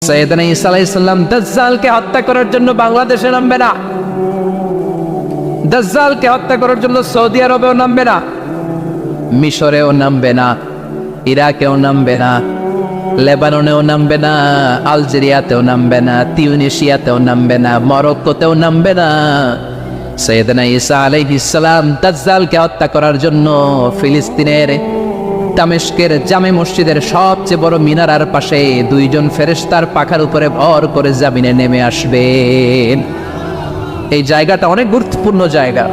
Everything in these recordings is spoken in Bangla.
সাইয়েদনা ঈসা আলাইহিস সালাম দাজ্জালকে হত্যা করার জন্য বাংলাদেশে নামবে না, দাজ্জালকে হত্যা করার জন্য সৌদি আরবেও নামবে না, মিশরেও নামবে না, ইরাকেও নামবে না, লেবাননেও নামবে না, আলজেরিয়াতেও নামবে না, তিউনিসিয়াতেও নামবে না, মরক্কোতেও নামবে না। সাইয়েদনা ঈসা আলাইহিস সালাম দাজ্জালকে হত্যা করার জন্য ফিলিস্তিনের দামেস্কের জামে মসজিদের সবচেয়ে বড় মিনারার পাশে দুইজন ফেরেশতার পাখার উপরে ভর করে জামিনে নেমে আসবেন। এই জায়গাটা অনেক গুরুত্বপূর্ণ জায়গা।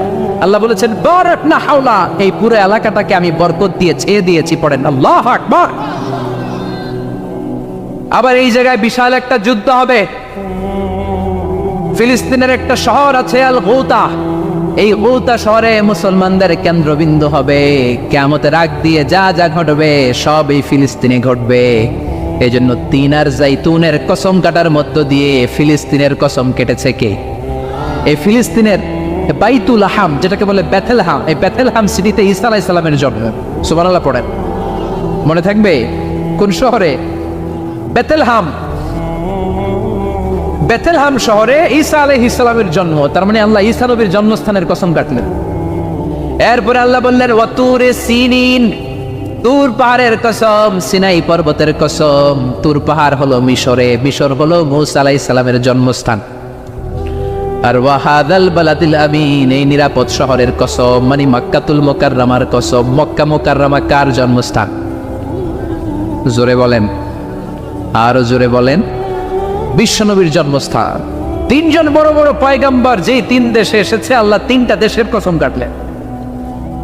আল্লাহ বলেছেন বারাক না হাওলা, এই পুরো এলাকাটাকে আমি বরকত দিয়ে ছেয়ে দিয়েছি। পড়েন আল্লাহু আকবার। আবার এই জায়গায় বিশাল একটা যুদ্ধ হবে। ফিলিস্তিনের একটা শহর আছে আল গৌতা, এই গৌতা শহরে মুসলমানদের কেন্দ্রবিন্দু হবে। কিয়ামতের আগ দিয়ে যা যা ঘটবে সব এই ফিলিস্তিনে ঘটবে। এই জন্য তিন আর জাইতুনের কসম কাটার মধ্য দিয়ে ফিলিস্তিনের কসম কেটেছে কে? এই ফিলিস্তিনের বাইতুল হাম, যেটাকে বলে বেথেলহাম, এই বেথেলহাম সিটিতে ঈসা আলাইহিস সালামের জন্ম। সুবহানাল্লাহ পড়েন। মনে থাকবে কোন শহরে? বেথেলহাম। বেথেলহাম শহরে ঈসা আলাইহিস সালামের জন্ম। তার মানে আল্লাহ ঈসা নবীর জন্মস্থানের কসম কাটলেন। এরপরে আল্লাহ বললেন ওয়াতুরে সিনিন, তুর পাহাড়ের কসম, সিনাই পর্বতের কসম। তুর পাহাড় হলো মিশরে, মিশর হলো মূসা আলাইহিস সালামের জন্মস্থান। আর ওয়াহাদাল বালাদিল আমিন, এই নিরাপদ শহরের কসম, মানে মক্কাতুল মুকাররমার কসম। মক্কা মুকাররমা কার জন্মস্থান? জোরে বলেন, আরো জোরে বলেন। বিশ্বনবীর জন্মস্থান। তিনজন বড় বড় পয়গাম্বর যেই তিন দেশে এসেছে, আল্লাহ তিনটা দেশের কসম কাটলেন।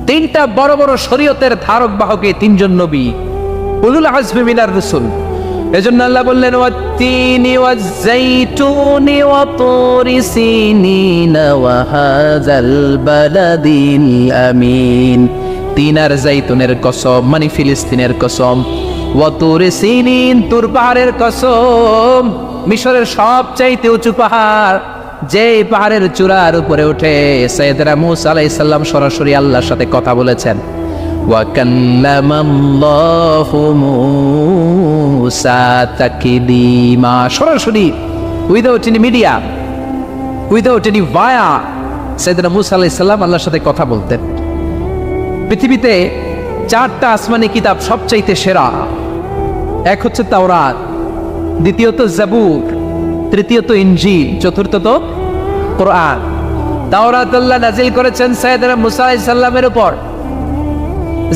তিনটা বড় বড় শরীয়তের ধারক বাহক এই তিনজন নবী, উলুল আজমি মিনার রাসূল। এজন্য আল্লাহ বললেন ওয়াত্তিনি ওয়াজ-যাইতুনি ওয়া তুরি সিনিন ওয়া হাযাল বালাদিল আমিন। তিন আর জাইতুনের কসম, মানে ফিলিস্তিনের কসম। ওয়া তুরি সিনিন, তুর পাহাড়ের কসম, মিশরের সবচাইতে উঁচু পাহাড়, যে পাহাড়ের চূড়ার উপরে উঠে সাইয়েদনা মূসা আলাইহিস সালাম সরাসরি আল্লাহর সাথে কথা বলেছেন। ওয়া কাল্লামাল্লাহু মূসা তাকলিমা, সরাসরি without any media, without any via, সাইয়েদনা মূসা আলাইহিস সালাম আল্লাহর সাথে কথা বলতেন। পৃথিবীতে চারটা আসমানি কিতাব সবচাইতে সেরা। এক হচ্ছে তাওরাত, দ্বিতীয়ত জাবুর, তৃতীয়ত ইনজিল, চতুর্থত কোরআন। তাওরাত আল্লাহ নাজিল করেছেন সাইয়েদনা মূসা আলাইহিস সালামের উপর,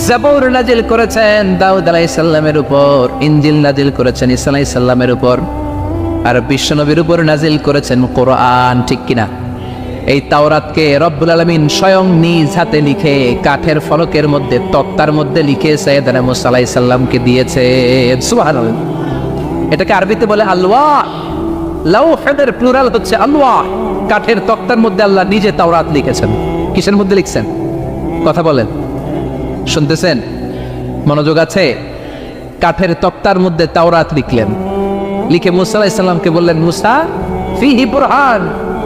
জাবুর নাজিল করেছেন দাউদ আলাইহিস সালামের উপর, ইনজিল নাজিল করেছেন ঈসা আলাইহিস সালামের উপর, আর বিশ্বনবীর উপর নাজিল করেছেন কোরআন। ঠিক কিনা? এই তাওরাতকে রব্বুল আলামিন স্বয়ং নিজ হাতে লিখে কাঠের ফলকের মধ্যে, তক্তার মধ্যে লিখে সাইয়েদনা মূসা আলাইহিস সালামকে দিয়েছেন। সুবহানাল্লাহ। এটাকে আরবিতে বলে আলওয়াহ। লাউহের প্লুরাল হচ্ছে আলওয়াহ। কাঠের তক্তার মধ্যে আল্লাহ নিজে তাওরাত লিখেছেন। কিসের মধ্যে লিখছেন? কথা বলেন, শুনতেছেন? মনোযোগ আছে? কাঠের তক্তার মধ্যে তাওরাত লিখলেন, লিখে মূসা আলাইহিস সালামকে বললেন মূসা ফিহি বুরহান,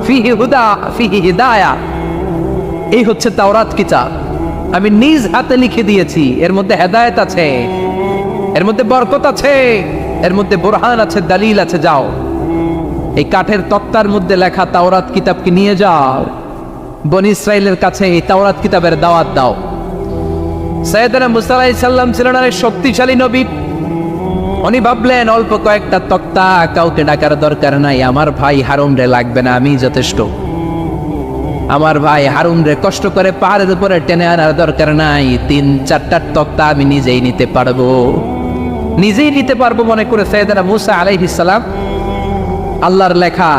ফিহি হুদা, ফিহি হিদায়া। এই হচ্ছে তাওরাত কিতাব, আমি নিজ হাতে লিখে দিয়েছি। এর মধ্যে হেদায়েত আছে, এর মধ্যে বরকত আছে, এর মধ্যে বুরহান আছে, দলিল আছে। যাও এই কাঠের তক্তার মধ্যে লেখা তাওরাত কিতাবকে নিয়ে যাও, বনি ইসরাইলের কাছে এই তাওরাত কিতাবের দাওয়াত দাও। সাইয়েদনা মূসা আলাইহিস সালাম ছিলেন এক শক্তিশালী নবী। উনি ভাবলেন অল্প কয়েকটা তক্তা, কাউকে ডাকার দরকার নাই, আমার ভাই হারুন রে লাগবে না, আমি যথেষ্ট। আমার ভাই হারুন রে কষ্ট করে পাহাড়ের উপরে টেনে আনার দরকার নাই, 3-4টা তক্তা আমি নিজেই নিতে পারবো, নিজেই নিতে পারবো মনে করে সাইয়েদনা মূসা আলাইহিস সালাম আল্লাহর লেখা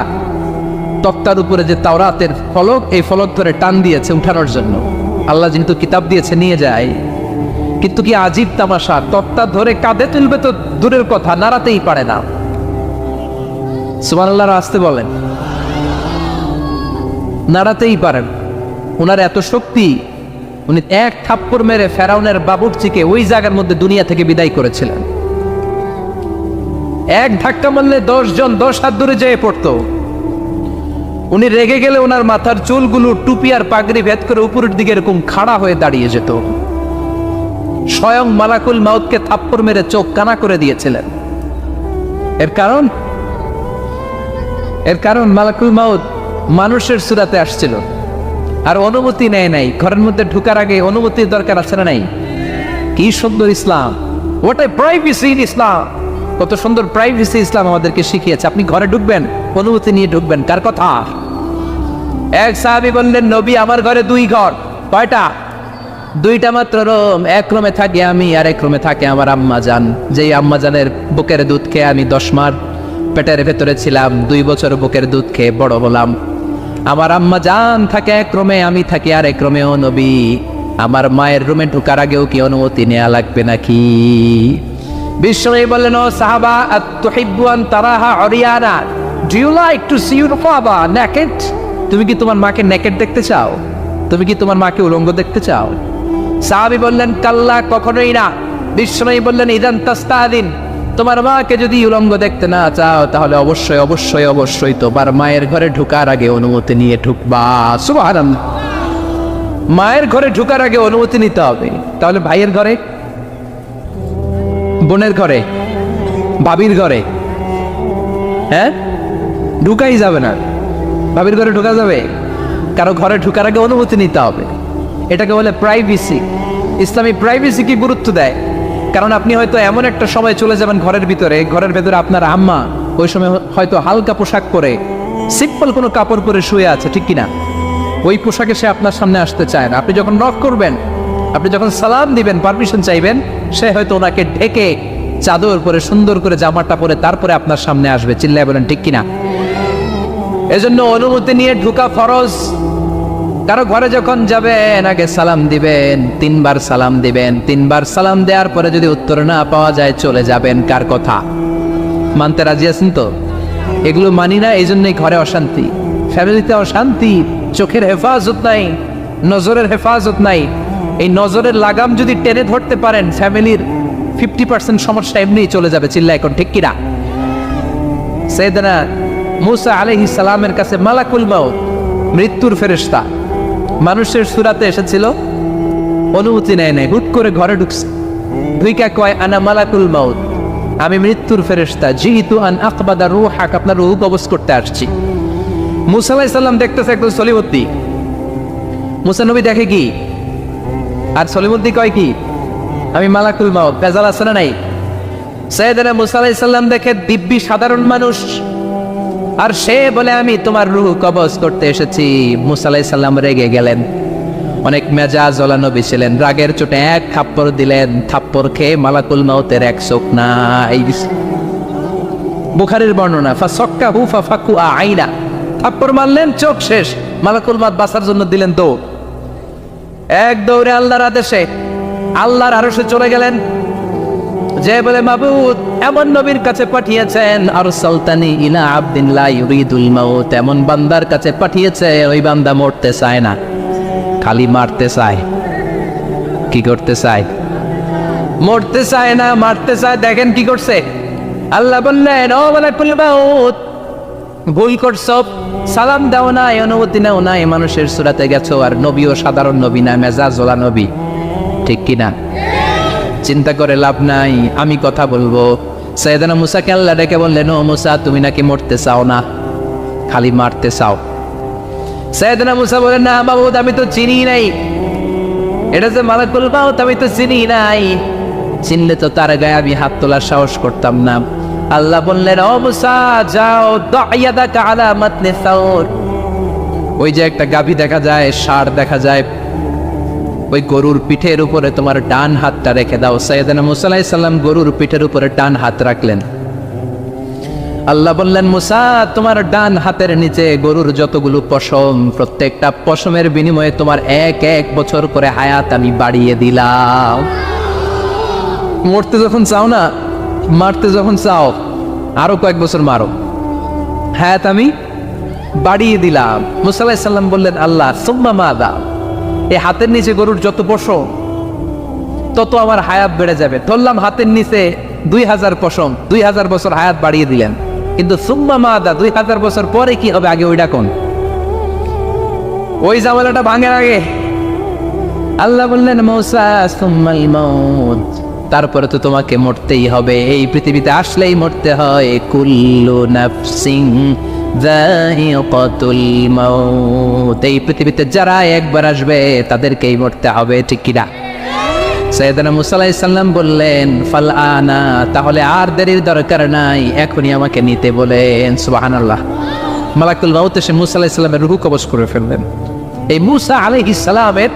তক্তার উপরে যে তাওরাতের ফলক, এই ফলক ধরে টান দিয়েছে উঠানোর জন্য। আল্লাহ যেহেতু কিতাব দিয়েছে নিয়ে যায়, কিন্তু কি আজীব তামাশা, তক্তা ধরে কাঁধে তুলবে তো দূরের কথা, নাড়াতেই পারে না। সুবহানাল্লাহ, আসতে বলেন। নাড়াতেই পারেন। ওনার এত শক্তি, উনি এক থাপ্পড় মেরে ফেরাউনের বাবুর্চিকে ওই জায়গার মধ্যে দুনিয়া থেকে বিদায় করেছিলেন। এক ধাক্কা মারলে 10 জন 10 হাত দূরে যেয়ে পড়তো। উনি রেগে গেলে ওনার মাথার চুলগুলো টুপি আর পাগড়ি ভেদ করে উপরের দিকে এরকম খাড়া হয়ে দাঁড়িয়ে যেত। স্বয়ং মালাকুল মাউতকে থাপ্পড় মেরে চোখ কানা করে দিয়েছিলেন। এর কারণ এর কারণ মালাকুল মাউত মানুষের সূরাতে আসছিল, আর অনুমতি নেয় নাই। ঘরের মধ্যে ঢুকার আগে অনুমতির দরকার আছে না নাই? কি সুন্দর ইসলাম, হোয়াট এ প্রাইভেসি ইন ইসলাম! কত সুন্দর প্রাইভেসি ইসলাম আমাদেরকে শিখিয়েছে। আপনি ঘরে ঢুকবেন, অনুমতি নিয়ে ঢুকবেন। কার কথা? এক সাহাবী বললেন, নবী আমার ঘরে 2 ঘর। কয়টা? 2টা মাত্র রুম। এক রুমে থাকি আমি, আর এক রুমে থাকে আমার আম্মা জান। যেই আম্মা জানের বুকের দুধ খেয়ে আমি 10 মাস পেটের ভেতরে ছিলাম, 2 বছর বুকের দুধ খেয়ে বড় হলাম। আমার আম্মা জান থাকে এক রুমে, আমি থাকি আর এক রুমে। ও নবী, আমার মায়ের রুমে ঢোকার আগেও কি অনুমতি নেওয়া লাগবে নাকি? বিশ্বনবী বললেন, ও সাহাবা, আতুহিব্বু আন তারাহা উরিয়ানা, do you like to see your father naked? তুমি কি তোমার মাকে নেকেড দেখতে চাও? তুমি কি তোমার মাকে উলঙ্গ দেখতে চাও? সাহাবী বললেন, কাল্লা, কখনোই না। বিশ্বনবী বললেন, ইদান তাস্তাদিন, তোমার মাকে যদি উলঙ্গ দেখতে না চাও, তাহলে অবশ্যই অবশ্যই অবশ্যই তোমার মায়ের ঘরে ঢোকার আগে অনুমতি নিয়ে ঢুকবা। সুবহানাল্লাহ। মায়ের ঘরে ঢোকার আগে অনুমতি নিতে হবে। তাহলে ভাইয়ের ঘরে, বোনের ঘরে, ভাবির ঘরে, হ্যাঁ, ঢুকাই যাবে না। ভাবির ঘরে ঢোকা যাবে? কারো ঘরে ঢোকার আগে অনুমতি নিতে হবে। এটাকে বলে প্রাইভেসি। ইসলামী প্রাইভেসি কি গুরুত্ব দেয়? কারণ আপনি হয়তো এমন একটা সময় চলে যাবেন ঘরের ভিতরে, ঘরের ভেতরে আপনার আম্মা ওই সময় হয়তো হালকা পোশাক পরে, সিম্পল কোনো কাপড় পরে শুয়ে আছে, ঠিক কিনা? ওই পোশাকে সে আপনার সামনে আসতে চায় না। আপনি যখন নক করবেন, আপনি যখন সালাম দিবেন, পারমিশন চাইবেন, সে হয়তো ওনাকে ঢেকে চাদর পরে সুন্দর করে জামাটা পরে তারপরে আপনার সামনে আসবে। চিল্লায় বলেন ঠিক কিনা? এজন্য অনুমতি নিয়ে ঢোকা ফরজ। কারো ঘরে যখন যাবেন, আগে সালাম দিবেন, 3 বার সালাম দিবেন। 3 বার সালাম দেওয়ার পরে যদি উত্তর না পাওয়া যায়, চলে যাবেন। কার কথা? মানতে রাজি আছেন তো? এগুলো মানি না, এই জন্যই ঘরে অশান্তি, ফ্যামিলিতে অশান্তি। চোখের হেফাজত নাই, নজরের হেফাজত নাই। এই নজরের লাগাম যদি টেনে ধরতে পারেন, ফ্যামিলির 50% সমস্যা এমনিই চলে যাবে। চিল্লা এখন ঠিক কিনা? সাইয়েদনা মুসা আলাইহিস সালামের কাছে মালাকুল মাউত, মৃত্যুর ফেরেশতা, মানুষের সূরাতে এসেছিল, অনুমতি নেয় নাই, হুট করে ঘরে ঢুকছে। ঢুইকা কয়, আনা মালাকুল মাউত, আমি মৃত্যুর ফেরেশতা, জিইতু আন আকবাদা রূহাক, আপনার রূহ কবজ করতে আসছি। মুসা আলাইহিস সালাম দেখতেছে একদম সলিমুদ্দি। মুসা নবী দেখে কি, আর সলিমুদ্দি কয় কি, আমি মালাকুল মাউত। ভেজাল আছে না নাই? সাইয়েদনা মুসা আলাইহিস সালাম দেখে দিব্যি সাধারণ মানুষ, আর সে বলে আমি তোমার রূহ কবজ করতে এসেছি। মুসা আলাইহিস সালাম রেগে গেলেন, অনেক মেজাজ ওলা নবী ছিলেন। রাগের চোটে 1 থাপ্পড় দিলেন। থাপ্পড় খেয়ে মালাকুল মাউতের 1 চোখ নাই। বুখারীর বর্ণনা, ফাসাক্কাহু ফাফাকু আইনা, থাপ্পড় মারলেন, চোখ শেষ। মালাকুল মাউত বাঁচার জন্য দিলেন দৌড়। এক দৌড়ে আল্লাহর আদেশে আল্লাহর আরশে চলে গেলেন। যে বলে, মাবুদ এমন নবীর কাছে পাঠিয়েছেন, আরসালতানি ইলা আবদিন লা ইউরিদুল মাউত, এমন বান্দার কাছে পাঠিয়েছে, ওই বান্দা মরতে চায় না, খালি মারতে চায়। কি করতে চায়? মরতে চায় না, মারতে চায়। দেখেন কি করছে আল্লাহ। বললেন, ও মালাকুল মাউত, ভুল করছো, সালাম দাও নাই, অনুমতি নাও নাই, মানুষের সূরাতে গেছো, আর নবীও সাধারণ নবী না, মেজাজওয়ালা নবী, ঠিক কিনা? চিন্তা করে লাভ নাই, আমি কথা বলবো। সাইয়েদনা মুসাকে আল্লাহ ডেকে বললেন, ও মুসা, তুমি নাকি মরতে চাও না, খালি মারতে চাও। সাইয়েদনা মুসা বলেন, না মাবুদ, আমি তো চিনি নাই, এটা যে মালাকুল মাউত, আমি তো চিনি নাই। চিনলে তো তার গায়ে আমি হাত তোলার সাহস করতাম না। আল্লাহ বললেন, ও মুসা, যাও, দা'য়াদাকা আলা মাতনি সাউর, ওই যে একটা গাভী দেখা যায়, ষাঁড় দেখা যায়, ওই গরুর পিঠের উপরে তোমার ডান হাতটা রেখে দাও। সাইয়েদনা মুসা আলাইহিস সালাম গরুর পিঠের উপরে ডান হাত রাখলেন। আল্লাহ বললেন, মুসা, তোমার ডান হাতের নিচে গরুর যতগুলো পশম, প্রত্যেকটা পশমের বিনিময়ে তোমার 1 বছর করে হায়াত আমি বাড়িয়ে দিলাম। মরতে যখন চাও না, মারতে যখন চাও, আরো কয়েক বছর মারো, হায়াত আমি বাড়িয়ে দিলাম। মুসা আলাইহিস সালাম বললেন, আল্লাহ সুম্মা মাযা, এই হাতের নিচে গরুর যত পশম, তত আমার হায়াত বেড়ে যাবে। ধরলাম হাতের নিচে 2000 পশম, 2000 বছর হায়াত বাড়িয়ে দিলেন, কিন্তু সুম্মা মাদা, 2000 বছর পরে কি হবে, আগে ওইটা কোন, ওই জামালাটা ভাঙে আগে। আল্লাহ বললেন, মূসা সুম্মাল মাউত, তারপরে তো তোমাকে মরতেই হবে, এই পৃথিবীতে আসলেই মরতে হয়। কুল্লু নাফসিন যায়িকাতুল মাউত, এই পৃথিবীতে যারা একবার আসবে তাদেরকেই মরতে হবে, ঠিক কিনা? সাইয়েদনা মুসা আলাইহিস সালাম বললেন ফাল আনা, তাহলে আর দেরির দরকার নাই, এখনই আমাকে নিতে বলেন। সুবহানাল্লাহ। মালাকুল মাউত এসে মুসা আলাইহিস সালামের রূহ কবজ করে ফেললেন। এই মুসা আলাইহিস সালামের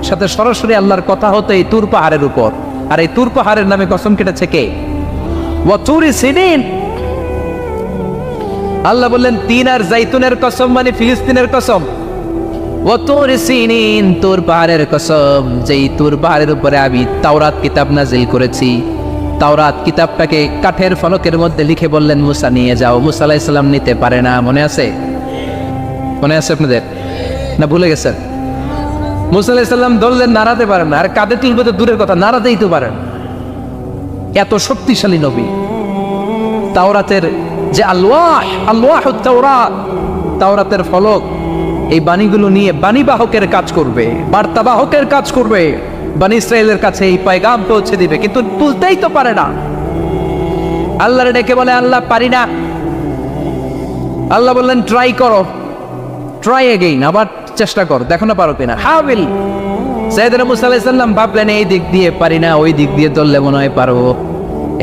সাথে সরাসরি আল্লাহর কথা হতো এই তুর পাহাড়ের উপর, আর এই তুর পাহাড়ের নামে কসম কেটেছে কে? ওয়া তুরি সিনিন। আল্লাহ বললেন তিন আর জাইতুনের কসম, মানে ফিলিস্তিনের কসম। ওয়া তুরি সিনিন, তুর পাহাড়ের কসম, যেই তুর পাহাড়ের উপরে আমি তাওরাত কিতাব নাজিল করেছি। তাওরাত কিতাবটাকে কাঠের ফলকের মধ্যে লিখে বললেন মুসা নিয়ে যাও। মুসা আলাইহিস সালাম নিতে পারে না, মনে আছে? মনে আছে আপনাদের না ভুলে গেছেন? মুসা আলাইহিস সালাম ধরলেন, নাড়াতে পারেন না, আর কাঁধে তুলবে তো দূরের কথা, নাড়াতেই তো পারেন। এত শক্তিশালী নবী। তাওরাতের যে আলওয়াহুত তাওরাত, তাওরাতের ফলক, এই বাণীগুলো নিয়ে বাণীবাহকের কাজ করবে, বার্তাবাহকের কাজ করবে, বনী ইসরায়েলের কাছে এই পয়গাম পৌঁছে দিবে, কিন্তু তুলতেই তো পারে না। আল্লাহর ডেকে বলে আল্লাহ পারি না। আল্লাহ বললেন ট্রাই করো, ট্রাই এগেইন, আবার চেষ্টা করো, দেখো না পারো কিনা। হাবিল সাইয়েদনা মুসা আলাইহিস সালাম ভাবলেন এই দিক দিয়ে পারি না, ওই দিক দিয়ে ধরলে মনে হয় পারবো।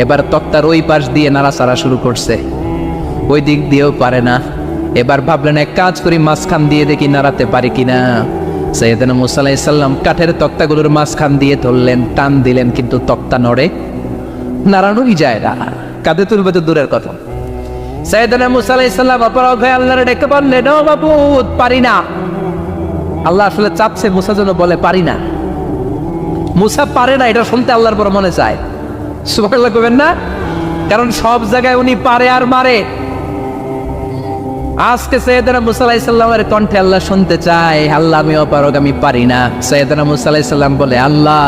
এবার তক্তার ওই পাশ দিয়ে নাড়াচাড়া শুরু করছে, ওই দিক দিয়েও পারে না। এবার ভাবলেন এক কাজ করি, মাঝখান দিয়ে দেখি নাড়াতে পারি কিনা। সাইয়েদনা মুসা আলাইহিস সালাম কাঠের তক্তাগুলোর মাঝখান দিয়ে ধরলেন, টান দিলেন, কিন্তু তক্তা নড়ে, নাড়ানোই যায় না, কাঁধে তুলবে তো দূরের কথা। সাইয়েদনা মুসা আলাইহিস সালাম অপরাগ হয়ে আল্লাহর ডেকে বললেন ও মাবুদ পারি না। আল্লাহ আসলে চাচ্ছে মুসা যেন বলে পারি না। মুসা পারে না এটা শুনতে আল্লাহর বড় মনে চায়। সুবহানাল্লাহ কইবেন না? কারণ সব জায়গায় উনি পারে আর মারে। আজকে সাইয়েদনা মুসা আলাইহিস সালামের কণ্ঠে আল্লাহ শুনতে চায় আল্লাহ আমি অপারগ, আমি পারি না। সাইয়েদনা মুসা আলাইহিস সালাম বলে আল্লাহ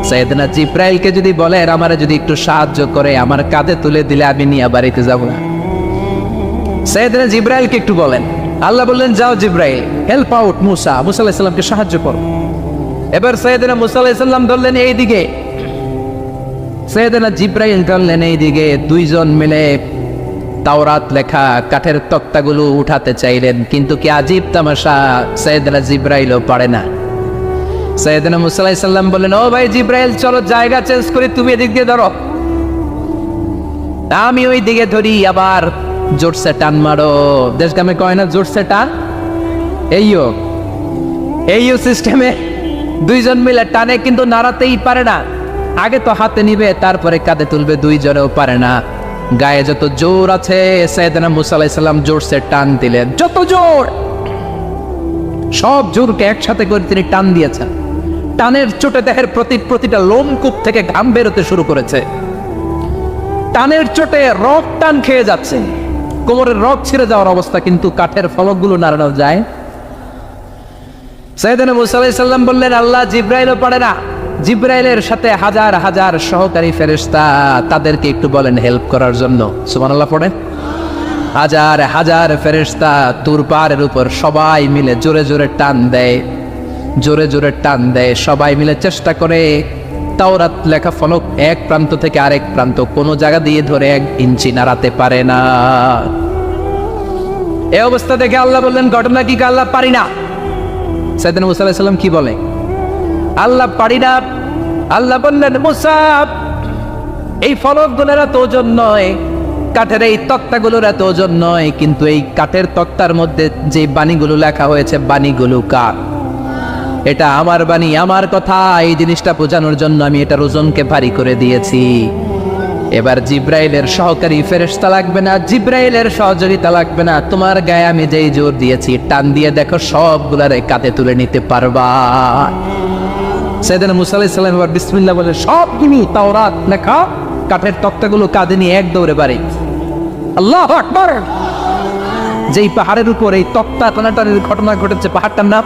সাইয়েদনা জিব্রাইলকে যদি বলেন আমারে যদি একটু সাহায্য করে, আমার কাঁধে তুলে দিলে আমি নিয়ে বাড়িতে যাব না। সাইয়েদনা জিব্রাইলকে একটু বলেন। আল্লাহ বললেন যাও জিব্রাইল, হেল্প আউট মুসা, মুসা আলাইহিস সালামকে সাহায্য করো। এবার সাইয়েদনা মুসা আলাইহিস সালাম ধরলেন এই দিকে, সাইয়েদনা জিব্রাইল ধরলেন এই দিকে। দুইজন মিলে তাওরাত লেখা কাঠের তক্তাগুলো উঠাতে চাইলেন, কিন্তু কি আজীব তামাশা, সাইয়েদনা জিব্রাইলও পারে না। সাইয়েদনা মুসা আলাইহিস সালাম বললেন ও ভাই জিব্রাইল চলো জায়গা চেঞ্জ করে তুমি এদিক দিয়ে ধরো, আমি ওই দিকে ধরি, আবার জোরসে টান মারো। দেশ গ্রামে কয় না জোরসে টান, এইও সিস্টেমে দুইজন মিলে টানে, কিন্তু নাড়াতেই পারে না। আগে তো হাতে নিবে তারপরে কাঁধে তুলবে, দুইজনেও পারে না। গায়ে যত জোর আছে সাইয়েদনা মুসা আলাইহিস সালাম জোরসে টান দিলেন, যত জোর, সব জোরকে একসাথে করে তিনি টান দিয়েছেন। টানের চোটে দেহের প্রতিটা লোমকূপ থেকে ঘাম বেরোতে শুরু করেছে। টানের চোটে রক টান খেয়ে যাচ্ছে, কোমরের রক ছিঁড়ে যাওয়ার অবস্থা, কিন্তু কাঠের ফলকগুলো নাড়ানো যায়। সাইয়েদনা মুসা আলাইহিস সালাম বললেন আল্লাহ জিব্রাইলও পারে না। জিব্রাইলের সাথে হাজার হাজার সহকারী ফেরেশতা, তাদেরকে একটু বলেন হেল্প করার জন্য। সুবহানাল্লাহ পড়েন। হাজার হাজার ফেরেশতা তুর পাহাড়ের উপর সবাই মিলে জোরে জোরে টান দেয়, জোরে জোরে টান দেয়, সবাই মিলে চেষ্টা করে তাওরাত লেখা ফলক এক প্রান্ত থেকে আরেক প্রান্ত কোনো জায়গা দিয়ে ধরে 1 ইঞ্চি নাড়াতে পারে না। এই অবস্থা দেখে আল্লাহ বললেন ঘটনা কি? আল্লাহ পারি না। সাইয়েদনা মুসা আলাইহিস সালাম কি বলে? আল্লাহ পারি না। আল্লাহ বললেন মুসা এই ফলকগুলোর এত ওজন নয়, কাঠের এই তক্তাগুলোর এত ওজন নয়, কিন্তু এই কাঠের তক্তার মধ্যে যে বাণীগুলো লেখা হয়েছে বাণীগুলো কার? এটা আমার বাণী, আমার কথা। এই জিনিসটা বোঝানোর জন্য আমি এটার ওজনকে ভারী করে দিয়েছি। এবার জিব্রাইলের সহকারী ফেরেশতা লাগবে না, জিব্রাইলের সহযোগিতা লাগবে না, তোমার গায়ে আমি যেই জোর দিয়েছি টান দিয়ে দেখো সবগুলারে কাঁধে তুলে নিতে পারবা। সাইয়েদনা মুসা আলাইহিস সালাম এবার বিসমিল্লাহ বলে সবগুলো তাওরাত লেখা কাঠের তক্তাগুলো কাঁধে নিয়ে এক দৌড়ে বাড়ি। আল্লাহু আকবার। যেই পাহাড়ের উপর এই তক্তা টানাটানির ঘটনা ঘটেছে, পাহাড়টার নাম,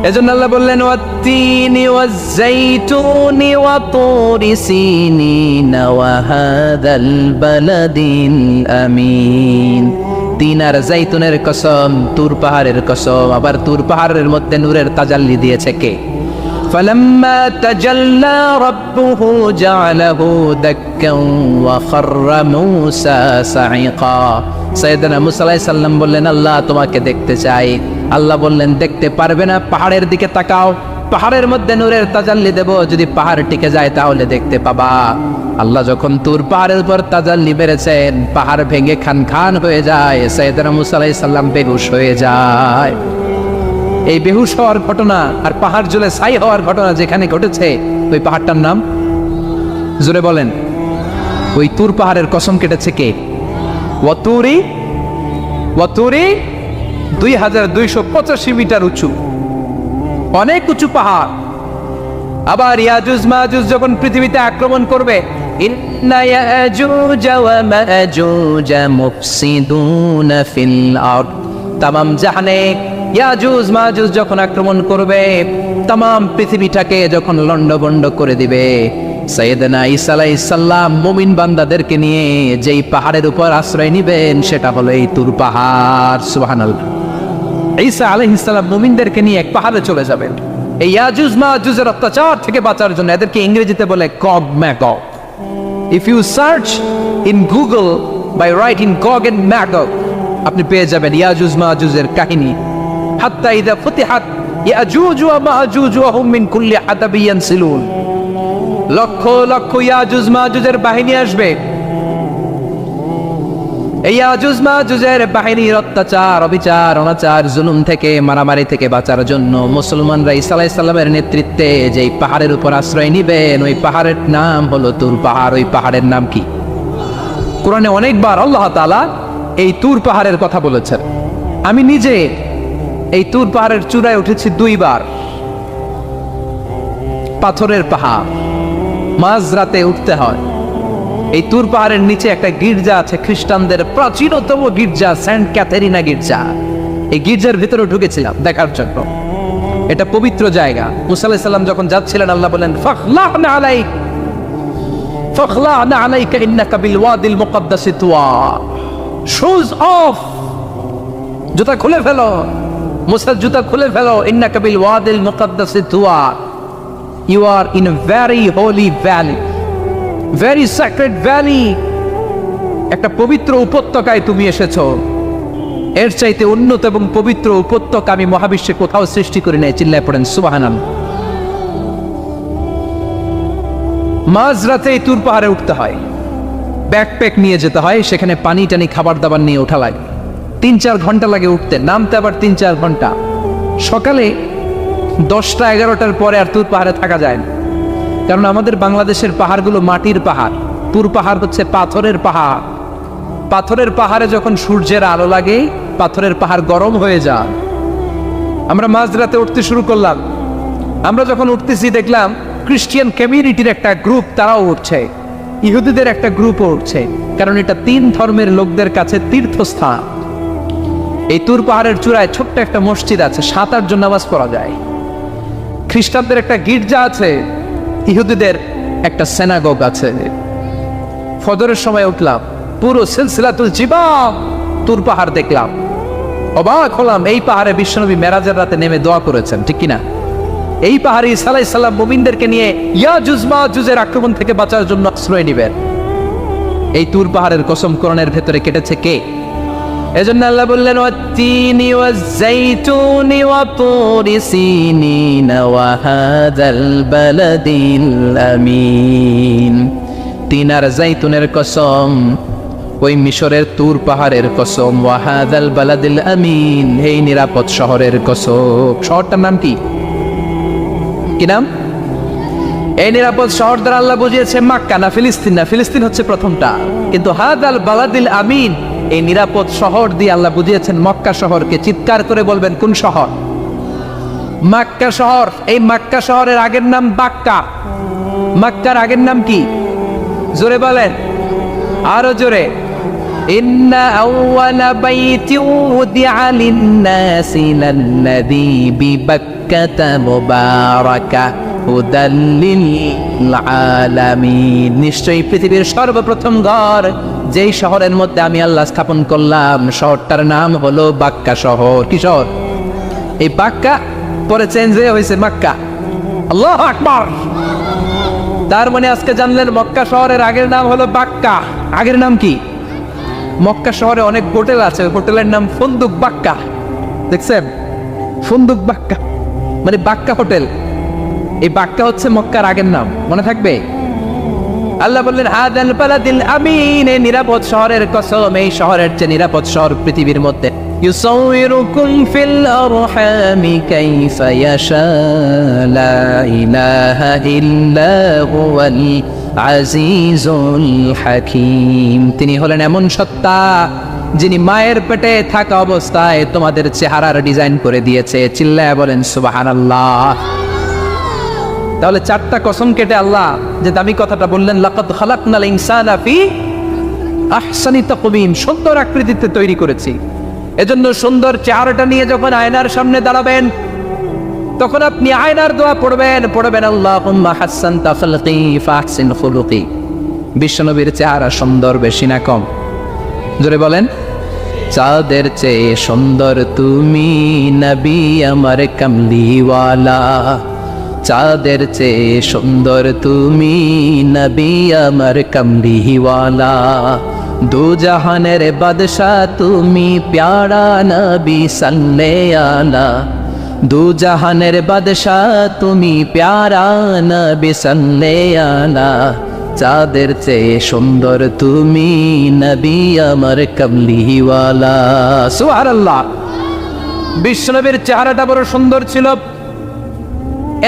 এজন্য আল্লাহ বললেন ওয়াত্তিনি ওয়াজ্জাইতুনি ওয়া তুরি সিনিন ওয়া হাদাল বালাদিল আমিন। তিন আর জাইতুনের কসম, তুর পাহাড়ের কসম। আবার তুর পাহাড়ের মধ্যে নূরের তাজাল্লি দিয়েছে কে? فلما تجلى ربه جعله دكا وخر موسى صعقا সাইয়েদনা মুসা আলাইহিস সালাম বললেন, আল্লাহ তোমাকে দেখতে চাই। আল্লাহ বললেন, দেখতে পারবে না, পাহাড়ের দিকে তাকাও, পাহাড়ের মধ্যে নূরের তাজাল্লি দেব, যদি পাহাড় টিকে যায় তাহলে দেখতে পাবা। আল্লাহ যখন তুর পাহাড়ের উপর তাজাল্লি মেরেছেন, পাহাড় ভেঙে খান খান হয়ে যায়, সাইয়েদনা মুসা আলাইহিস সালাম বেহুশ হয়ে যায়। এই বেহুশ হওয়ার ঘটনা আর পাহাড় জ্বলে ছাই হওয়ার ঘটনা যেখানে ঘটেছে, ওই পাহাড়টার নাম জোরে বলেন। ওই তুর পাহাড়ের কসম কেটেছে কে? ওয়াতুরি 2285 মিটার উঁচু, অনেক উঁচু পাহাড়। আবার ইয়াজুজ মাজুজ যখন পৃথিবীতে আক্রমণ করবে, ইন্না ইয়াজুজ ওয়া মাজুজ মুফসিদুনা ফিল আরদ, তামাম জাহানে ইয়াজুজ মাজুজ যখন আক্রমণ করবে, তামাম পৃথিবীটাকে যখন লন্ডভন্ড করে দিবে, সাইয়েদনা ঈসা আলাইহিস সালাম মুমিন বান্দাদেরকে নিয়ে যেই পাহাড়ের উপর আশ্রয় নেবেন, সেটা হলো এই তুর পাহাড়। সুবহানাল্লাহ। ঈসা আলাইহিস সালাম মুমিনদেরকে নিয়ে এক পাহাড়ে চলে যাবেন এই ইয়াজুজ মাজুজের অত্যাচার থেকে বাঁচার জন্য। এদেরকে ইংরেজিতে বলে Gog Magog. If you search in Google by writing Gog and Magog, আপনি পেয়ে যাবেন ইয়াজুজ মাজুজের কাহিনী। হাত্তা ইযা ফুতিহাত ইয়াজুজ ওয়া মাজুজ ওয়া হুম মিন কুল্লি হাদাবিন ইয়ানসিলুন, লক্ষ লক্ষ ইয়াজুজ মাজুজের বাহিনী আসবে। এই ইয়াজুজ মাজুজের বাহিনীর অত্যাচার, অবিচার, অনাচার, জুলুম থেকে, মারামারি থেকে বাঁচার জন্য মুসলমানরা ঈসা আলাইহিস সালামের নেতৃত্বে যেই পাহাড়ের উপর আশ্রয় নিবেন, ওই পাহাড়ের নাম হলো তুর পাহাড়। ওই পাহাড়ের নাম কি? কোরআনে অনেকবার আল্লাহ তাআলা এই তুর পাহাড়ের কথা বলেছেন। আমি নিজে এই তুর পাহাড়ের চূড়ায় উঠেছি 2 বার। পাথরের পাহাড়, মাঝরাতে উঠতে হয়। এই তুর পাহাড়ের নিচে একটা গির্জা আছে, খ্রিস্টানদের প্রাচীনতম গির্জা, সেন্ট ক্যাথেরিনা গির্জা। এই গির্জার ভিতরে ঢুকেছিলাম দেখার জন্য। এটা পবিত্র জায়গা। মুসা আলাইহিস সালাম যখন যাচ্ছিলেন, আল্লাহ বলেন, ফাখলা'না আলাইকা ইন্নাকা বিল ওয়াদিল মুকাদ্দাসি তুয়া, শুজ অফ, জুতা খুলে ফেলো। মুসা জুতা খুলে ফেলো। ইন্নাকা বিল ওয়াদিল মুকাদ্দাসি তুয়া, you are in a very holy valley, very sacred valley. একটা পবিত্র উপত্যকায় তুমি এসেছো। এর চাইতে উন্নত এবং পবিত্র উপত্যকা আমি মহাবিশ্বে কোথাও সৃষ্টি করি নাই। চিল্লায় পড়েন সুবহানাল্লাহ। মাঝরাতে এই তুর পাহাড়ে উঠতে হয়, ব্যাকপ্যাক নিয়ে যেতে হয়, সেখানে পানি টানি খাবার দাবার নিয়ে ওঠা লাগে। 3-4 ঘন্টা লাগে উঠতে, নামতে আবার 3-4 ঘন্টা। সকালে 10টা-11টার পরে আর তুর পাহাড়ে থাকা যায় না, কারণ আমাদের বাংলাদেশের পাহাড়গুলো মাটির পাহাড়, তুর পাহাড় হচ্ছে পাথরের পাহাড়। পাথরের পাহাড়ে যখন সূর্যের আলো লাগে, পাথরের পাহাড় গরম হয়ে যায়। আমরা মাঝরাতে উঠতে শুরু করলাম। আমরা যখন উঠতেছি দেখলাম খ্রিস্টিয়ান কমিউনিটির একটা গ্রুপ, তারাও উঠছে, ইহুদিদের একটা গ্রুপও উঠছে, কারণ এটা 3 ধর্মের লোকদের কাছে তীর্থস্থান। এই তুর পাহাড়ের চূড়ায় ছোট্ট একটা মসজিদ আছে, 7-8 জন নামাজ পড়া যায়। খ্রিস্টানদের একটা গির্জা আছে, ইহুদিদের একটা সিনাগগ আছে। ফজরের সময় উঠলাম, পুরো সিলসিলাতুল জিবাল তুর পাহাড় দেখলাম। অবাক হলাম, এই পাহাড়ে বিশ্বনবী মেরাজের রাতে নেমে দোয়া করেছেন, ঠিক কিনা? এই পাহাড়ে ঈসা আলাইহিস সালাম মুমিনদেরকে নিয়ে ইয়াজুজ মাজুজের আক্রমণ থেকে বাঁচার জন্য আশ্রয় নেবেন। এই তুর পাহাড়ের কসম কোরআনের ভেতরে কেটেছে কে? এজন্য আল্লাহ বললেন, ওয়াত-তিনি ওয়াজ-যাইতুনি ওয়া তুরি সিনিন ওয়া হাযাল বালাদিল আমিন। তিন আর যাইতুনের কসম, ওই মিশরের তুর পাহাড়ের কসম, ওয়া হাযাল বালাদিল আমিন, এই নিরাপদ শহরের কসম। শহরটার নাম কি? কি নাম? এই নিরাপদ শহর দ্বারা আল্লাহ বুঝিয়েছে মক্কা, না ফিলিস্তিন না। ফিলিস্তিন হচ্ছে প্রথমটা, কিন্তু হাযাল বালাদিল আমিন, এই নিরাপদ শহর দিয়ে আল্লাহ বুঝিয়েছেন মক্কা শহরকে। চিৎকার করে বলবেন, কোন শহর? মক্কা শহর। এই মক্কা শহরের আগের নাম বাক্কা। মক্কার আগের নাম কি? জোরে বলেন, আরো জোরে। ইন্না আউওয়ালা বাইতি উদিআ লিন-নাসি লাল্লাযী বিবাক্কাতা মুবারাকা হুদাল লিল আলামিন। নিশ্চয়ই পৃথিবীর সর্বপ্রথম ঘর যেই শহরের মধ্যে আমি আল্লাহ স্থাপন করলাম, শহরটার নাম হলো বাক্কা শহর। কি শহর? এই বাক্কা পরে চেঞ্জ হয়ে হয়েছে মক্কা। আল্লাহু আকবার। তার মানে আজকে জানলেন মক্কা শহরের আগের নাম হলো বাক্কা। আগের নাম কি? মক্কা শহরে অনেক হোটেল আছে, হোটেলের নাম ফুন্দুক বাক্কা। দেখছেন, ফুন্দুক বাক্কা মানে বাক্কা হোটেল। এই বাক্কা হচ্ছে মক্কার আগের নাম, মনে থাকবে। আল্লাহ বললেন হাদাল বালাদিল আমিন, এই নিরাপদ শহরের কসম, এই শহরের চেয়ে নিরাপদ শহর পৃথিবীর মধ্যে। ইউসাউইরুকুম ফিল আরহামি কাইফা ইয়াশা লা ইলাহা ইল্লা হুয়াল আজিজুল হাকীম। তিনি হলেন এমন সত্তা যিনি মায়ের পেটে থাকা অবস্থায় তোমাদের চেহারার ডিজাইন করে দিয়েছে। চিল্লায়া বলেন সুবহানাল্লাহ। তাহলে চারটা কসম কেটে আল্লাহ যে দামি কথাটা বললেন, লাকাদ খালাকনাল ইনসানা ফি আহসানি তাকওয়িম, সুন্দর আকৃতিতে তৈরি করেছি। এজন্য সুন্দর চেহারাটা নিয়ে যখন আয়নার সামনে দাঁড়াবেন, তখন আপনি আয়নার দোয়া পড়বেন আল্লাহুম্মা হাসসানতা খালকি ফাহসিন খুলুকি। বিশ্বনবীর চেহারা সুন্দর বেশি না কম? জোরে বলেন। চাঁদের চেয়ে সুন্দর তুমি নবী আমার কামলিওয়ালা, চাঁদের চেয়ে সুন্দর তুমি নবী আমার কামলিওয়ালা, দু জাহানের বাদশাহ তুমি প্যারা নবী সাল্লাল্লাহু আলা, দু জাহানের বাদশাহ তুমি প্যারা নবী সাল্লাল্লাহু আলা, চাঁদের চেয়ে সুন্দর তুমি নবী আমার কামলিওয়ালা। সুবহানাল্লাহ। বিশ্বনবীর চেহারাটা বড় সুন্দর ছিল।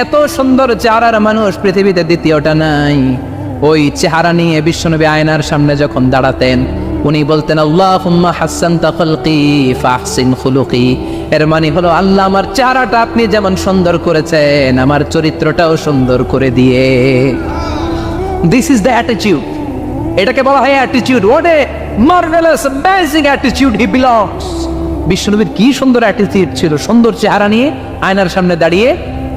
এত সুন্দর চেহারার মানুষ পৃথিবীতে দ্বিতীয়টা নাই। ওই চেহারা নিয়ে বিশ্বনবী আয়নার সামনে যখন দাঁড়াতেন, উনি বলতেন আল্লাহুম্মা হাসসানতা খালকি ফাহসিন খুলুকি। এর মানে হলো, আল্লাহ আমার চেহারাটা আপনি যেমন সুন্দর করেছেন, আমার চরিত্রটাও সুন্দর করে দিয়ে। This is the attitude. এটাকে বলা হয় attitude. What a marvellous amazing attitude he belongs. বিশ্বনবীর কি সুন্দর অ্যাটিটিউড ছিল। সুন্দর চেহারা নিয়ে আয়নার সামনে দাঁড়িয়ে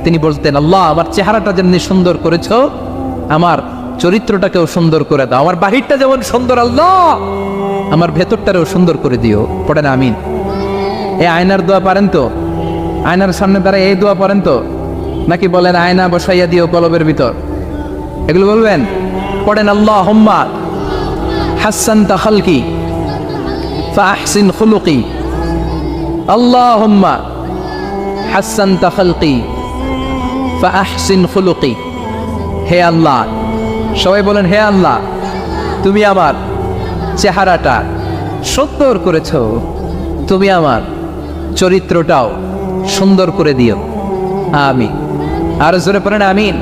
তিনি বলতেন, আল্লাহ আমার চেহারাটা যেমনি সুন্দর করেছো, আমার চরিত্রটাকেও সুন্দর করে দাও। আমার বাহিরটা যেমন সুন্দর, আল্লাহ আমার ভেতরটারেও সুন্দর করে দিও। পড়েন আমিন। এই আয়নার দোয়া পারেন তো? আয়নার সামনে দাঁড়ায় এই দোয়া পড়েন তো? নাকি বলেন আয়না বসাইয়া দিও কলবের ভিতর? এগুলো বলবেন? পড়েন আল্লাহুম্মা হাসসানতা খালকি ফাহসিন খুলুকি, আল্লাহুম্মা হাসসানতা খালকি ফাহসিন খুলুকি। হে আল্লাহ, সবাই বলেন হে আল্লাহ, তুমি আমার চেহারাটা সুন্দর করেছো, তুমি আমার চরিত্রটাও সুন্দর করে দিও। আমিন। আর জোরে পড়েন আমিন।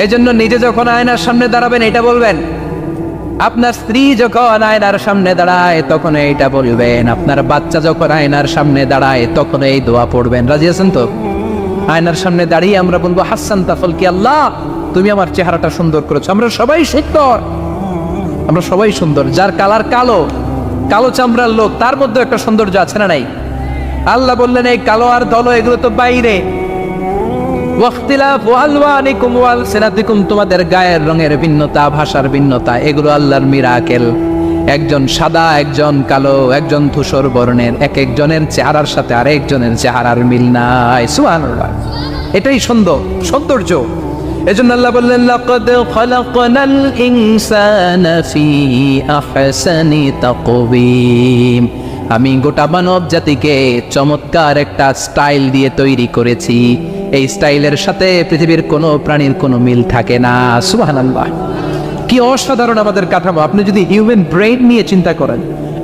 এই জন্য নিজে যখন আয়নার সামনে দাঁড়াবেন এটা বলবেন, আপনার স্ত্রী যখন আয়নার সামনে দাঁড়ায় তখন এইটা বলবেন, আপনার বাচ্চা যখন আয়নার সামনে দাঁড়ায় তখন এই দোয়া পড়বেন। রাজি আছেন তো? আয়নার সামনে দাঁড়িয়ে আমরা বলবো হাসসানতা খালকি, আল্লাহ তুমি আমার চেহারাটা সুন্দর করেছো। আমরা সবাই সুন্দর, আমরা সবাই সুন্দর। যার কালার কালো, কালো চামড়ার লোক, তার মধ্যে একটা সৌন্দর্য আছে না নাই? আল্লাহ বললেন এই কালো আর ধলো এগুলো তো বাইরে। ওয়াখতিলাফু আলওয়ানিকুম ওয়া আলসিনাতিকুম, তোমাদের গায়ের রঙের ভিন্নতা, ভাষার ভিন্নতা, এগুলো আল্লাহর মিরাকেল। একজন সাদা, একজন কালো, একজন ধূসর বর্ণের, এক একজনের চেহারার সাথে আরেকজনের চেহারার মিল নাই। সুবহানাল্লাহ। এটাই সৌন্দর্য। এজন্য আল্লাহ বললেন লাকাদ খালাকনাল ইনসানা ফি আহসানি তাকওয়িম, আমি গোটা মানব জাতিকে চমৎকার একটা স্টাইল দিয়ে তৈরি করেছি। এই স্টাইলের সাথে পৃথিবীর কোনো প্রাণীর কোনো মিল থাকে না। সুবহানাল্লাহ। কি অসাধারণ আমাদের কাঠামো। আপনি যদি হিউম্যান ব্রেইন নিয়ে চিন্তা করেন,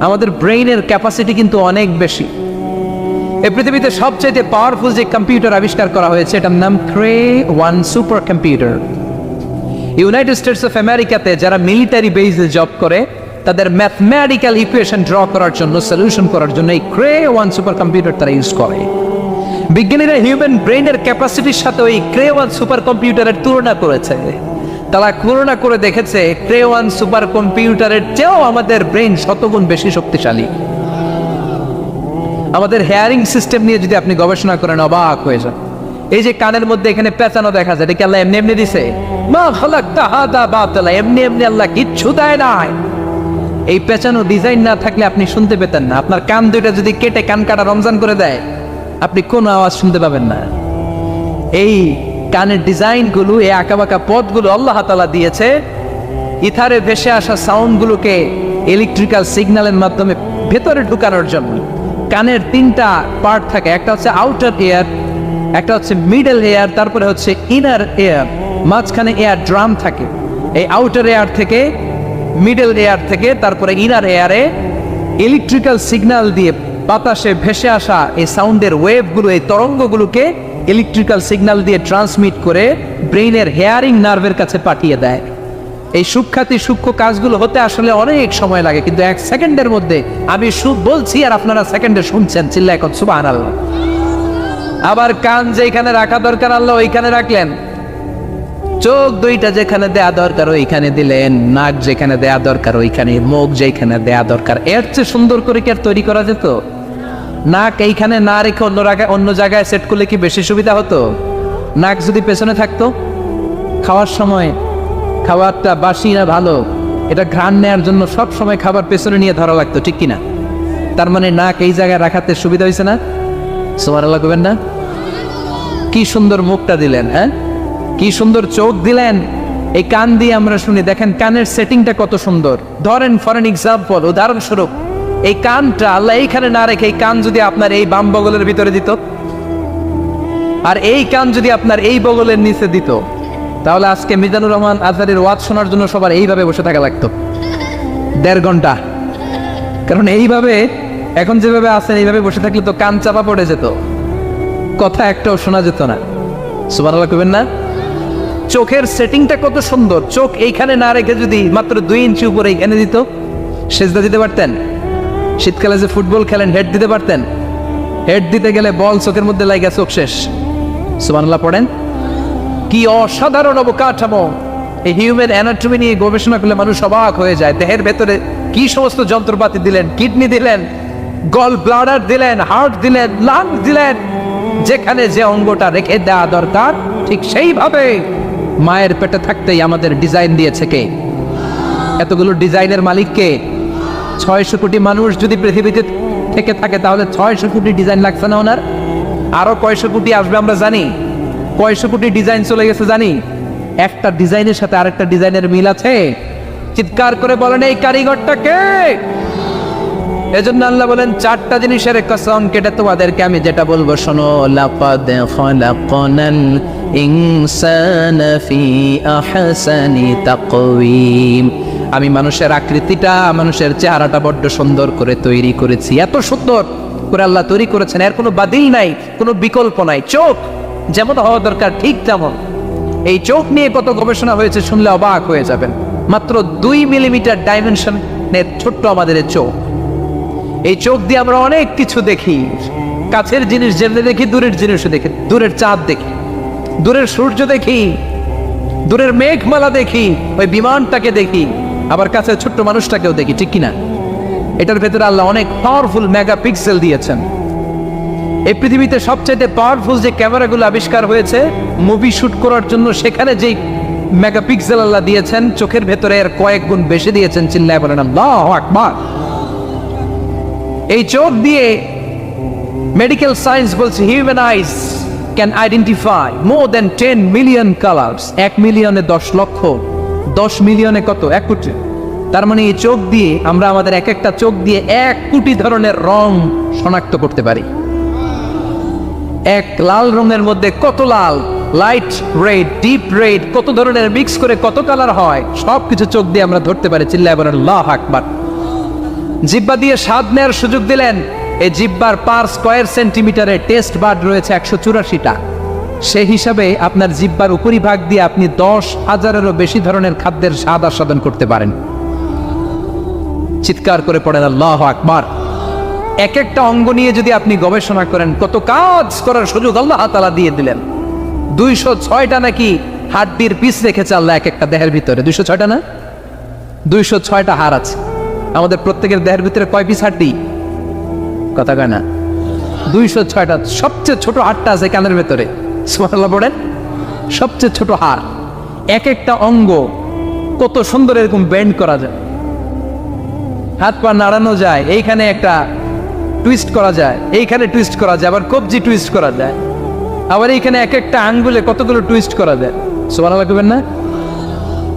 আমাদের ব্রেইনের ক্যাপাসিটি কিন্তু অনেক বেশি। এই পৃথিবীতে সবচেয়ে পাওয়ারফুল যে কম্পিউটার আবিষ্কার করা হয়েছে এটার নাম Cray one super computer. United States of আমেরিকাতে যারা মিলিটারি বেসে জব করে, তাদের ম্যাথমেটিক্যাল ইকুয়েশন ড্র করার জন্য, সলিউশন করার জন্য এই ক্রে-1 সুপার কম্পিউটার তারা ইউজ করে। বিজ্ঞানীরা হিউম্যান ব্রেইনের ক্যাপাসিটির সাথে ওই ক্রে-1 সুপার কম্পিউটারের তুলনা করেছে। তারা তুলনা করে দেখেছে ক্রে-1 সুপার কম্পিউটারের চেয়েও আমাদের ব্রেইন শতগুণ বেশি শক্তিশালী। আমাদের হেয়ারিং সিস্টেম নিয়ে যদি আপনি গবেষণা করেন অবাক হয়ে যান। এই যে কানের মধ্যে এখানে পেঁচানো দেখা যায়, এটা কি আল্লাহ এমনি এমনি দিছে? মা খালাকতা হাদা বাতিলা, এমনি এমনি আল্লাহ কিচ্ছু দেয় নাই। এই পেঁচানো ডিজাইন না থাকলে আপনি শুনতে পেতেন না। আপনার কান দুইটা যদি কেটে কান কাটা রমজান করে দেয়, আপনি কোনো আওয়াজ শুনতে পাবেন না। এই কানের ডিজাইনগুলো, এই আঁকাবাঁকা পথগুলো আল্লাহ তাআলা দিয়েছে ইথারে ভেসে আসা সাউন্ডগুলোকে ইলেকট্রিক্যাল সিগন্যালের মাধ্যমে ভেতরে ঢুকানোর জন্য। কানের তিনটা পার্ট থাকে, একটা হচ্ছে আউটার এয়ার, একটা হচ্ছে মিডল এয়ার, তারপরে হচ্ছে ইনার এয়ার, মাঝখানে এয়ার ড্রাম থাকে। এই আউটার এয়ার থেকে, মিডল এয়ার থেকে, তারপরে ইনার এয়ারে ইলেকট্রিক্যাল সিগন্যাল দিয়ে বাতাসে ভেসে আসা এই সাউন্ডের ওয়েভগুলো, এই তরঙ্গগুলোকে ইলেকট্রিক্যাল সিগন্যাল দিয়ে ট্রান্সমিট করে ব্রেইনের হেয়ারিং নার্ভের কাছে পাঠিয়ে দেয়। এই সূক্ষ্ম কাজগুলো হতে আসলে অনেক সময় লাগে, কিন্তু 1 সেকেন্ডের মধ্যে আমি বলছি আর আপনারা সেকেন্ডে শুনছেন। চিল্লা এখন সুবহানাল্লাহ। আবার কান যেখানে রাখা দরকার আল্লাহ ওইখানে রাখলেন, চোখ দুইটা যেখানে দেয়া দরকার ওইখানে দিলেন, নাক যেখানে দেয়া দরকার ওইখানে, মুখ যেখানে দেয়া দরকার। এর চেয়ে সুন্দর করে কি আর তৈরি করা যেত? নাক এইখানে না রেখে অন্য জায়গায় সেট করলে কি বেশি সুবিধা হতো? নাক যদি পেছনে থাকতো, খাওয়ার সময় খাবারটা বাসি না ভালো এটা ঘ্রাণ নেওয়ার জন্য সব সময় খাবার পেছনে নিয়ে ধরা লাগতো, ঠিক কিনা? তার মানে নাক এই জায়গায় রাখাতে সুবিধা হয়েছে না? সুবহানাল্লাহ কইবেন না? কি সুন্দর মুখটা দিলেন, হ্যাঁ, কি সুন্দর চোখ দিলেন। এই কান দিয়ে আমরা শুনি, দেখেন কানের সেটিংটা কত সুন্দর। ধরেন ফর এন এক্সাম্পল, উদাহরণস্বরূপ, এই কানটা আল্লাহ এইখানে না রেখে এই কান যদি আপনার এই বাম বগলের ভিতরে দিত, আর এই কান যদি আপনার এই বগলের নিচে দিত, তাহলে আজকে মিজানুর রহমান আজহারের ওয়াজ শোনার জন্য সবার এইভাবে বসে থাকা লাগতো 1.5 ঘন্টা। কারণ এইভাবে এখন যেভাবে আছেন এইভাবে বসে থাকলে তো কান চাপা পড়ে যেত, কথা একটাও শোনা যেত না। সুবহানাল্লাহ কইবেন না? চোখের সেটিংটা কত সুন্দর। চোখ এইখানে না রেখে যদি মাত্র 2 ইঞ্চি উপরে এইখানে দিত, সেজদা দিতে পারতেন। শীতকালে যে ফুটবল খেলেন, হেড দিতে পারতেন। হেড দিতে গেলে বল চোখের মধ্যে লাগে, চোখ শেষ। সুবহানাল্লাহ পড়েন। কি অসাধারণ অবকাঠামো! এই হিউম্যান অ্যানাটমি নিয়ে গবেষণা করলে মানুষ অবাক হয়ে যায়। দেহের ভেতরে কি সমস্ত যন্ত্রপাতি দিলেন, কিডনি দিলেন, গল ব্লাডার দিলেন, হার্ট দিলেন, লাং দিলেন। যেখানে যে অঙ্গটা রেখে দেওয়া দরকার ঠিক সেইভাবে মায়ের পেটে থাকতেই আমাদের ডিজাইন দিয়েছে কে? এতগুলো ডিজাইনের মালিক কে? 600 কোটি মানুষ যদি পৃথিবীতে থেকে থাকে তাহলে 600 কোটি ডিজাইন লাগছে না ওনার? আরো কয়শো কোটি আসবে আমরা জানি, কয়শো কোটি ডিজাইন চলে গেছে জানি। একটা ডিজাইনের সাথে আরেকটা ডিজাইনের মিল আছে? চিৎকার করে বলেন এই কারিগরটা কে? এজন্য আল্লাহ বলেন 4টা জিনিসের কসম কেটে তোমাদেরকে আমি যেটা বলবো শোনো। লাকাদ খালাকনাল ইনসানা ফি আহসানি তাকওয়িম। আমি মানুষের আকৃতিটা, মানুষের চেহারাটা বড্ড সুন্দর করে তৈরি করেছি। এত সুন্দর করে আল্লাহ তৈরি করেছেন, এর কোনো বাতিল নাই, কোনো বিকল্প নাই। চোখ যেমন হওয়া দরকার ঠিক তেমন। এই চোখ নিয়ে কত গবেষণা হয়েছে শুনলে অবাক হয়ে যাবেন। মাত্র 2 মিলিমিটার ডাইমেনশনের ছোট্ট আমাদের চোখ। এই চোখ দিয়ে আমরা অনেক কিছু দেখি। কাছের জিনিস যেমনি দেখি, দূরের জিনিসও দেখি। দূরের চাঁদ দেখি, দূরের সূর্য দেখি, দূরের মেঘমালা দেখি, ওই বিমানটাকে দেখি, আবার কাছের ছোট্ট মানুষটাকেও দেখি, ঠিক কিনা? এটার ভেতরে আল্লাহ অনেক পাওয়ারফুল মেগাপিক্সেল দিয়েছেন। এই পৃথিবীতে সবচাইতে পাওয়ারফুল যে ক্যামেরাগুলো আবিষ্কার হয়েছে মুভি শুট করার জন্য, সেখানে যেই মেগাপিক্সেল আল্লাহ দিয়েছেন চোখের ভেতরে এর কয়েক গুণ বেশি দিয়েছেন। চিল্লায় বলেন আল্লাহু আকবার। এই চোখ দিয়ে মেডিকেল সায়েন্স বলছে human eyes can identify more than 10 million colours. 1 মিলিয়নে 10 লক্ষ, 10 মিলিয়নে কত? 1 কোটি। তার মানে এই চোখ দিয়ে আমরা আমাদের এক একটা চোখ দিয়ে 1 কোটি ধরনের রং শনাক্ত করতে পারি। এক লাল রঙের মধ্যে কত লাল, লাইট রেড, ডিপ রেড, কত ধরনের মিক্স করে কত কালার হয়, সবকিছু চোখ দিয়ে আমরা ধরতে পারি। চিল্লায় বলেন আল্লাহু আকবার। জিহ্বা দিয়ে স্বাদ নেওয়ার সুযোগ দিলেন। এই জিহ্বার পার স্কয়ার সেন্টিমিটারে টেস্ট বাড রয়েছে 184টা। সেই হিসাবে আপনার জিহ্বার উপরিভাগ দিয়ে আপনি 10,000-এরও বেশি ধরনের খাদ্যের স্বাদ আস্বাদন করতে পারেন। চিৎকার করে পড়েন আল্লাহু আকবার। এক একটা অঙ্গ নিয়ে যদি আপনি গবেষণা করেন, কত কাজ করার সুযোগ আল্লাহ তাআলা দিয়ে দিলেন। 206টা নাকি হাড্ডির পিস রেখেছে আল্লাহ এক একটা দেহের ভিতরে। 206টা না, 206টা হাড় আছে। আমাদের প্রত্যেকের দেহের ভিতরে কয় পিস হাড্ডি? কথা কয় না? 206টা। সবচেয়ে ছোট হাড়টা আছে কানের ভেতরে। সুবহানাল্লাহ পড়েন। সবচেয়ে ছোট হাড়। এক একটা অঙ্গ কত সুন্দর এরকম বেন্ড করা যায়, হাত পা নাড়ানো যায়, এইখানে একটা টুইস্ট করা যায়, এইখানে টুইস্ট করা যায়, আবার কবজি টুইস্ট করা যায়। আবার এখানে এক একটা আঙ্গুলে কতগুলো টুইস্ট করা যায়, সুবহানাল্লাহ কইবেন না?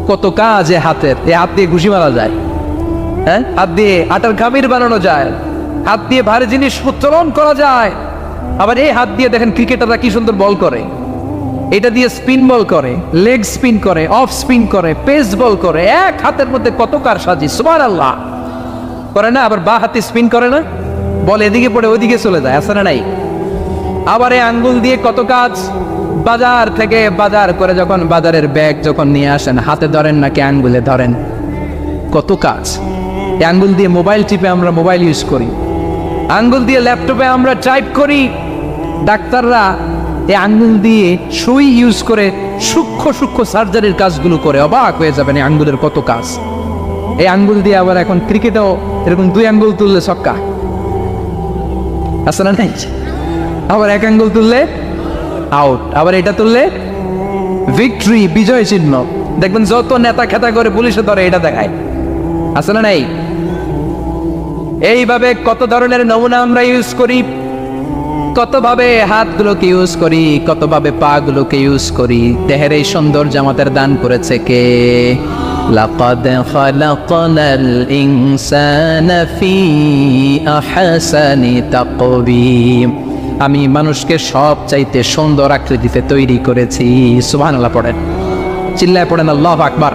কত কাজ এ হাতের, এই হাত দিয়ে ঘুষি মারা যায়, হ্যাঁ, হাত দিয়ে আটার খামির বানানো যায়, হাত দিয়ে ভারী জিনিস উত্তোলন করা যায়। আবার এই হাত দিয়ে দেখেন ক্রিকেটাররা কি সুন্দর বল করে, এটা দিয়ে স্পিন বল করে, লেগ স্পিন করে, অফ স্পিন করে, পেস বল করে, এক হাতের মধ্যে কত কারসাজি, সুবহানাল্লাহ করে না? আবার বা হাতে স্পিন করে না, বল এদিকে পড়ে ওইদিকে চলে যায়, আছে না নাই? আবার এই আঙ্গুল দিয়ে কত কাজ, বাজার থেকে বাজার করে যখন বাজারের ব্যাগ যখন নিয়ে আসেন, হাতে ধরেন নাকি আঙ্গুলে ধরেন, কত কাজ। এই আঙ্গুল দিয়ে মোবাইল টিপে আমরা মোবাইল ইউজ করি, আঙ্গুল দিয়ে ল্যাপটপে আমরা টাইপ করি। ডাক্তাররা এই আঙ্গুল দিয়ে সুই ইউজ করে সূক্ষ্ম সূক্ষ্ম সার্জারির কাজগুলো করে, অবাক হয়ে যাবেন এই আঙ্গুলের কত কাজ। এই আঙ্গুল দিয়ে আবার এখন ক্রিকেটেও এরকম 2 আঙ্গুল তুললে ছক্কা, আছে না নাই? আবার 1 আঙ্গুল তুললে আউট, আবার এটা তুললে ভিক্টরি, বিজয় চিহ্ন। দেখবেন যত নেতা খেতা করে পুলিশে ধরে এটা দেখায়, আছে না নাই? এইভাবে কত ধরনের নমুনা আমরা ইউজ করি, কতভাবে হাতগুলোকে ইউজ করি, কতভাবে পা গুলোকে ইউজ করি। দেহের এই সৌন্দর্য আমাদের দান করেছে কে? লাকাদ খালাকনাল ইনসানা ফি আহসানি তাকওয়িম। আমি মানুষকে সব চাইতে সুন্দর আকৃতিতে তৈরি করেছি। সুবহানাল্লাহ পড়েন, চিল্লায় পড়েন আল্লাহু আকবার।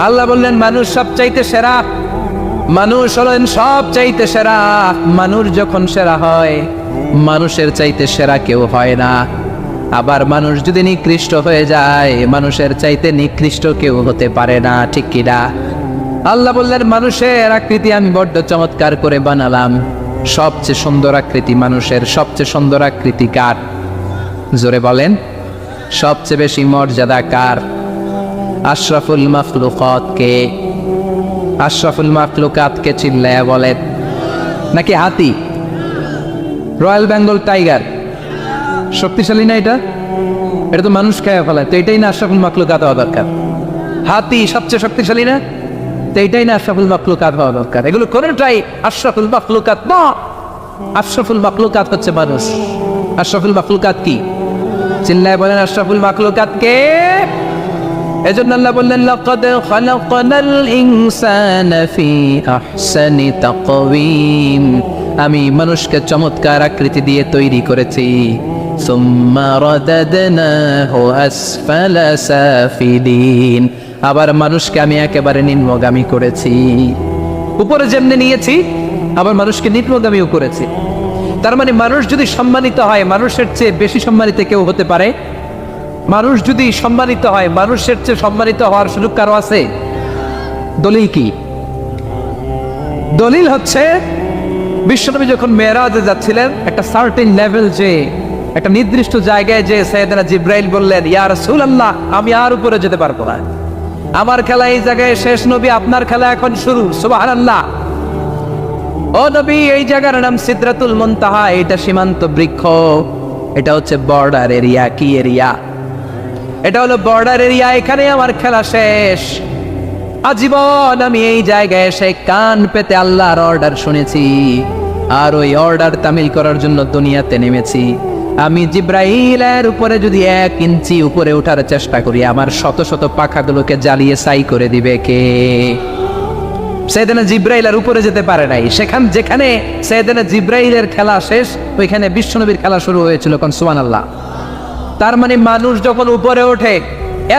আল্লাহ বললেন মানুষ সব চাইতে সেরা, মানুষ হলেন সব চাইতে সেরা। মানুষ যখন সেরা হয়, মানুষের চাইতে সেরা কেউ হয় না। আবার মানুষ যদি নিকৃষ্ট হয়ে যায়, মানুষের চাইতে নিকৃষ্ট কেউ হতে পারে না, ঠিক কিনা? আল্লাহ বললেন মানুষের আকৃতি আমি বড্ড চমৎকার করে বানালাম। সবচেয়ে সুন্দর আকৃতি মানুষের, সবচেয়ে সুন্দর আকৃতি কার? জোরে বলেন, সবচেয়ে বেশি মর্যাদা কার? আশরাফুল মাখলুকাত কে? আশরাফুল মাখলুকাত কে? চিল্লায়া বলেন। নাকি হাতি, রয়্যাল বেঙ্গল টাইগার শক্তিশালী না? এটা এটা তো মানুষ খেয়ে ফেলায়, তো এটাই না আশরাফুল মাখলুকাত হওয়া দরকার? হাতি সবচেয়ে শক্তিশালী না? তো এটাই না আশরাফুল মাখলুকাত হওয়া দরকার? এগুলো কোনটাই আশরাফুল মাখলুকাত না। আশরাফুল মাখলুকাত হচ্ছে মানুষ। আশরাফুল মাখলুকাত কি? চিল্লায় বলেন আশরাফুল মাখলুকাত কে? এজন্য আল্লাহ বললেন লাকাদ খালাকনাল ইনসানা ফি আহসানি তাকওয়িম। আমি মানুষকে চমৎকার আকৃতি দিয়ে তৈরি করেছি। সুম্মা রাদাদনাহু আসফালা সাফিলিন। আবার মানুষকে আমি একেবারে নিম্নগামী করেছি। উপরে যেমনি নিয়েছি, আবার মানুষকে নিম্নগামীও করেছি। তার মানে মানুষ যদি সম্মানিত হয়, মানুষের চেয়ে বেশি সম্মানিত কেউ হতে পারে? মানুষ যদি সম্মানিত হয়, মানুষের চেয়ে সম্মানিত হওয়ার সুযোগ কারো আছে? দলিল কি? দলিল হচ্ছে বিশ্বনবী যখন মেরাজে যাচ্ছিলেন, একটা সার্টেন লেভেল, যে একটা নির্দিষ্ট জায়গায় যে সাইয়েদনা জিব্রাইল বললেন ইয়া রাসূলুল্লাহ আমি আর উপরে যেতে পারবো না, আমার খেলা এই জায়গায় শেষ, নবী আপনার খেলা এখন শুরু। সুবহানাল্লাহ। ও নবী, এই জায়গার নাম সিদরাতুল মুনতাহা, এটা সীমান্ত বৃক্ষ, এটা হচ্ছে বর্ডার এরিয়া। কি এরিয়া? এটা হলো বর্ডার এরিয়া, এখানে আমার খেলা শেষ। আজীবন আমি এই জায়গায় এসে কান পেতে আল্লাহর অর্ডার শুনেছি, আর ওই অর্ডার তামিল করার জন্য দুনিয়াতে নেমেছি। আমি জিব্রাইলের উপরে যদি 1 ইঞ্চি উপরে ওঠার চেষ্টা করি, আমার শত শত পাখাগুলোকে জ্বালিয়ে ছাই করে দিবে কে? সাইয়েদনা জিব্রাইল আর উপরে যেতে পারে নাই। যেখানে সাইয়েদনা জিব্রাইলের খেলা শেষ, ওইখানে বিশ্বনবীর খেলা শুরু হয়েছিল। কোন সুবহানাল্লাহ। তার মানে মানুষ যখন উপরে ওঠে,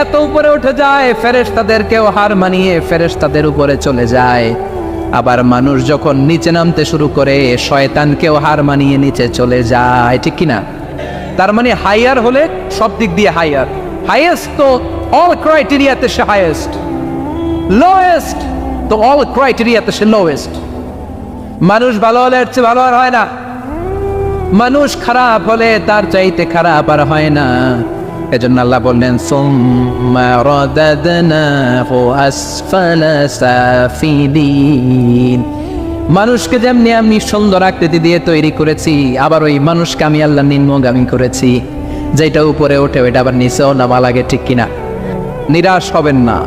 এত উপরে উঠে যায়, ফেরেশতাদেরকেও হার মানিয়ে ফেরেশতাদের উপরে চলে যায়। আবার মানুষ যখন নিচে নামতে শুরু করে, শয়তানকেও হার মানিয়ে নিচে চলে যায়, ঠিক কিনা? তার মানে হাইয়ার হলে সব দিক দিয়ে হাইয়ার, হাইয়েস্ট তো অল ক্রাইটেরিয়াতে সে হাইয়েস্ট, লোয়েস্ট তো অল ক্রাইটেরিয়াতে সে লোয়েস্ট। মানুষ ভালো হলে এর চেয়ে ভালো আর হয় না, মানুষ খারাপ হলে তার চাইতে খারাপ আর হয় না। এজন্য আল্লাহ বললেন সুম্মা রাদাদনাহু আসফালা সাফিলিন। মানুষকে যেমনি আমি সুন্দর আকৃতি দিয়ে তৈরি করেছি, আবার ওই মানুষকে আমি আল্লাহ নিম্নগামী করেছি। যেটা উপরে ওঠে ওইটা আবার নিচেও নামা লাগে, ঠিক কিনা? নিরাশ হবেন না,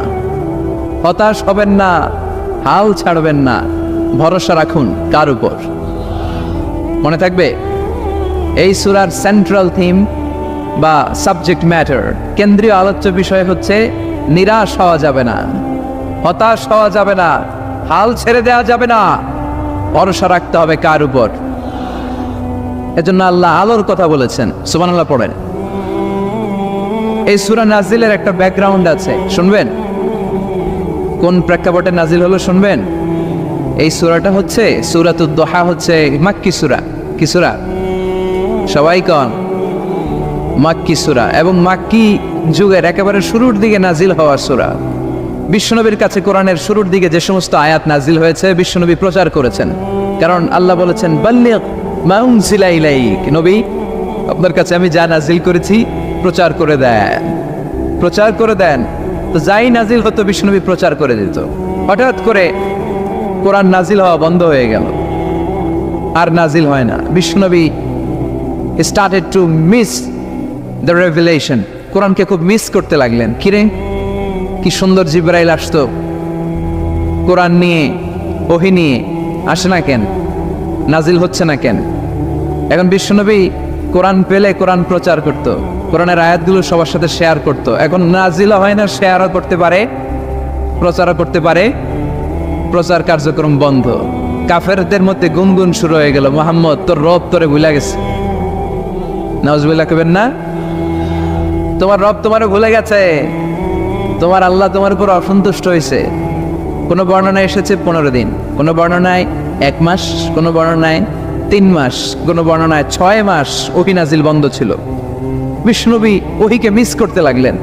হতাশ হবেন না, হাল ছাড়বেন না, ভরসা রাখুন কার উপর? মনে থাকবে এই সূরার সেন্ট্রাল থিম বা সাবজেক্ট ম্যাটার, কেন্দ্রীয় আলোচ্য বিষয় হচ্ছে নিরাশ হওয়া যাবে না, হতাশ হওয়া যাবে না, হাল ছেড়ে দেওয়া যাবে না, ভরসা রাখতে হবে কার উপর? এজন্য আল্লাহ আলোর কথা বলেছেন। সুবহানাল্লাহ পড়েন। এই সূরা নাজিলের একটা ব্যাকগ্রাউন্ড আছে, শুনবেন? কোন প্রেক্ষাপটে নাজিল হলো শুনবেন? এই সূরাটা হচ্ছে সূরাতুদ দুহা, হচ্ছে মাক্কি সূরা। কি সূরা? সবাই কোন? মাক্কি সূরা, এবং মাক্কি যুগের একেবারে শুরুর দিকে নাজিল হওয়া সূরা। বিশ্বনবীর কাছে কোরআনের শুরুর দিকে যে সমস্ত আয়াত নাজিল হয়েছে বিশ্বনবী প্রচার করেছেন, কারণ আল্লাহ বলেছেন বাল্লিগ মা উনজিলা ইলাইক, নবী আপনার কাছে আমি যা নাজিল করেছি প্রচার করে দেন, প্রচার করে দেন। তো যাই নাজিল হতো বিশ্বনবী প্রচার করে দিত। হঠাৎ করে কোরআন নাজিল হওয়া বন্ধ হয়ে গেল, আর নাজিল হয় না। বিশ্বনবী started to miss the revelation, কোরআনকে খুব মিস করতে লাগলেন। কিরে, কি সুন্দর জিবরাইল আসতো কোরআন নিয়ে, ওহী নিয়ে, আসে না কেন? নাজিল হচ্ছে না কেন? এখন বিশ্বনবী কোরআন পেলে কোরআন প্রচার করত, কোরআনের আয়াতগুলো সবার সাথে শেয়ার করত। এখন নাজিল হয় না, শেয়ারও করতে পারে, প্রচারও করতে পারে, প্রচার কার্যক্রম বন্ধ। কাফেরদের মধ্যে গুনগুন শুরু হয়ে গেল, মুহাম্মদ তোর রব তোরে ভুলে গেছে। নাউজুবিল্লাহ কবেন না? তোমার রব তোমারও ভুলে গেছে, তোমার আল্লাহ তোমার উপর অসন্তুষ্ট হয়েছে। কোনো বর্ণনায় এসেছে 15 দিন, কোনো বর্ণনায় 1 মাস, কোনো বর্ণনায় 3 মাস, কোনো বর্ণনায় 6 মাস ওহী নাজিল বন্ধ ছিল। বিষ্ণুনবী ওহীকে মিস করতে লাগলেন।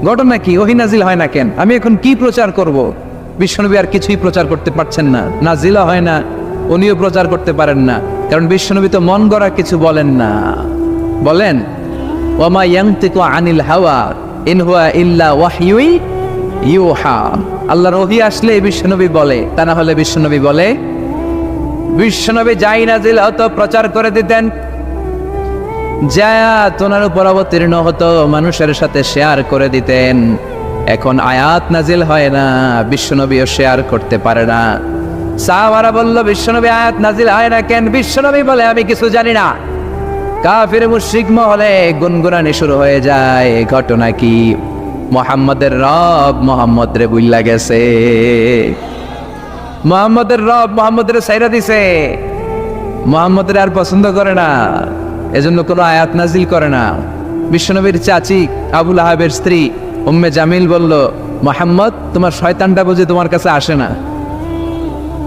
ঘটনা কি? ওহী নাজিল হয় না কেন? আমি এখন কি প্রচার করব? বিশ্বনবী আর কিছুই প্রচার করতে পারছেন না, নাজিলও হয় না, উনিও প্রচার করতে পারেন না, কারণ বিশ্বনবী তো মন গড়া কিছু বলেন না। বলেন ওয়ামা ইয়ানতিকু আনিল হাওয়া ইন হুয়া ইল্লা ওয়াহয়ুই ইউহা। আল্লাহর ওহী আসলে বিশ্বনবী বলে, তা না হলে বিশ্বনবী বলে? বিশ্বনবী যাই নাজিল হতো প্রচার করে দিতেন, যা তোনার উপর অবতীর্ণ হতো মানুষের সাথে শেয়ার করে দিতেন। এখন আয়াত নাজিল হয় না, বিশ্বনবীও শেয়ার করতে পারে না। সাহাবারা বলল বিশ্বনবী আয়াত নাজিল হয় না কেন? বিশ্বনবী বলে আমি কিছু জানি না। কাফির মুশরিক মহলে গুনগুনানি শুরু হয়ে যায়। ঘটনা কি? মুহাম্মাদের রব মুহাম্মদ রে বুইল্লা গেছে, মুহাম্মাদের রব মুহাম্মদের সাইরা দিছে, মুহাম্মদের আর পছন্দ করে না, এজন্য কোনো আয়াত নাজিল করে না। বিশ্বনবীর চাচি আবু লাহাবের স্ত্রী উম্মে জামিল বলল, মুহাম্মদ তোমার শয়তানটা বুঝে তোমার কাছে আসে না।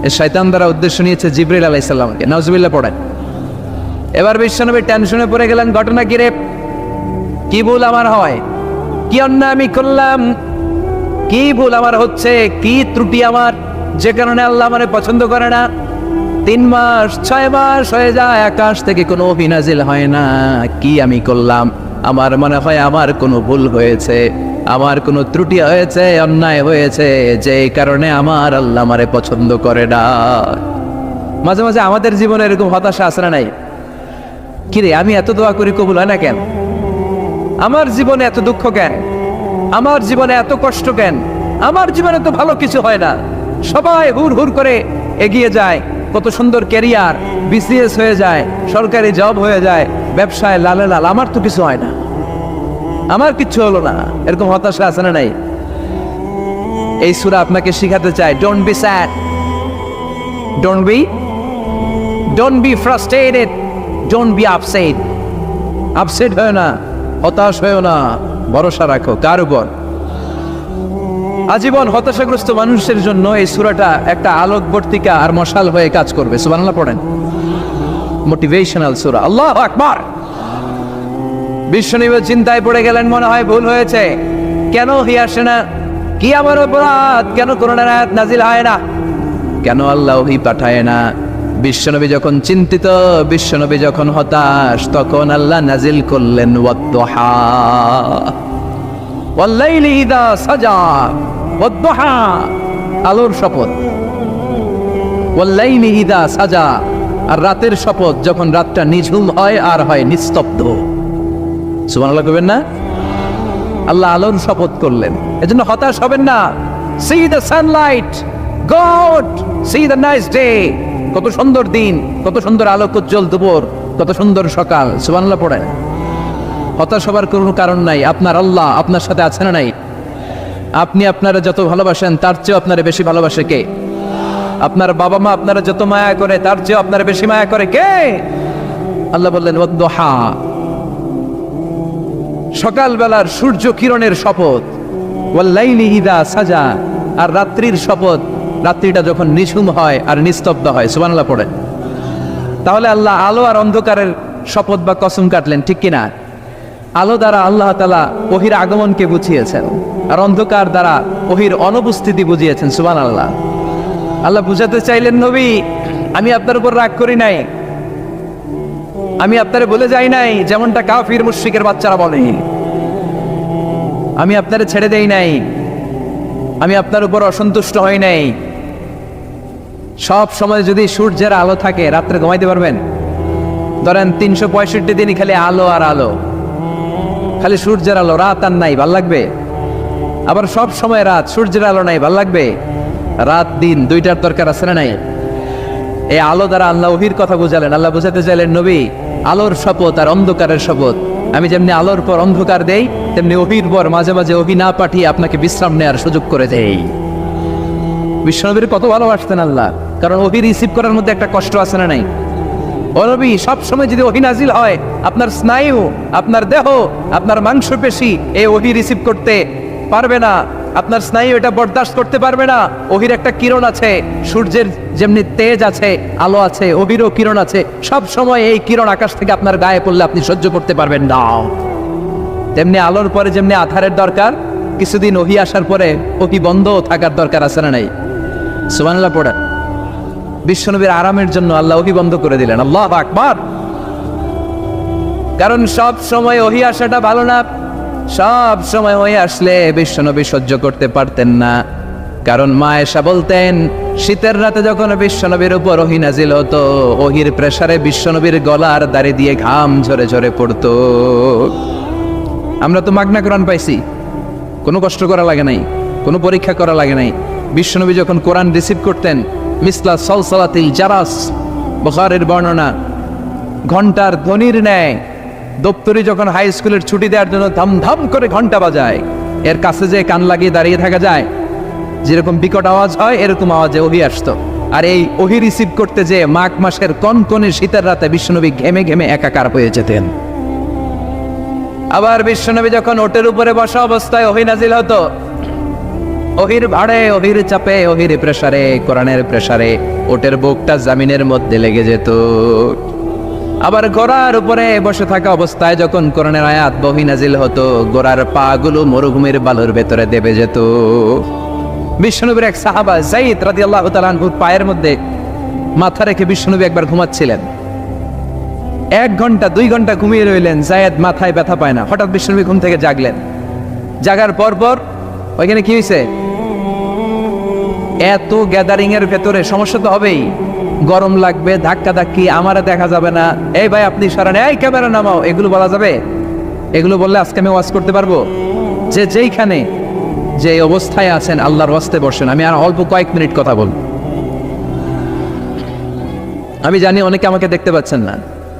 এই শয়তান দ্বারা উদ্দেশ্য নিয়েছে জিবরিল আলাইহিস সালামকে। নাউজুবিল্লাহ পড়েন। এবার বিশ্বনবী টেনশনে পড়ে গেলেন, ঘটনা কি রে? কি ভুল আমার হয়? কি অন্যায় আমি করলাম? কি ভুল আমার হচ্ছে? কি ত্রুটি আমার, যে কারণে আল্লাহ আমারে পছন্দ করে না? 3 মাস 6 মাস হয়ে যায়, আকাশ থেকে কোনো ওহী নাজিল হয় না। কি আমি করলাম? আমার মনে হয় আমার কোনো ভুল হয়েছে, আমার কোনো ত্রুটি হয়েছে, অন্যায় হয়েছে, যে কারণে আমার আল্লাহ আমারে পছন্দ করে না। মাঝে মাঝে আমাদের জীবনে এরকম হতাশা আসে না নাই? কিরে আমি এত দোয়া করি কবুল হয় না কেন? আমার জীবনে এত দুঃখ কেন? আমার জীবনে এত কষ্ট কেন? আমার জীবনে তো ভালো কিছু হয় না, সবাই হুর হুর করে এগিয়ে যায়, কত সুন্দর ক্যারিয়ার, বিসিএস হয়ে যায়, সরকারি জব হয়ে যায়, ব্যবসায় লালে লাল, আমার তো কিছু হয় না, আমার কিচ্ছু হলো না। এরকম হতাশা আছে না নাই? এই সূরা আপনাকে শিখাতে চায়, don't be sad, don't be frustrated, don't be upset. Upset হয় না, হতাশ হয়েও না, ভরসা রাখো কার উপর? আজীবন হতাশাগ্রস্ত মানুষের জন্য এই সূরাটা একটা আলোকবর্তিকা আর মশাল হয়ে কাজ করবে। সুবহানাল্লাহ পড়েন। মোটিভেশনাল সূরা। আল্লাহু আকবার। বিশ্বনবী চিন্তায় পড়ে গেলেন, মনে হয় ভুল হয়েছে, কেন ওহী আসে না? কি আমার অপরাধ? কেন কোরআনের আয়াত নাজিল হয় না? কেন আল্লাহ ওহী পাঠায় না? বিশ্বনবী যখন চিন্তিত, বিশ্বনবী যখন হতাশ, তখন আল্লাহ নাজিল করলেন ওয়াদ-দুহা ওয়াল-লাইলি ইযা সাজা, ওয়াদ-দুহা আলোর শপথ, ওয়াল-লাইলি ইযা সাজা আর রাতের শপথ, যখন রাতটা নিঝুম হয় আর হয় নিস্তব্ধ। সুবহানাল্লাহ কইবেন না? আল্লাহ আলোর শপথ করলেন, এজন্য হতাশ হবেন না। See the sunlight, go out, see the nice day. কত সুন্দর দিন, কত সুন্দর আলোক উজ্জ্বল দুপুর, কত সুন্দর সকাল। সুবহানাল্লাহ পড়েন। হতাশ হবার কোনো কারণ নাই। আপনার আল্লাহ আপনার সাথে আছে না নাই? আপনি আপনারা যত ভালোবাসেন তার চেয়েও আপনারা বেশি ভালোবাসে কে? আপনার বাবা মা আপনারা যত মায়া করে তার চেয়েও আপনারা বেশি মায়া করে কে? আল্লাহ বললেন ওয়াদ-দুহা, সকালবেলার সূর্য কিরণের শপথ, ওয়াল-লাইলি ইযা সাজা, আর রাত্রির শপথ, রাত্রিটা যখন নিঝুম হয় আর নিস্তব্ধ হয়। সুবহানাল্লাহ পড়েন। তাহলে আল্লাহ আলো আর অন্ধকারের শপথ বা কসম কাটলেন, ঠিক কিনা? আলো দ্বারা আল্লাহ তাআলা ওহির আগমনকে বুঝিয়েছেন, আর অন্ধকার দ্বারা ওহির অনুপস্থিতি বুঝিয়েছেন। সুবহানাল্লাহ। আল্লাহ বুঝাতে চাইলেন, নবী আমি আপনার উপর রাগ করি নাই, আমি আপনারে বলে যাই নাই যেমনটা কাফির মুশরিকের বাচ্চারা বলে, আমি আপনারে ছেড়ে দেই নাই, আমি আপনার উপর অসন্তুষ্ট হই নাই। সব সময় যদি সূর্যের আলো থাকে রাত্রে ঘুমাইতে পারবেন? ধরেন 365 দিনই খালি আলো আর আলো, খালি সূর্যের আলো, রাত আর নাই, ভাল লাগবে? আবার সব সময় রাত, সূর্যের আলো নাই, ভাল লাগবে? রাত দিন দুইটার দরকার আছে না নাই? এই আলো দ্বারা আল্লাহ ওহির কথা বুঝালেন। আল্লাহ বুঝাতে চাইলেন, নবী আলোর শপথ আর অন্ধকারের শপথ, আমি যেমনি আলোর পর অন্ধকার দেই তেমনি ওহির পর মাঝে মাঝে ওহি না পাঠিয়ে আপনাকে বিশ্রাম নেওয়ার সুযোগ করে দেই। বিশ্বনবীর কত ভালোবাসতেন আল্লাহ, কারণ ওহি রিসিভ করার মধ্যে একটা কষ্ট আছে না নাই? ও নবী সব সময় যদি ওহি নাজিল হয়, আপনার স্নায়ু, আপনার দেহ, আপনার মাংসপেশি এই ওহি রিসিভ করতে পারবে না, আপনার স্নায়ু এটা বরদাস্ত করতে পারবে না। ওহির একটা কিরণ আছে, সূর্যের যেমনি তেজ আছে, আলো আছে, ওহিরও কিরণ আছে। সব সময় এই কিরণ আকাশ থেকে আপনার গায়ে পড়লে আপনি সহ্য করতে পারবেন না। তেমনি আলোর পরে যেমনি আধারের দরকার, কিছুদিন ওহি আসার পরে ওহি বন্ধ থাকার দরকার আছে না নাই? সুবহানাল্লাহ পড়েন। বিশ্বনবীর আরামের জন্য আল্লাহ ওহি বন্ধ করে দিলেন। আল্লাহু আকবার। কারণ সব সময় ওহি আসাটা ভালো না। সব সময় ওহি আসলে বিশ্বনবী সহ্য করতে পারতেন না। কারণ মা আয়েশা বলতেন, শীতের রাতে যখন বিশ্বনবীর উপর ওহি নাজিল হতো, ওহির প্রেসারে বিশ্বনবীর গলার দাড়ি দিয়ে ঘাম ঝরে ঝরে পড়তো। আমরা তো মাগনা কোরআন পাইছি, কোনো কষ্ট করা লাগে নাই, কোনো পরীক্ষা করা লাগে নাই। বিশ্বনবী যখন কোরআন রিসিভ করতেন, মিসলা সলসলাতিল জারাস, বুখারীর বর্ণনা, ঘন্টার ধ্বনির ন্যায় দপ্তরি যখন হাই স্কুলের ছুটি দেওয়ার জন্য ধামধাম করে ঘন্টা বাজায়, এর কাছে যে কান লাগিয়ে দাঁড়িয়ে থাকা যায়, যেরকম বিকট আওয়াজ হয় এরকম আওয়াজে ওহি আসতো। আর এই ওহি রিসিভ করতে যে মাঘ মাসের কনকনে শীতের রাতে বিশ্বনবী ঘেমে ঘেমে একাকার হয়ে যেতেন। আবার বিশ্বনবী যখন ওটের উপরে বসা অবস্থায় ওহি নাজিল হতো, ওহির ভাড়ে, ওহির চাপে, ওহির প্রেসারে, কোরআনের প্রেসারে ওটের বুকটা জামিনের মধ্যে লেগে যেত। আবার ঘোড়ার উপরে বসে থাকা অবস্থায় যখন কোরআনের আয়াত ওহি নাজিল হতো, ঘোড়ার পা গুলো মরুভূমির বালুর ভেতরে দেবে যেত। বিশ্বনবীর এক সাহাবা যায়েদ রাদিয়াল্লাহু তাআলা আনহুর পায়ের মধ্যে মাথা রেখে বিশ্বনবী একবার ঘুমাচ্ছিলেন। 1 ঘন্টা 2 ঘন্টা ঘুমিয়ে রইলেন, যায়েদ মাথায় ব্যথা পায় না। হঠাৎ বিশ্বনবী ঘুম থেকে জাগলেন। জাগার পর ওইখানে কি হয়েছে? এত গ্যাদারিং এর ভেতরে সমস্যা তো হবেই, গরম লাগবে, ধাক্কা ধাক্কি, আমারে দেখা যাবে না, এই ভাই আপনি সরান, এই ক্যামেরা নামাও, এগুলো বলা যাবে? এগুলো বললে আজকে আমি ওয়াজ করতে পারবো? যে যেইখানে যে অবস্থায় আছেন আল্লাহর ওয়াস্তে বসেন। আমি আর অল্প কয়েক মিনিট কথা বলবো। আমি জানি অনেকে আমাকে দেখতে পাচ্ছেন না,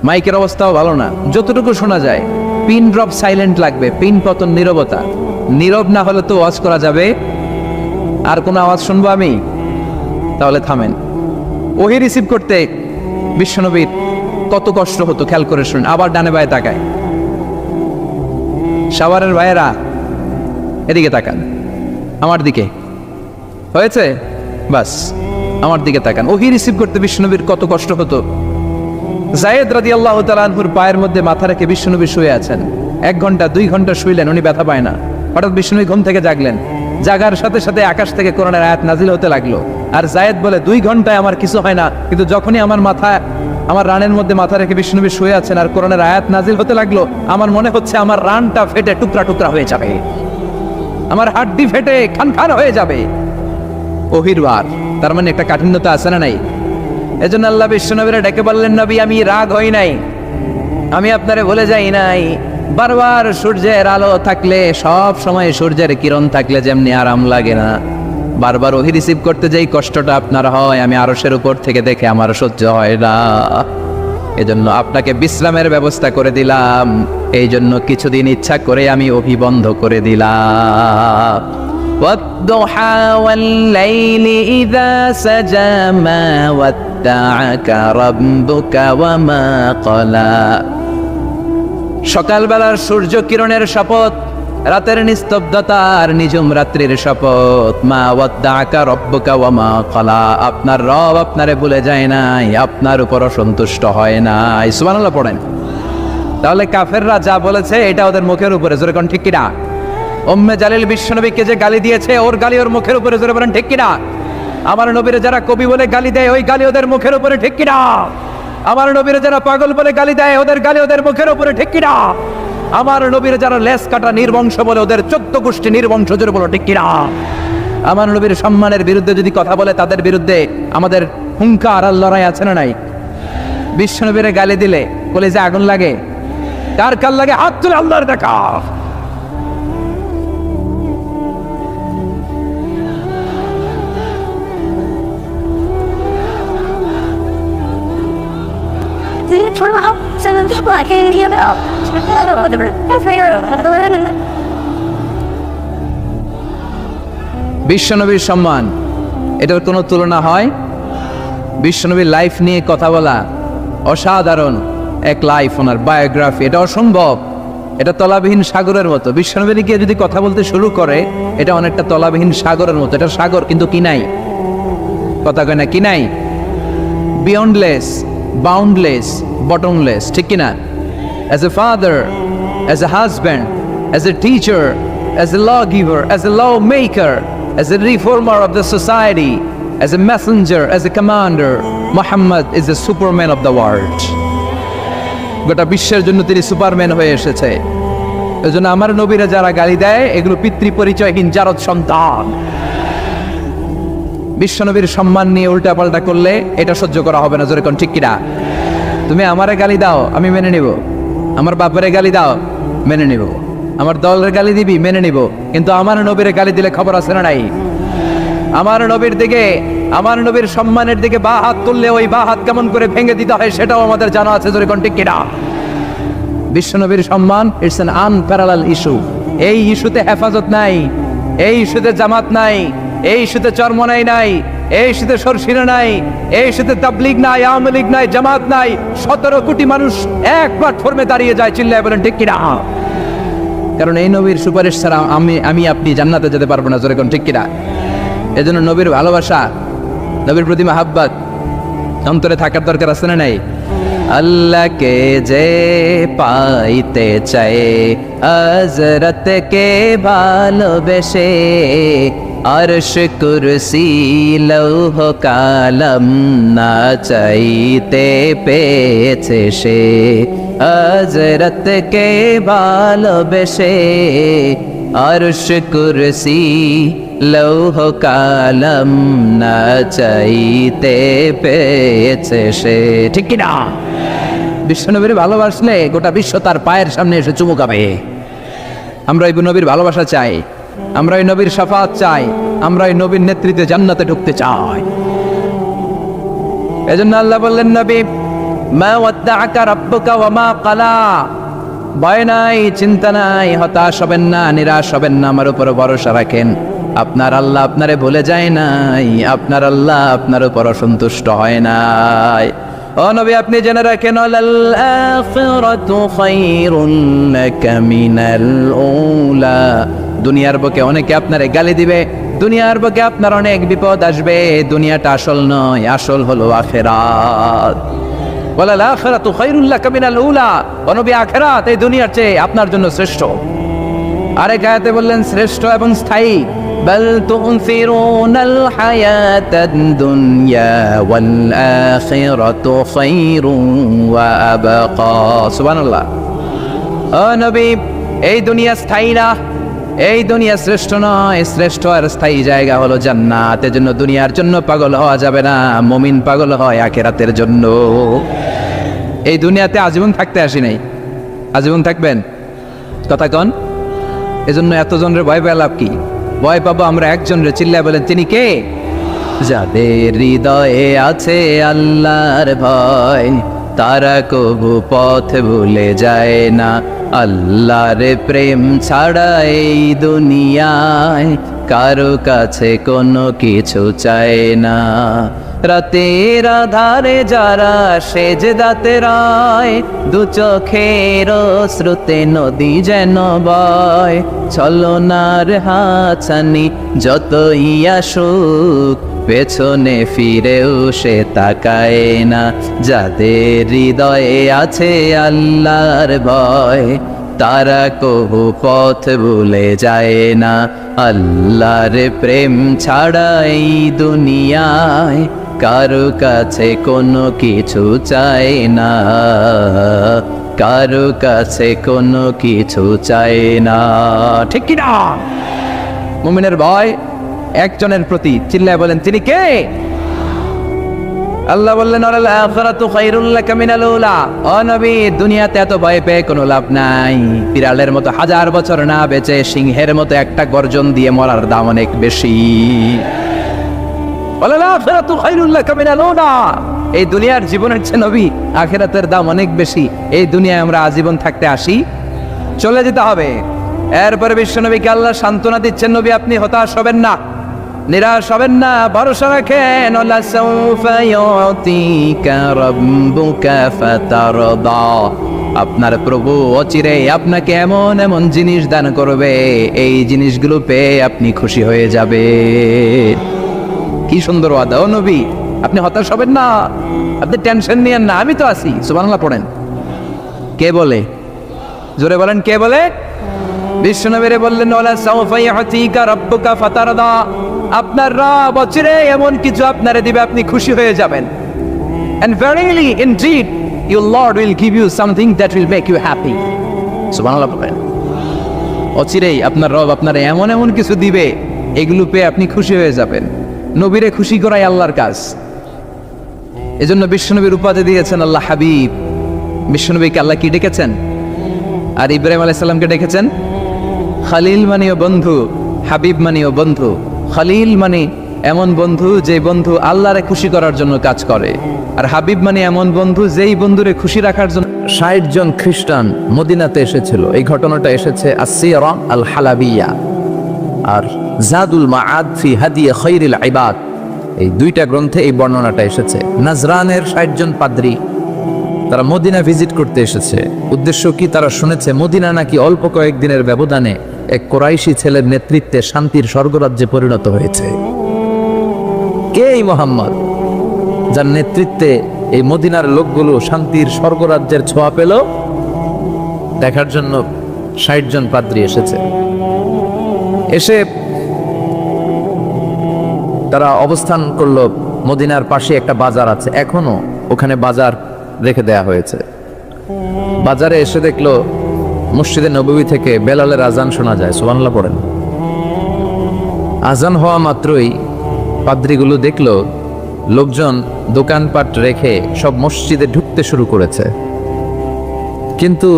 মাইকের অবস্থাও ভালো না, যতটুকু শোনা যায় পিন ড্রপ সাইলেন্ট লাগবে, পিন পতন নীরবতা। নীরব না হলে তো ওয়াজ করা যাবে? আর কোনো আওয়াজ শুনবো আমি? তাহলে থামেন। ওহি রিসিভ করতে বিশ্বনবীর কত কষ্ট হতো খেয়াল করে শুনুন। আবার ডানে বায়ে তাকায়। শাওয়ারের ভাইয়েরা এদিকে তাকান, আমার দিকে হয়েছে, বাস আমার দিকে তাকান। ওহি রিসিভ করতে বিশ্বনবীর কত কষ্ট হতো। যায়েদ রাদিয়াল্লাহু তাআলা আনহুর পায়ের মধ্যে মাথা রেখে বিশ্বনবী শুয়ে আছেন। 1 ঘন্টা 2 ঘন্টা শুইলেন, উনি ব্যথা পায় না। হঠাৎ বিশ্বনবী ঘুম থেকে জাগলেন। জাগার সাথে সাথে আকাশ থেকে কোরআনের আয়াত নাজিল হতে লাগলো। আর যায়েদ বলে 2 ঘন্টায় আমার কিছু হয় না, কিন্তু যখনই আমার রানের মধ্যে মাথা রেখে বিশ্বনবী শুয়ে আছেন আর কোরআনের আয়াত নাজিল হতে লাগলো, আমার মনে হচ্ছে আমার রানটা ফেটে টুকরা টুকরা হয়ে যাবে, আমার হাড্ডি ফেটে খান খান হয়ে যাবে। ওহির বার, তার মানে একটা কাঠিন্যতা আছে না নাই? এজন্য আল্লাহ বিশ্বনবীরা ডেকে বললেন, নবী আমি রাগ হই নাই, আমি আপনারে বলে যাই নাই। বারবার সূর্যের আলো থাকলে, সব সময় সূর্যের কিরণ থাকলে যেমনি আরাম লাগে না, বারবার ওহি রিসিভ করতে যেই কষ্টটা আপনার হয়, আমি আরশের উপর থেকে দেখে আমার সহ্য হয় না। এজন্য আপনাকে বিশ্রামের ব্যবস্থা করে দিলাম, এই জন্য কিছুদিন ইচ্ছা করে আমি অভিবন্ধ করে দিলাম। ওয়াদ-দুহা ওয়াল-লাইলি ইযা সাজা মা ওয়াদ্দাআকা রাব্বুকা ওয়া মা ক্বালা। সকালবেলার সূর্য কিরণের শপথ, রাতের নিস্তব্ধতার নিঝুম রাত্রির শপথ। মা ওয়াদ্দাআকা রাব্বুকা ওয়া মা ক্বালা। আপনার রব আপনারে ভুলে যায় নাই, আপনার উপর অসন্তুষ্ট হয় নাই। সুবহানাল্লাহ পড়েন। তাহলে কাফেররা যা বলেছে এটা ওদের মুখের উপরে, জোরে কোন ঠিক কিনা? উম্মে জালিল বিশ্বনবীকে যে গালি দিয়েছে, ওর গালি ওর মুখের উপরে, জোরে বলেন ঠিক কিনা? আমার নবীরে যারা কবি বলে গালি দেয়, ওই গালি ওদের মুখের উপরে, ঠিক কিনা? আমার নবীরে যারা পাগল বলে গালি দেয়, ওদের গালি ওদের মুখের উপরে, ঠিক কিনা? আমার নবীরে যারা লেস কাটা নির্বংশ বলে, ওদের 14 গোষ্ঠী নির্বংশ, জোরে বলো ঠিক কিনা? আমার নবীর সম্মানের বিরুদ্ধে যদি কথা বলে, তাদের বিরুদ্ধে আমাদের হুঙ্কার আর লড়াই আছে না নাই? বিশ্বনবীরে গালি দিলে বলে যে আগুন লাগে, কার কার লাগে? হাত তুলে আল্লাহর দেখা। বিশ্বনবীর সম্মান, এটার কোনো তুলনা হয়? বিশ্বনবীর লাইফ নিয়ে কথা বলা অসাধারণ এক লাইফ, ওনার বায়োগ্রাফি, এটা অসম্ভব। এটা তলাবিহীন সাগরের মতো। বিশ্বনবী নিয়ে যদি কথা বলতে শুরু করে, এটা অনেকটা তলাবিহীন সাগরের মতো। এটা সাগর কিন্তু কি নাই, কথা কয় না, কি নাই? বিয়ন্ডলেস, বাউন্ডলেস, বটমলেস, ঠিক কিনা? As a father, as a husband, as a teacher, as a lawgiver, as a lawmaker, as a reformer of the society, as a messenger, as a commander, Muhammad is the superman of the world. গোটা বিশ্বের জন্য তিনি সুপারম্যান হয়ে এসেছে। এই জন্য আমার নবীরা যারা গালি দেয়, এগুলো পিতৃ পরিচয়হীন জারদ সন্তান। বিশ্বনবীর সম্মান নিয়ে উল্টাপাল্টা করলে এটা সহ্য করা হবে না, জোরে কোন ঠিক কিনা? তুমি আমারে গালি দাও, আমি মেনে নিব। আমার বাপরে গালি দাও, মেনে নিব। আমার দলের গালি দিবি, মেনে নিব। কিন্তু আমার নবীরে গালি দিলে খবর আছে না নাই? আমার নবীর দিকে, আমার নবীর সম্মানের দিকে বা হাত তুললে ওই বা হাত কেমন করে ভেঙে দিতে হয় সেটাও আমাদের জানা আছে, জোরে কোন ঠিক কিনা? বিশ্বনবীর সম্মান, ইটস অ্যান আনপ্যারালাল ইস্যু। এই ইস্যুতে হেফাজত নাই, এই ইস্যুতে জামাত নাই, এই ইস্যুতে চরমনাই নাই, এই ইস্যুতে সরসিনা নাই, এই ইস্যুতে তাবলীগ নাই, আওয়ামী লীগ নাই, জামাত নাই। 17 কোটি মানুষ এক প্ল্যাটফর্মে দাঁড়িয়ে যায়, চিল্লায় বলেন ঠিক কিনা? কারণ এই নবীর সুপারিশ ছাড়া আমি আপনি জান্নাতে যেতে পারবো না, জোরে কোন ঠিক কিনা? এজন্য নবীর ভালোবাসা, নবীর প্রতি মাহাব্বত অন্তরে থাকার দরকার আছে না নাই? আল্লাহকে যে পাইতে চায়, হযরতকে ভালোবেসে, আরশ কুরসি লৌহ কালাম না চাইতে পেয়েছে সে। হযরতকে ভালোবেসে, আরশ কুরসি লৌহ কালাম না চাইতে পেয়েছে সে, ঠিক কিনা? বিশ্বনবীর ভালোবাসলে গোটা বিশ্ব তার পায়ের সামনে এসে চুমু খাবে। আমরা এই নবীর ভালোবাসা চাই, আমরা এই নবীর শাফাত চাই, আমরা এই নবীর নেতৃত্বে জান্নাতে ঢুকতে চাই। এজন্য আল্লাহ বললেন, নবী মা ওয়াদ্দাআকা রাব্বুকা ওয়া মা ক্বালা। ভয় নাই, চিন্তা নাই, হতাশ হবেন না, নিরাশ হবেন না, আমার উপর ভরসা রাখেন। আপনার আল্লাহ আপনারে ভুলে যায় নাই, আপনার আল্লাহ আপনার উপর অসন্তুষ্ট হয় নাই। ও নবী, আপনি জেনে রাখেন, লাল আখিরাতু খায়রুন লাকা মিনাল উলা। দুনিয়ার বুকে অনেকে আপনারে গালি দিবে, দুনিয়ার বুকে আপনার অনেক বিপদ আসবে। দুনিয়াটা আসল নয়, আসল হলো আখিরাত। ওয়ালাল আখিরাতু খায়রুন লাকা মিনাল উলা। ও নবী, আখিরাত এই দুনিয়ার চেয়ে আপনার জন্য শ্রেষ্ঠ। আরেক আয়াতে বললেন শ্রেষ্ঠ এবং স্থায়ী। বাল তুনসিরুনাল হায়াতাদ দুনিয়া ওয়াল আখিরাতু খায়রুন ওয়া আবকা। সুবহানাল্লাহ। ও নবী, এই দুনিয়া স্থায়ী না, এই দুনিয়া শ্রেষ্ঠ নয়, শ্রেষ্ঠ আর স্থায়ী জায়গা হলো জান্নাত। এজন্য দুনিয়ার জন্য পাগল হওয়া যাবে না, মুমিন পাগল হয় আখিরাতের জন্য। এই দুনিয়াতে আজীবন থাকতে আসি নাই, আজীবন থাকবেন, কথা কন। এজন্য এতজনের ভয় পেয়ে লাভ কি? ভয় পাবো আমরা একজনের, চিল্লায় বলেন তিনি কে? যাদের হৃদয়ে আছে আল্লাহর ভয়, তারা কবু পথ ভুলে যায় না। আল্লাহর প্রেম ছাড়া এই দুনিয়ায় কারো কাছে কোনো কিছু চায় না। রাতের আধারে যারা সেজদাতে রায়, দু চোখের শ্রুতে নদী যেন বয়। ছলনার হাতছানি যতই আসুক, পেছনে ফিরেও সে তাকায় না। যাদের হৃদয়ে আছে আল্লাহর ভয়, তারা কবু পথ ভুলে যায় না। আল্লাহর প্রেম ছাড়া এই দুনিয়ায় কারো কাছে কোনো কিছু চায় না, কারো কাছে কোনো কিছু চায় না। ঠিক কি না? মুমিনের ভয় একজনের প্রতি, চিল্লায় বলেন তিনি কে? আল্লাহ বললেন ওয়াল আখিরাতু খায়রুল লাকা মিনাল উলা। ও নবী, দুনিয়াতে এত ভয় পেয়ে কোনো লাভ নাই। বিড়ালের মতো 1000 বছর না বেঁচে সিংহের মতো একটা গর্জন দিয়ে মরার দাম অনেক বেশি। ওয়াল আখিরাতু খায়রুল লাকা মিনাল উলা। এই দুনিয়ার জীবনের চেয়ে নবী আখিরাতের দাম অনেক বেশি। এই দুনিয়ায় আমরা আজীবন থাকতে আসি, চলে যেতে হবে। এরপরে বিশ্বনবীকে আল্লাহ সান্ত্বনা দিচ্ছেন, নবী আপনি হতাশ হবেন না, নিরাশ হবেন না, ভরসা রাখেন। লাসাউফা ইউতিকা রাব্বুকা ফাতারদা। আপনার প্রভু অচিরে আপনাকে এমন এমন জিনিস দান করবে, এই জিনিসগুলো পেয়ে আপনি খুশি হয়ে যাবে। কি সুন্দর ওয়াদা। ও নবী, আপনি হতাশ হবেন না, আপনি টেনশন নিয়েন না, আমি তো আছি। সুবহানাল্লাহ পড়েন। কে বলে? জোরে বলেন, কে বলে? বিশ্বনবীরে বললেন ওয়ালা সাউফা ইউতিকা রাব্বুকা ফাতারদা। আপনার রব অচিরে এমন কিছু আপনারে দিবে, আপনি খুশি হয়ে যাবেন। And verily indeed your Lord will give you something that will make you happy. সুবহানাল্লাহ বলেন। অচিরেই আপনার রব আপনারে এমন এমন কিছু দিবে, এগুলো পেয়ে আপনি খুশি হয়ে যাবেন। নবীরে খুশি করাই আল্লাহর কাজ। এজন্য বিশ্বনবীর উপাধি দিয়েছেন আল্লাহ হাবিব। বিশ্বনবীকে আল্লাহ কি ডেকেছেন? আর ইব্রাহিম আলাইহিস সালামকে ডেকেছেন খালিল মানেও বন্ধু, হাবিব মানেও বন্ধু। খালিল মানে এমন বন্ধু যে বন্ধু আল্লাহরে খুশি করার জন্য কাজ করে, আর হাবিব মানে এমন বন্ধু যেই বন্ধুরে খুশি রাখার জন্য। 60 জন খ্রিস্টান মদিনাতে এসেছিল। এই ঘটনাটা এসেছে আস-সিরা আল হালাবিয়া আর জাদুল মাআদ ফি হাদি খায়রিল ইবাদ, এই দুইটা গ্রন্থে এই বর্ণনাটা এসেছে। নাজরানের 60 জন পাদ্রী তারা মদিনা ভিজিট করতে এসেছে। উদ্দেশ্য কি? তারা শুনেছে মদিনা নাকি অল্প কয়েকদিনের ব্যবধানে এক কোরাইশি ছেলের নেতৃত্বে শান্তির স্বর্গরাজ্যে পরিণত হয়েছে। কে এই মুহাম্মদ, যার নেতৃত্বে এই মদিনার লোকগুলো শান্তির স্বর্গরাজ্যের ছোঁয়া পেল? দেখার জন্য 60 জন পাদ্রী এসেছে। এসে তারা অবস্থান করলো মদিনার পাশে একটা বাজার আছে, এখনো ওখানে বাজার রেখে দেয়া হয়েছে। বাজারে এসে দেখলো মসজিদে নববী থেকে বেলালের আজান শোনা যায়। সুবহানাল্লাহ পড়েন। আজান হওয়া মাত্রই পাদ্রীগুলো দেখলো লোকজন দোকানপাট রেখে সব মসজিদে ঢুকতে শুরু করেছে। কিন্তু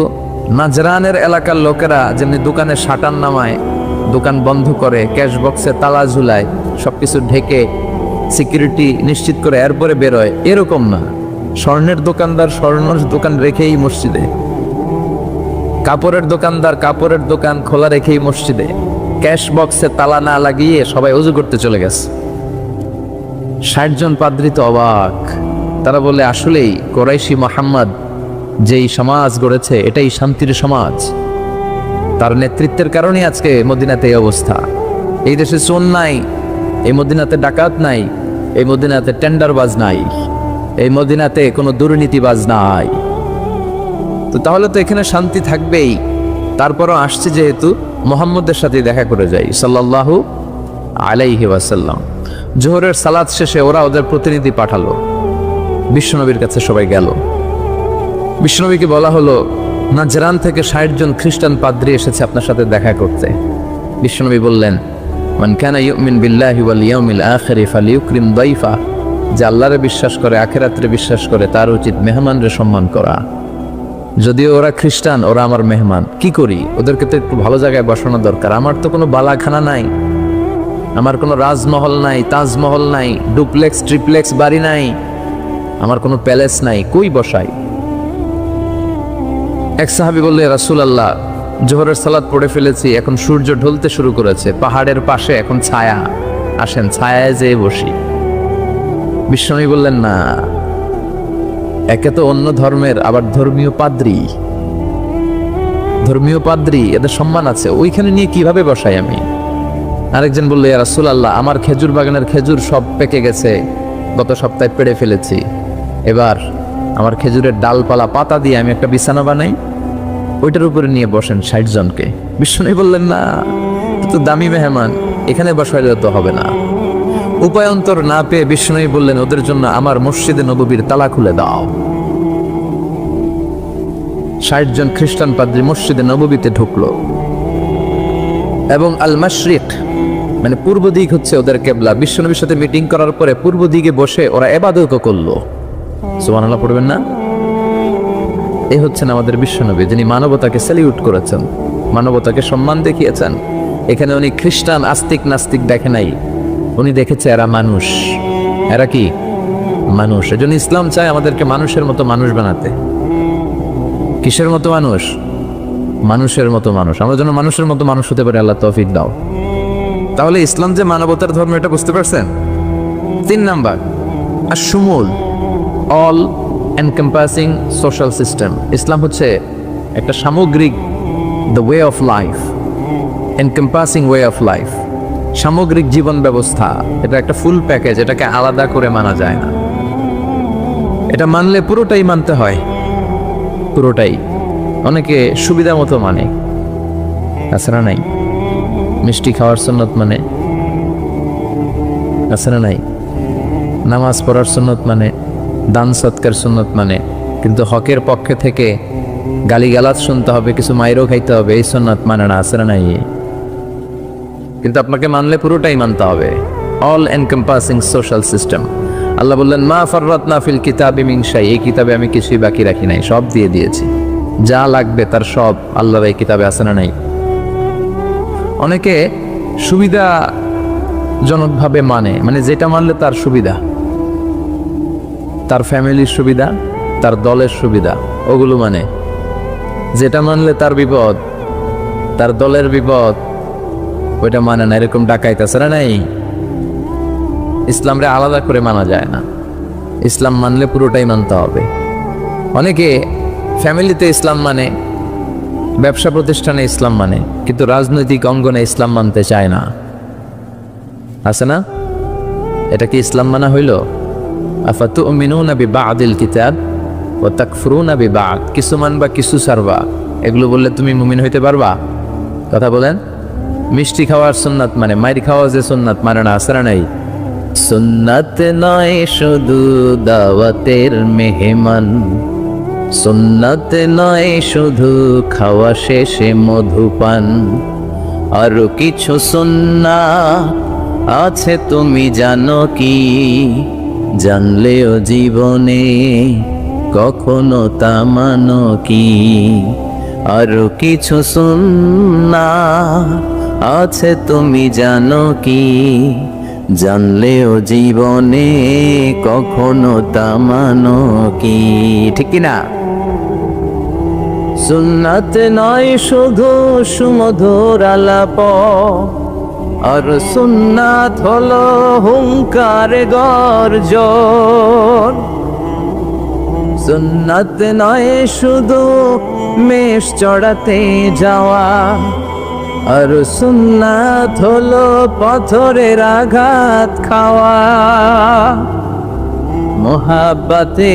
নাজরানের এলাকার লোকেরা যেমনি দোকানে শাটার নামায়, দোকান বন্ধ করে, ক্যাশ বক্সে তালা ঝুলায়, সবকিছু ঢেকে সিকিউরিটি নিশ্চিত করে এরপরে বেরোয়, এরকম না। স্বর্ণের দোকানদার স্বর্ণের দোকান রেখেই মসজিদে, কাপড়ের দোকানদার কাপড়ের দোকান খোলা রেখেই মসজিদে, ক্যাশ বক্সে তালা না লাগিয়ে সবাই ওযু করতে চলে গেছে। 60 জন পাদ্রী তো অবাক। তারা বলে আসলেই কোরাইশি মুহাম্মদ যেই সমাজ গড়েছে এটাই শান্তির সমাজ। তার নেতৃত্বের কারণে আজকে মদিনাতে এই অবস্থা। এই দেশে চোর নাই, এই মদিনাতে ডাকাত নাই, এই মদিনাতে টেন্ডারবাজ নাই, এই মদিনাতে কোনো দুর্নীতিবাজ নাই। তো তাহলে তো এখানে শান্তি থাকবেই। তারপরও আসছে যেহেতু মুহাম্মদের সাথে দেখা করে যাই সাল্লাল্লাহু আলাইহি ওয়াসাল্লাম। জোহরের সালাত শেষে ওরা ওদের প্রতিনিধি পাঠালো, বিশ্বনবীর কাছে সবাই গেল। বিশ্বনবীকে বলা হলো নাজরান থেকে 60 জন খ্রিস্টান পাদ্রী এসেছে আপনার সাথে দেখা করতে। বিশ্বনবী বললেন মান কানা ইউমিন বিল্লাহি ওয়াল ইয়াউমিল আখিরি ফালিউকরিম দাইফা। যে আল্লাহরে বিশ্বাস করে, আখিরাতে বিশ্বাস করে, তার উচিত মেহমানরে সম্মান করা। যদিও ওরা খ্রিস্টান, ওরা আমার মেহমান, কি করি? ওদেরকে তো একটু ভালো জায়গায় বসানো দরকার। আমার তো কোনো বালাখানা নাই, আমার কোনো রাজমহল নাই, তাজমহল নাই, ডুপ্লেক্স ট্রিপ্লেক্স বাড়ি নাই, আমার কোনো প্যালেস নাই, কই বসাই? এক সাহাবী বললেন, রাসূলুল্লাহ, জোহরের সালাত পড়ে ফেলেছি, এখন সূর্য ঢলতে শুরু করেছে, পাহাড়ের পাশে এখন ছায়া, আসেন ছায়ায় যেয়ে বসি। বিশ্বনবী বললেন, না, একে তো অন্য ধর্মের, আবার ধর্মীয় পাদ্রী, এদের সম্মান আছে, ওইখানে নিয়ে কিভাবে বসাই আমি? আরেকজন বলল, ইয়া রাসূলুল্লাহ, আমার খেজুর বাগানের খেজুর সব পেকে গেছে, গত সপ্তাহে পেড়ে ফেলেছি, এবার আমার খেজুরের ডালপালা পাতা দিয়ে আমি একটা বিছানা বানাই, ওইটার উপরে নিয়ে বসেন 60 জনকে। বিশ্বনবী বললেন, না, তো দামি মেহমান, এখানে বসাইলে তো হবে না। উপায়ন্তর না পেয়ে বিশ্বনবী বললেন, ওদের জন্য আমার মসজিদে নববীর তালা খুলে দাও। 60 জন খ্রিস্টান পাদ্রী মসজিদে নববীতে ঢুকলো, এবং আল মাশরিক মানে পূর্ব দিক হচ্ছে ওদের কেবলা। বিশ্বনবীর সাথে মিটিং করার পরে পূর্ব দিকে বসে ওরা ইবাদত করলো। সুবহানাল্লাহ পড়বেন না? এই হচ্ছেন আমাদের বিশ্বনবী, যিনি মানবতাকে স্যালিউট করেছেন, মানবতাকে সম্মান দেখিয়েছেন। এখানে উনি খ্রিস্টান আস্তিক নাস্তিক দেখে নাই, উনি দেখেছে এরা মানুষ। এরা কি মানুষ। এজন্য ইসলাম চায় আমাদেরকে মানুষের মতো মানুষ বানাতে। কিসের মতো মানুষ? মানুষের মতো মানুষ। আমরা যেন মানুষের মতো মানুষ হতে পারি, আল্লাহ তৌফিক দাও। তাহলে ইসলাম যে মানবতার ধর্ম, এটা বুঝতে পারছেন? 3 নাম্বার, আশ-শুমুল, অল এনকম্পাসিং সোশ্যাল সিস্টেম। ইসলাম হচ্ছে একটা সামগ্রিক, the way of life, encompassing way of life, সামগ্রিক জীবন ব্যবস্থা। এটা একটা ফুল প্যাকেজ, এটাকে আলাদা করে মানা যায় না। এটা মানলে পুরোটাই মানতে হয়, পুরোটাই। অনেকে সুবিধা মতো মানে, আছে না নাই? মিষ্টি খাওয়ার সুন্নত মানে, আছে না নাই? নামাজ পড়ার সুন্নত মানে, দান সৎকার সুন্নত মানে, কিন্তু হকের পক্ষে থেকে গালিগালাজ শুনতে হবে, কিছু মাইরও খাইতে হবে, এই সুন্নত মানে না, আছে না নাই? কিন্তু আপনাকে মানলে পুরোটাই মানতে হবে, অল এনকম্পাসিং সোশ্যাল সিস্টেম। আল্লাহ বললেন, মা ফাররাতনা ফিল কিতাবি মিন শাই, এই কিতাবে আমি কিছুই বাকি রাখি নাই, সব দিয়ে দিয়েছি, যা লাগবে তার সব আল্লাহর এই কিতাবে, আছে না নাই? অনেকে সুবিধাজনকভাবে মানে যেটা মানলে তার সুবিধা, তার ফ্যামিলির সুবিধা, তার দলের সুবিধা, ওগুলো মানে। যেটা মানলে তার বিপদ, তার দলের বিপদ, ওইটা মানে না। এরকম ডাকাইত আছে না নাই? ইসলামরে আলাদা করে মানা যায় না, ইসলাম মানলে পুরোটাই মানতে হবে। অনেকে ফ্যামিলিতে ইসলাম মানে, ব্যবসা প্রতিষ্ঠানে ইসলাম মানে, কিন্তু রাজনৈতিক অঙ্গনে ইসলাম মানতে চায় না, আছে না? এটা কি ইসলাম মানা হইল? আফাতুমিনুনা বিবাদিল কিতাব ওয়া তাকফুরুনা বিবাদ, কিছু মানবা কিছু ছাড়বা, এগুলো বললে তুমি মুমিন হইতে পারবা? কথা বলেন। মিষ্টি খাওয়ার সুন্নাত মানে, মাইর খাওয়া যে সুন্নাত মানে না, আছে না নাই? সুন্নাত নয় শুধু দাওয়াতের মেহমান, সুন্নাত নয় শুধু খাওয়া শেষে মধুপান, আরো কিছু সুন্নাত আছে তুমি জানো কি? জানলেও জীবনে কখনো তা মানো কি? আরো কিছু সুন্নাত আছে তুমি জানো কি? জানলেও জীবনে কখনো তা মানো কি? ঠিক কিনা? সুন্নাত নয় শুধু সুমধুর আলাপ, আর সুন্নাত হলো হুঙ্কার গর্জন। সুন্নাত নয় শুধু মেষ চড়াতে যাওয়া, আর সুন্নাত হলো পাথরের আঘাত খাওয়া। মোহাব্বতে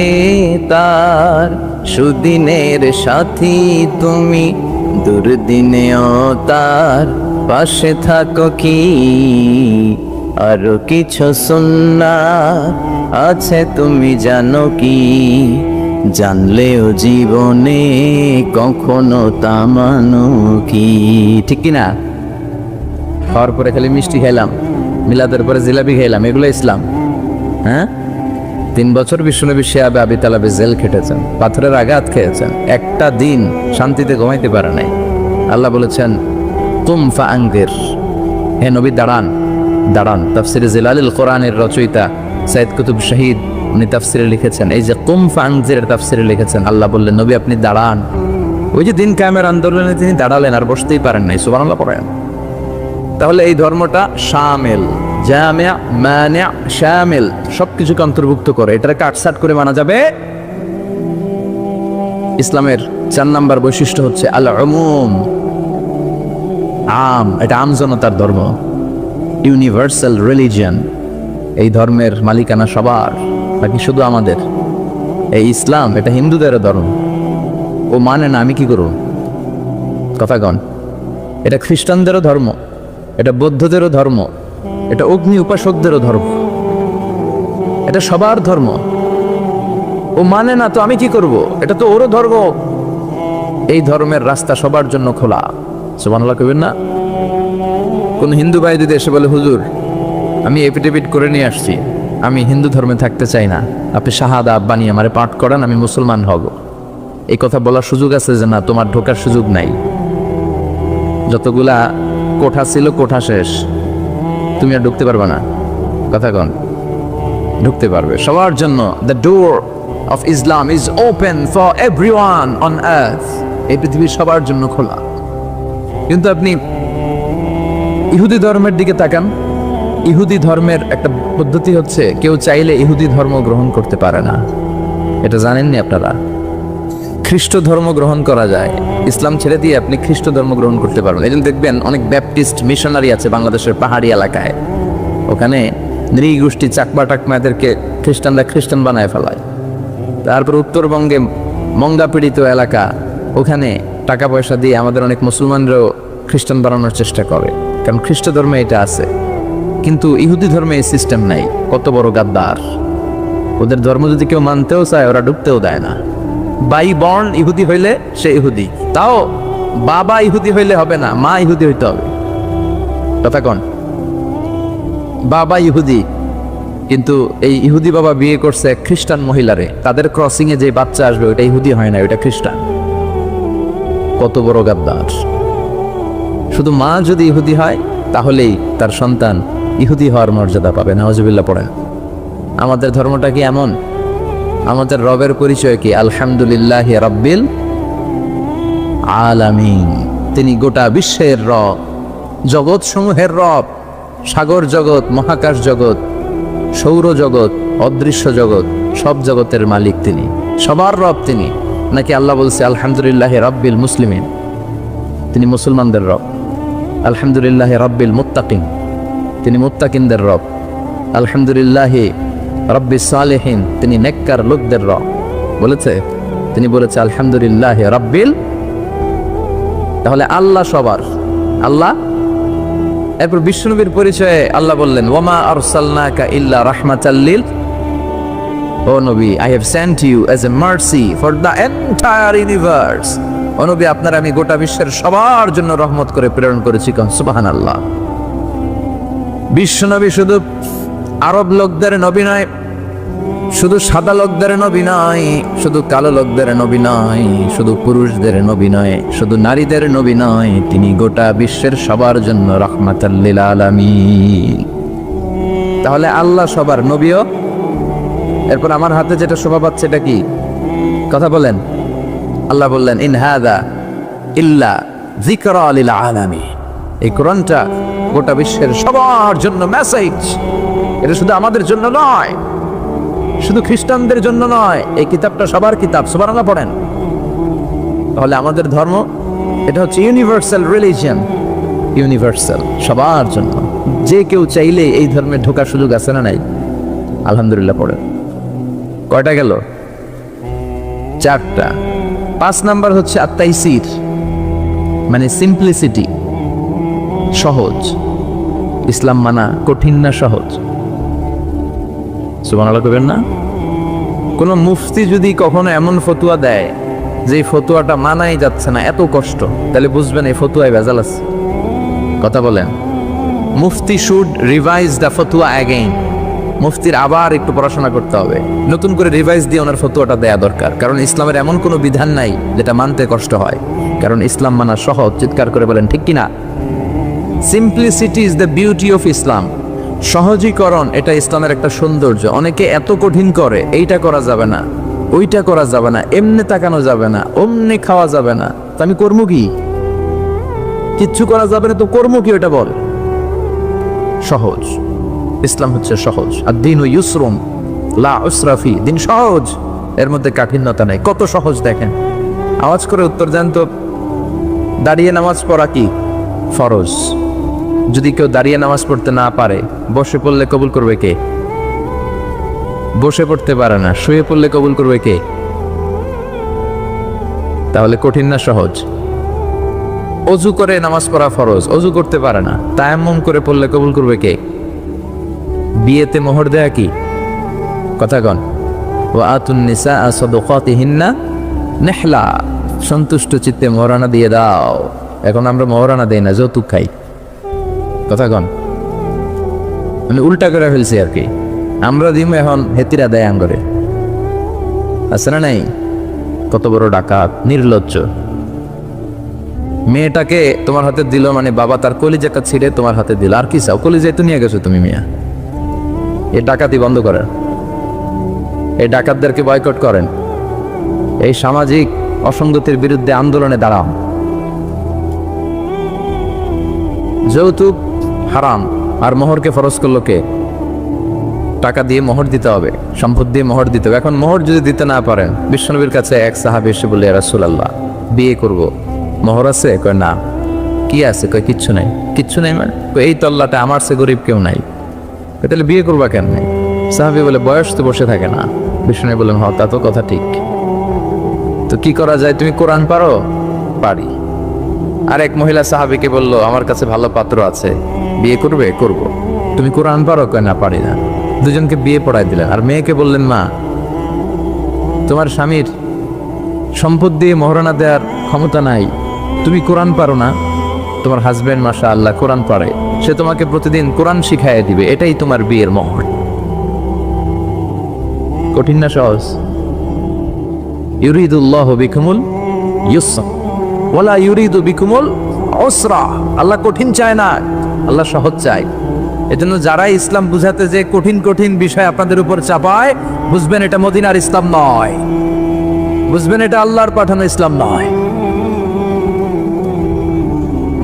তার সুদিনের সাথী তুমি, দুর্দিনেও তার পাশে থাকো কি? আরো কিছু সুন্নাত আছে তুমি জানো কি? জানলেও জীবনে কখনো তা মানো কি? ঠিক কিনা? খাওয়ার পরে খালি মিষ্টি খেলাম, মিলাদের পরে জিলাপি খেলাম, এগুলো ইসলাম? হ্যাঁ, 3 বছর বিশ্বনবী শিয়াবে আবি তালেবে জেল খেটেছেন, পাথরের আঘাত খেয়েছেন, একটা দিন শান্তিতে ঘুমাইতে পারে নাই। আল্লাহ বলেছেন, কুম ফাআনজির, হে নবী দাঁড়ান, দাঁড়ান। তাফসিরে জিলালিল কোরআনের রচয়িতা সাইদ কুতুব শহীদ উনি তাফসিরে লিখেছেন, এই যে কুম ফাআনজির তাফসিরে লিখেছেন, আল্লাহ বললেন, নবী আপনি দাঁড়ান, ওই যে দিন কায়েমের আন্দোলনে তিনি দাঁড়ালেন, আর বসতেই পারেন নাই, সুবহানাল্লাহ পড়েন। তাহলে এই ধর্মটা শামিল, জামিয়া, মানিয়া, শামিল, সবকিছুকে অন্তর্ভুক্ত করে। এটাকে কাটছাট করে মানা যাবে। ইসলামের 4 নাম্বার বৈশিষ্ট্য হচ্ছে আল উমুম, আম। এটা আম জনতার ধর্ম, ইউনিভার্সাল রিলিজিয়ন। এই ধর্মের মালিকানা সবার, বাকি শুধু আমাদের। এই ইসলাম এটা হিন্দুদের ধর্ম, ও মানে না, আমি কি করব? কথা কন। এটা খ্রিস্টানদেরও ধর্ম, এটা বৌদ্ধদেরও ধর্ম, এটা অগ্নি উপাসকদেরও ধর্ম, এটা সবার ধর্ম। ও মানে না তো আমি কি করব? এটা তো ওরও ধর্ম। এই ধর্মের রাস্তা সবার জন্য খোলা, সুবহানাল্লাহ কইবেন না? কোন হিন্দু ভাই যদি এসে বলে, হুজুর আমি এফিডেভিট করে নিয়ে আসছি, আমি হিন্দু ধর্মে থাকতে চাই না, আপনি শাহাদা বানিয়ে আমারে পাঠ করেন, আমি মুসলমান হব, এই কথা বলার সুযোগ আছে? যে না, তোমার ঢোকার সুযোগ নাই। যতগুলা কোঠা ছিল কোঠা শেষ, তুমি আর ঢুকতে পারবে না। কথা কন। ঢুকতে পারবে সবার জন্য। The door of Islam is open for everyone on earth. এই পৃথিবীর সবার জন্য খোলা। কিন্তু আপনি ইহুদি ধর্মের দিকে তাকান। ইহুদি ধর্মের একটা পদ্ধতি হচ্ছে, কেউ চাইলে ইহুদি ধর্ম গ্রহণ করতে পারে না। এটা জানেননি আপনারা? খ্রিস্ট ধর্ম গ্রহণ করা যায়, ইসলাম ছেড়ে দিয়ে আপনি খ্রিস্ট ধর্ম গ্রহণ করতে পারবেন। এই জন্য দেখবেন অনেক ব্যাপটিস্ট মিশনারি আছে বাংলাদেশের পাহাড়ি এলাকায়, ওখানে নৃগোষ্ঠী চাকমা টাকমাদেরকে খ্রিস্টানরা খ্রিস্টান বানায় ফেলায়। তারপর উত্তরবঙ্গে মঙ্গা পীড়িত এলাকা, ওখানে টাকা পয়সা দিয়ে আমাদের অনেক মুসলমানরাও খ্রিস্টান বানানোর চেষ্টা করে, কারণ খ্রিস্ট ধর্মে এটা আছে। কিন্তু ইহুদি ধর্মে এই সিস্টেম নাই। কত বড় গাদ্দার! ওদের ধর্ম যদি কেউ মানতেও চায়, ওরা ঢুকতেও দেয় না। বাই বর্ন ইহুদি হইলে সে ইহুদি, তাও বাবা ইহুদি হইলে হবে না, মা ইহুদি হইতে হবে। কথা কন। বাবা ইহুদি, কিন্তু এই ইহুদি বাবা বিয়ে করছে খ্রিস্টান মহিলারে, তাদের ক্রসিং এ যে বাচ্চা আসবে ওটা ইহুদি হয় না, ওটা খ্রিস্টান। কত বড় গাদ্দার! শুধু মা যদি ইহুদি হয় তাহলেই তার সন্তান ইহুদি হওয়ার মর্যাদা পাবে। নাউজুবিল্লাহ পড়েন। আমাদের ধর্মটা কি এমন? আমাদের রবের পরিচয় কি? আলহামদুলিল্লাহি রাব্বিল আলামিন। তিনি গোটা বিশ্বের রব, জগৎ সমূহের রব। সাগর জগৎ, মহাকাশ জগৎ, সৌর জগৎ, অদৃশ্য জগৎ, সব জগতের মালিক তিনি, সবার রব তিনি। নাকি আল্লাহ বলছে আলহামদুলিল্লাহি রাব্বিল মুসলিমিন, তিনি মুসলমানদের রব। আলহামদুলিল্লাহি রাব্বিল মুত্তাকিন, তিনি মুত্তাকিনদের রব। আলহামদুলিল্লাহি রাব্বিস সালিহিন, তিনি নেককার লোকদের রব বলেছে। তিনি বলেছে আলহামদুলিল্লাহি রাব্বিল। তাহলে আল্লাহ সবার আল্লাহ। এরপর বিশ্বনবীর পরিচয়ে আল্লাহ বললেন, ওয়ামা আরসালনাকা ইল্লা রাহমাতাল লিল, ও নবী, I have sent you as a mercy for the entire universe. ও নবী, আপনার আমি গোটা বিশ্বের সবার জন্য রহমত করে প্রেরণ করেছি। কোন সুবহানাল্লাহ। বিশ্বনবী শুধু আরব লোকদের নবী নয়, শুধু সাদা লোকদের নবী নয়, শুধু কালো লোকদের নবী নয়, শুধু পুরুষদের নবী নয়, শুধু নারীদের নবী নয়, তিনি গোটা বিশ্বের সবার জন্য রাহমাতাল লিল আলামিন। তাহলে আল্লাহ সবার নবীও। এরপর আমার হাতে যেটা শোভা পাচ্ছে এটা কি? কথা বলেন। আল্লাহ বললেন, ইন হাদা ইল্লা যিকরা লিল আলামিন। এই কোরআনটা গোটা বিশ্বের সবার জন্য মেসেজ। এটা শুধু আমাদের জন্য নয়, শুধু খ্রিস্টানদের জন্য নয়, এই কিতাবটা সবার কিতাব। সুবহানাল্লাহ পড়েন। তাহলে আমাদের ধর্ম এটা হচ্ছে ইউনিভার্সাল রিলিজিয়ন, ইউনিভার্সাল, সবার জন্য। যে কেউ চাইলে এই ধর্মে ঢোকার সুযোগ আছে না নাই? আলহামদুলিল্লাহ পড়েন। কয়টা গেল? 4টা। 5 নাম্বার হচ্ছে আত-তাইসির, মানে সিম্পলিসিটি, সহজ। ইসলাম মানা কঠিন না সহজ? সুবহানাল্লাহ কইবেন না? কোন মুফতি যদি কখনো এমন ফতুয়া দেয় যে ফতুয়াটা মানাই যাচ্ছে না, এত কষ্ট, তাহলে বুঝবেন এই ফতুয়ায় ভেজাল আছে। কথা বলেন। মুফতি শুড রিভাইজ দ্য ফতুয়া অ্যাগেইন। মুফতির আবার একটু পড়াশোনা করতে হবে, নতুন করে রিভাইজ দিয়ে ওনার ফতুয়াটা দেয়া দরকার। কারণ ইসলামের এমন কোনো বিধান নাই যেটা মানতে কষ্ট হয়, কারণ ইসলাম মানা সহজ। চিৎকার করে বলেন ঠিক কিনা? Simplicity is the beauty of Islam. সহজীকরণ এটা ইসলামের একটা সৌন্দর্য। অনেকে এত কঠিন করে, এইটা করা যাবে না, ওইটা করা যাবে না, এমনি তাকানো যাবে না, অমনি খাওয়া যাবে না, তা আমি কর্ম কি? কিচ্ছু করা যাবে না তো কর্ম কি ওটা বল। সহজ, ইসলাম হচ্ছে সহজ। আর দিন ইউসরুম লা উসরাফি, দিন সহজ, এর মধ্যে কাঠিন্যতা নেই। কত সহজ দেখেন। আওয়াজ করে উত্তর দেন তো, দাঁড়িয়ে নামাজ পড়া কি ফরজ? যদি কেউ দাঁড়িয়ে নামাজ পড়তে না পারে, বসে পড়লে কবুল করবে কে? বসে পড়তে পারে না, শুয়ে পড়লে কবুল করবে কে? তাহলে কঠিন না সহজ? অজু করে নামাজ পড়া ফরজ, অজু করতে পারে না, তায়াম্মুম করে পড়লে কবুল করবে কে? বিয়েতে মোহর দেয়া কি? কথা কন। ওয়া আতুন নিসা সাদাকাতিহিন্না নিহলা, সন্তুষ্ট চিত্তে মোহরানা দিয়ে দাও। এখন আমরা মোহরানা দেই না, যৌতুক খাই। কথা কন। মানে উল্টা করে ফেলছি আর কি। আমরা দিম, এখন হেতিরা দেয় আঙ্গরে। আছে না নাই? কত বড় ডাকাত, নির্লজ্জ। মেয়েটাকে তোমার হাতে দিল মানে বাবা তার কলিজাটা ছিঁড়ে তোমার হাতে দিল। আর কি চাও? কলিজায় তো নিয়ে গেছো তুমি মিয়া। এই ডাকাতি বন্ধ করেন, এই ডাকাতদেরকে বয়কট করেন, এই সামাজিক অসঙ্গতির বিরুদ্ধে আন্দোলনে দাঁড়ান। যৌতুক হারাম, আর মোহরকে ফরজ করলো কে? টাকা দিয়ে মোহর দিতে হবে, সম্পদ দিয়ে মোহর দিতে হবে। এখন মোহর যদি দিতে না পারেন, বিশ্বনবীর কাছে এক সাহাবী এসে বলে, রাসূলুল্লাহ বিয়ে করব, মোহর আছে? কয় না। কি আছে? কয় কিচ্ছু নাই। কিচ্ছু নাই মানে? কয় এই তল্লাটা আমার সে গরিব কেউ নাই। তাহলে বিয়ে করবা কেন? নাই। সাহাবী বলে, বয়স তো বসে থাকে না। বিশ্বনবী বললেন, তা তো কথা ঠিক। তো কি করা যায়? তুমি কোরআন পারো? পারি। আর এক মহিলা সাহাবীকে বলল, আমার কাছে ভালো পাত্র আছে, বিয়ে করবে? করব। তুমি কোরআন পারো? কয় না, পারি না। দুজনকে বিয়ে পড়াই দিলেন। আর মেয়েকে বললেন, মা, তোমার স্বামীর সম্পদ দিয়ে মহারণা দেওয়ার ক্ষমতা নাই, তুমি কোরআন পারো না, তোমার হাজবেন্ড মাশাআল্লাহ কোরআন পারে, সে তোমাকে প্রতিদিন কোরআন শিখাইয়া দিবে, এটাই তোমার বিয়ের মোহর। কঠিন না সহজ? ইউরিদুল্লাহু বিকুমুল ইউসরা ওয়ালা ইউরিদু বিকুমুল উসরা। আল্লাহ কঠিন চায় না, আল্লাহ সহজ চায়। এজন্য যারা ইসলাম বুঝাতে যে কঠিন কঠিন বিষয় আপনাদের উপর চাপায়, বুঝবেন এটা মদিনার ইসলাম নয়, বুঝবেন এটা আল্লাহর পাঠানো ইসলাম নয়।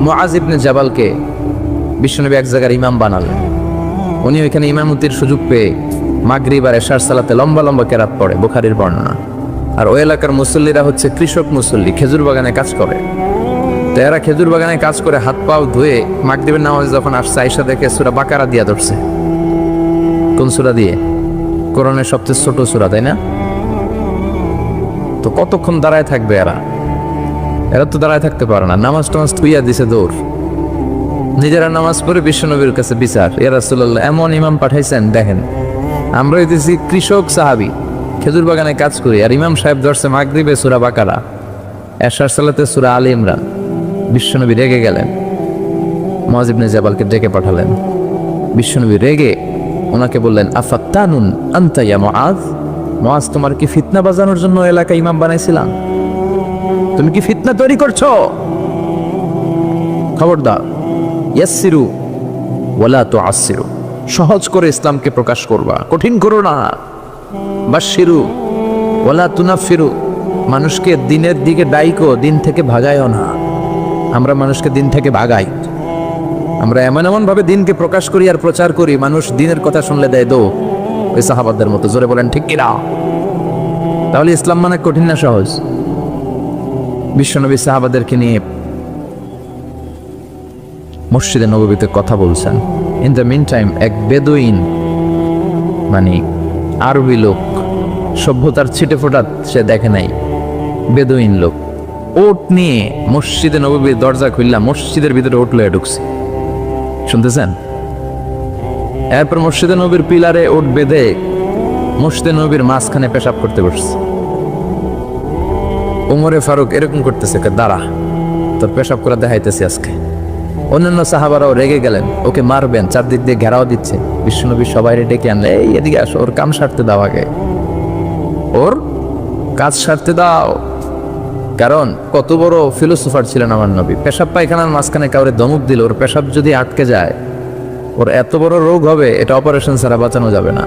মুআজ ইবনে জাবালকে বিশ্বনবী এক জায়গার ইমাম বানালেন। উনি ওইখানে ইমামতির সুযোগ পেয়ে মাগরিব আর এশার সালাতে লম্বা লম্বা কেরাত পড়ে, বুখারীর বর্ণনা। আর ওই এলাকার মুসল্লিরা হচ্ছে কৃষক মুসল্লি, খেজুর বাগানে কাজ করে। তো এরা খেজুর বাগানে কাজ করে হাত পাও ধুয়ে মাগরিবের নামাজ যখন আসছে, আয়েশা দেখে সূরা বাকারা দিয়া ধরছে। কোন সূরা দিয়ে? কোরআনের সবচেয়ে ছোট সূরা, তাই না? তো কতক্ষণ দাঁড়ায় থাকবে এরা? এরা তো দাঁড়ায় থাকতে পারে না। নামাজ টামাজ থুইয়া দিছে দৌড়। নিজেরা নামাজ পড়ে বিশ্বনবীর কাছে বিচার, ইয়া রাসূলুল্লাহ এমন ইমাম পাঠাইছেন, দেখেন আমরা হইতেছি কৃষক সাহাবী, খেজুর বাগানে কাজ করি, আর ইমাম সাহেব ধরছে মাগরিবে সূরা বাকারা, এশার সালাতে সূরা আলে ইমরান। বিশ্বনবী রেগে গেলেন, মুআজ ইবনে জাবালকে ডেকে পাঠালেন। বিশ্বনবী রেগে ওনাকে বললেন, আফাত্তানুন আনতা ইয়া মুআজ, মুআজ তোমার কি ফিতনা বাজানোর জন্য এলাকা ইমাম বানাইছিলাম? তুমি কি ফিতনা তৈরি করছো? খবরদার, ইয়াসসিরু ওয়ালা তুআসসিরু, সহজ করে ইসলামকে প্রকাশ করবা, কঠিন করো না। বাশশিরু ওয়ালা তুনাফিরু, মানুষকে দিনের দিকে ডাইকো, দিন থেকে ভাগায়ও না। আমরা মানুষকে দিন থেকে ভাগাই। আমরা এমন এমন ভাবে দিনকে প্রকাশ করি আর প্রচার করি, মানুষ দিনের কথা শুনলে দেয় দো, ওই সাহাবাদের মতো। জোরে বলেন ঠিক কিনা? তাহলে ইসলাম মানে কঠিন না সহজ? বিশ্বনবী সাহাবাদেরকে নিয়ে মসজিদে নববীতে কথা বলছেন। ইন দ্য মিন টাইম এক বেদুইন, মানে আরবি লোক, সভ্যতার ছিটে ফোটা সে দেখে নাই, বেদুইন লোক, ওট নিয়ে মসজিদে নববীর দরজা খুললা, মসজিদের ভিতরে ওট লয়ে ঢুকছে। শুনতেছেন? এরপর মসজিদে নবীর পিলারে ওট বেঁধে মসজিদে নবীর মাঝখানে পেশাব করতে বসছে। ওমরে ফারুক এরকম করতেছে, দাঁড়া, তোর পেশাব করে দেখাইতেছি আজকে। অন্যান্য সাহাবারাও রেগে গেলেন, ওকে মারবেন, চারদিক দিয়ে ঘেরাও দিচ্ছে। বিশ্বনবী সবাই ডেকে আনলে, এই এদিকে আসো, ওর কাম সারতে দাও, আগে ওর কাজ সারতে দাও। কারণ কত বড় ফিলোসোফার ছিলেন আমার নবী। পেশাব পায়খানার মাঝখানে কাউরে ধমক দিল, ওর পেশাব যদি আটকে যায়, ওর এত বড় রোগ হবে, এটা অপারেশন ছাড়া বাঁচানো যাবে না।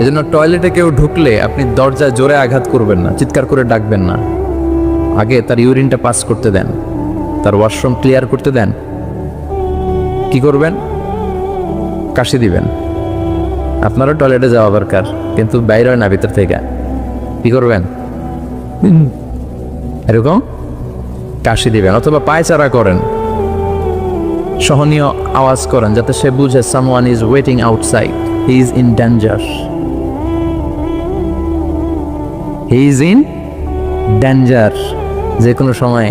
এজন্য টয়লেটে কেউ ঢুকলে আপনি দরজায় জোরে আঘাত করবেন না, চিৎকার করে ডাকবেন না, আগে তার ইউরিনটা পাস করতে দেন, তার ওয়াশরুম ক্লিয়ার করতে দেন। কি করবেন? কাশি দিবেন। আপনারও টয়লেটে যাওয়া দরকার, কিন্তু বাইরে হয় না, ভিতর থেকে। কি করবেন? এরকম কাশি দিবেন, অথবা পায়চারা করেন, সহনীয় আওয়াজ করেন, যাতে সে বুঝে someone is waiting outside, he is in danger, he is in danger, যে কোনো সময়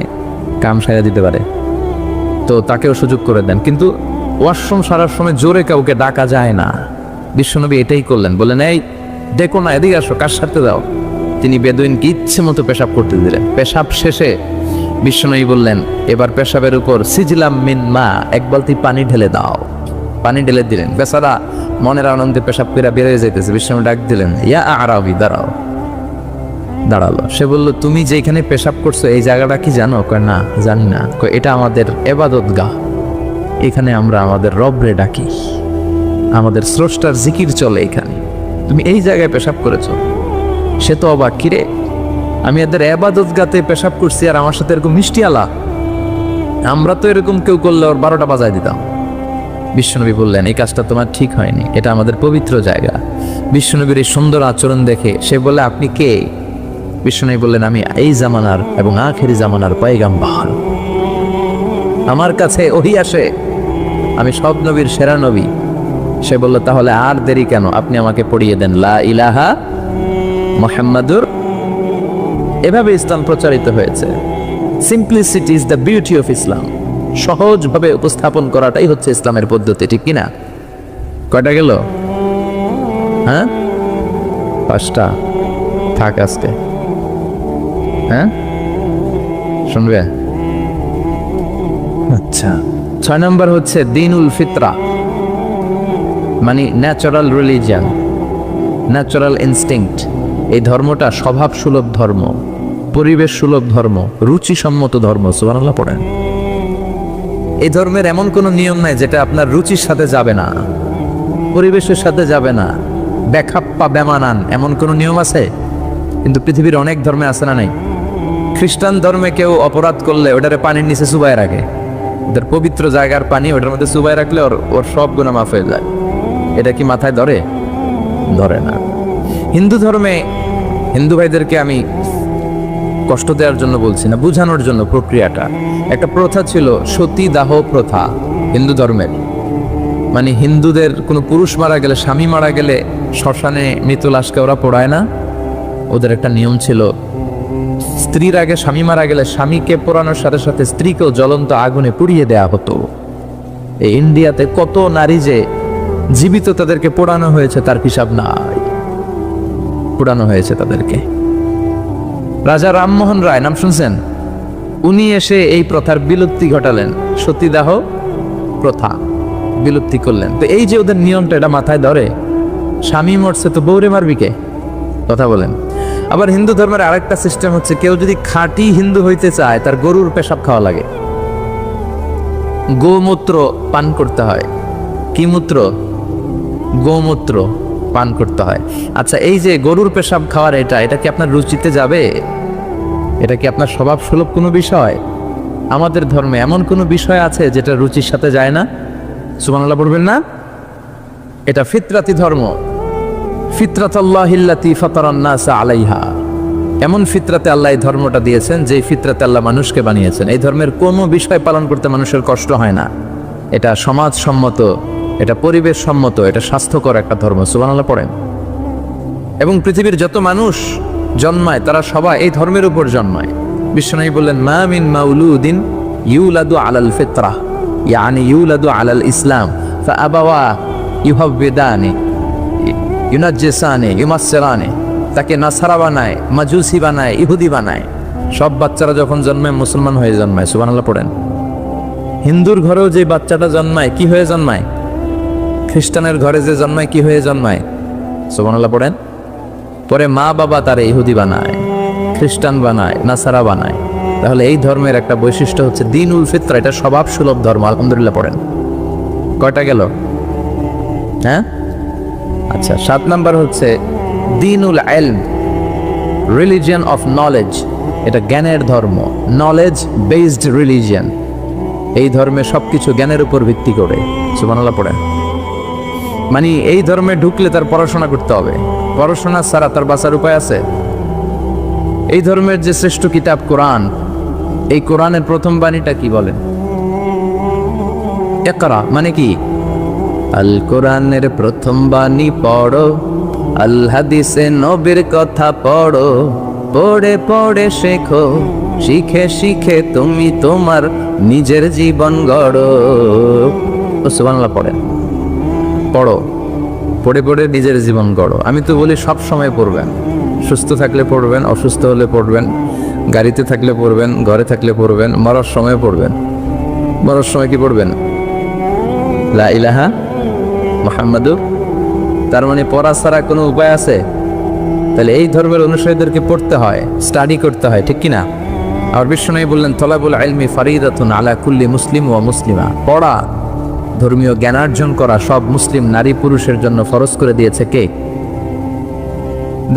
কাম সারা দিতে পারে। তো তাকেও সুযোগ করে দেন। কিন্তু ওয়াশরুম সারার সময় জোরে কাউকে ডাকা যায় না। বিশ্বনবী এটাই করলেন, বললেন এই দেখো না, এদিকে আসো, কাজ সারতে দাও। তিনি বেদুইনকে ইচ্ছে মতো পেশাব করতে দিলেন। পেশাব শেষে বিশ্বনবী বললেন, এবার পেশাবের উপর সিজলাম মিন মা, এক বালতি পানি ঢেলে দাও। পানি ঢেলে দিলেন। বেচারা মনের আনন্দে পেশাব করে বেরিয়ে যাইতেছে। বিশ্বনবী ডাক দিলেন, ইয়া আরাবি, দাঁড়াও। দাঁড়ালো। সে বলল, তুমি যেখানে পেশাব করছো এই জায়গাটা কি জানো? কয় না, জানি না। কয় এটা আমাদের ইবাদতগাহ, এখানে আমরা আমাদের রবরে ডাকি, আমাদের স্রষ্টার জিকির চলে এখানে, তুমি এই জায়গায় পেশাব করেছো। সে তো অবাক, কিরে আমি এদের ইবাদতগাতে পেশাব করছি আর আমার সাথে এরকম মিষ্টি আলাপ? আমরা তো এরকম কেউ করলে ওর 12টা বাজায় দিতাম। বিশ্বনবী বললেন, এই কাজটা তোমার ঠিক হয়নি, এটা আমাদের পবিত্র জায়গা। বিশ্বনবীর এই সুন্দর আচরণ দেখে সে বলে, আপনি কে? বিশ্বনবী বললেন, আমি এই জামানার এবং আখেরি জামানার পয়গাম্বর, আমার কাছে ওহী আসে, আমি সব নবীর সেরা নবী। সে বলল, তাহলে আর দেরি কেন, আপনি আমাকে পড়িয়ে দেন লা ইলাহা মুহাম্মাদুর। এভাবে ইসলাম প্রচারিত হয়েছে। Simplicity is the beauty of Islam. সহজভাবে উপস্থাপন করাটাই হচ্ছে ইসলামের পদ্ধতি, ঠিক কিনা? কয়টা গেল? হ্যাঁ, 5টা। থাক আজকে। হ্যাঁ, শুনবে? আচ্ছা, 6 নম্বর হচ্ছে দ্বীনুল ফিতরা, মানে ন্যাচারাল রিলিজিয়ান, ন্যাচারাল ইনস্টিংক্ট। এই ধর্মটা স্বভাব সুলভ ধর্ম, পরিবেশ সুলভ ধর্ম, রুচিসম্মত ধর্ম। সুবহানাল্লাহ পড়েন। এই ধর্মের এমন কোনো নিয়ম নাই যেটা আপনার রুচির সাথে যাবে না, পরিবেশের সাথে যাবে না, বেখাপ্পা বেমানান, এমন কোনো নিয়ম আছে? কিন্তু পৃথিবীর অনেক ধর্মে আছে না নাই? খ্রিস্টান ধর্মে কেউ অপরাধ করলে ওটারে পানির নিচে চুবায় রাখে। ওদের পবিত্র জায়গার পানি ওটার মধ্যে চুবায় রাখলে ওর সব গুনাহ মাফ হয়ে যায়। এটা কি মাথায় ধরে? ধরে না। হিন্দু ধর্মে, হিন্দু ভাইদেরকে আমি কষ্ট দেওয়ার জন্য বলছি না, বুঝানোর জন্য প্রক্রিয়াটা। একটা প্রথা ছিল সতী দাহ প্রথা হিন্দু ধর্মের। মানে হিন্দুদের কোনো পুরুষ মারা গেলে, স্বামী মারা গেলে শ্মশানে মৃত লাশকে ওরা পোড়ায় না। ওদের একটা নিয়ম ছিল, স্ত্রীর আগে স্বামী মারা গেলে স্বামীকে পোড়ানোর সাথে সাথে স্ত্রীকেও জ্বলন্ত আগুনে পুড়িয়ে দেয়া হতো। এই ইন্ডিয়াতে কত নারী যে জীবিত তাদেরকে পোড়ানো হয়েছে তার হিসাব নাই, পোড়ানো হয়েছে তাদেরকে। রাজা রামমোহন রায়, নাম শুনছেন? উনি এসে এই প্রথার বিলুপ্তি ঘটালেন, সতীদাহ প্রথা বিলুপ্তি করলেন। তো এই যে ওদের নিয়মটা, এটা মাথায় ধরে? স্বামী মরছে তো বউরে মারবি কে? কথা বলেন। আবার হিন্দু ধর্মের আরেকটা সিস্টেম হচ্ছে, কেউ যদি খাঁটি হিন্দু হইতে চায় তার গরুর পেশাব খাওয়া লাগে, গোমূত্র পান করতে হয়। কি মূত্র? গোমূত্র পান করতে হয়। আচ্ছা, এই যে গরুর পেশাব খাওয়ার এটা কি আপনার রুচিতে যাবে? এটা কি আপনার স্বভাব সুলভ কোনো বিষয়? আমাদের ধর্মে এমন কোনো বিষয় আছে যেটা রুচির সাথে যায় না? সুবহানাল্লাহ বলবেন না? এটা ফিতরাতি ধর্ম। ফিতরাতাল্লাহিল্লাতী ফাতারান নাস আলাইহা, এমন ফিতরাতে আল্লাহ এই ধর্মটা দিয়েছেন যে ফিতরাতে আল্লাহ মানুষকে বানিয়েছেন। এই ধর্মের কোনো বিষয় পালন করতে মানুষের কষ্ট হয় না। এটা সমাজসম্মত, এটা পরিবেশ সম্মত, এটা স্বাস্থ্যকর একটা ধর্ম। সুবহানাল্লাহ পড়েন। এবং পৃথিবীর যত মানুষ জন্মায় তারা সবাই এই ধর্মের উপর জন্মায়। বিশ্বনবী বললেন, মা মিন মাউলুদিন ইউলাদু আলাল ফিতরা, ইয়ানি ইউলাদু আলাল ইসলাম, ফাআবাওয়া ইউহাব্বিদানি ইউনাজ্জিসানি ইউমাসসিরানি। তাকে নাসারা বানায়, মাজুসি বানায়, ইহুদি বানায়। সব বাচ্চারা যখন জন্মায় মুসলমান হয়ে জন্মায়। সুবহানাল্লাহ পড়েন। হিন্দুর ঘরেও যে বাচ্চাটা জন্মায় কি হয়ে জন্মায়? খ্রিস্টানের ঘরে যে জন্মায় কি হয়ে জন্মায়? সুবহানাল্লাহ পড়েন। পরে মা বাবা তারে ইহুদি বানায়, খ্রিস্টান বানায়, নাসারা বানায়। তাহলে এই ধর্মের একটা বৈশিষ্ট্য হচ্ছে দ্বীনুল ফিতরা, এটা স্বভাব সুলভ ধর্ম। আলহামদুলিল্লাহ পড়েন। কয়টা গেল? হ্যাঁ, আচ্ছা, 7 নাম্বার হচ্ছে দ্বীনুল ইলম, রিলিজিয়ান অফ নলেজ, এটা জ্ঞানের ধর্ম, নলেজ বেসড রিলিজিয়ান। এই ধর্মে সবকিছু জ্ঞানের উপর ভিত্তি করে। সুবহানাল্লাহ পড়ে। মানে এই ধর্মে ঢুকলে তার পড়াশোনা করতে হবে, পড়াশোনা ছাড়া তার বাঁচার উপায় আছে? এই ধর্মের যে শ্রেষ্ঠ কিতাব কোরআন, এই কোরআনের প্রথম বাণীটা কি বলেন? ইকরা মানে কি? আল কোরআনের প্রথম বাণী পড়ো, আল হাদিসে নবীর কথা পড়ো, পড়ে পড়ে শেখো, শিখে শিখে তুমি তোমার নিজের জীবন গড়ো। সুবহানাল্লাহ পড়েন, পড়ো, পড়ে পড়ে নিজের জীবন গড়ো। আমি তো বলি সব সময় পড়বেন, সুস্থ থাকলে পড়বেন, অসুস্থ হলে পড়বেন, গাড়িতে থাকলে পড়বেন, ঘরে থাকলে পড়বেন, মরার সময় পড়বেন। মরার সময় কি পড়বেন? লা ইলাহা মুহাম্মাদুর। তার মানে পড়া ছাড়া কোনো উপায় আছে? তাহলে এই ধর্মের অনুসারীদেরকে পড়তে হয়, স্টাডি করতে হয়, ঠিক কিনা? আর বিশ্বনবী বললেন তলাবুল ইলমি ফারিদাতুন আলা কুল্লি মুসলিম ওয়া মুসলিমা। পড়া, ধর্মীয় জ্ঞানার্জন করা সব মুসলিম নারী পুরুষের জন্য ফরজ করে দিয়েছে কে?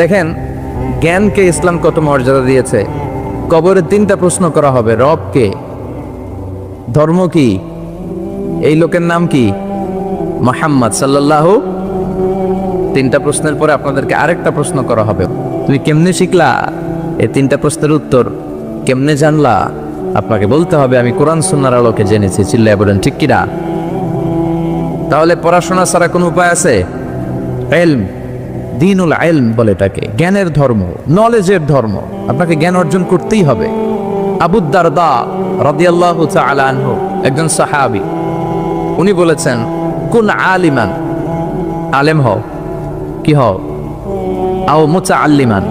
দেখেন জ্ঞানকে ইসলাম কত মর্যাদা দিয়েছে। কবরে 3টা প্রশ্ন করা হবে, রব কে, ধর্ম কি, এই লোকের নাম কি, মুহাম্মদ সাল্লাল্লাহু। 3টা প্রশ্নের পরে আপনাদেরকে আরেকটা প্রশ্ন করা হবে, তুমি কেমনে শিখলা এই 3টা প্রশ্নের উত্তর, কেমনে জানলা? আপনাকে বলতে হবে আমি কোরআন সুন্নাহর আলোকে জেনেছি। চিল্লায় বলেন ঠিক কিনা? তাহলে পড়াশোনা ছাড়া কোনো উপায় আছে? ইলম, দ্বীনুল ইলম বলে এটাকে, জ্ঞানের ধর্ম, নলেজের ধর্ম। আপনাকে জ্ঞান অর্জন করতেই হবে। আবু দারদা রাদিয়াল্লাহু তাআলা আনহু একজন সাহাবী, উনি বলেছেন কুন আলিমান, আলেম হও, কি হও, আও মুতাআল্লিমান,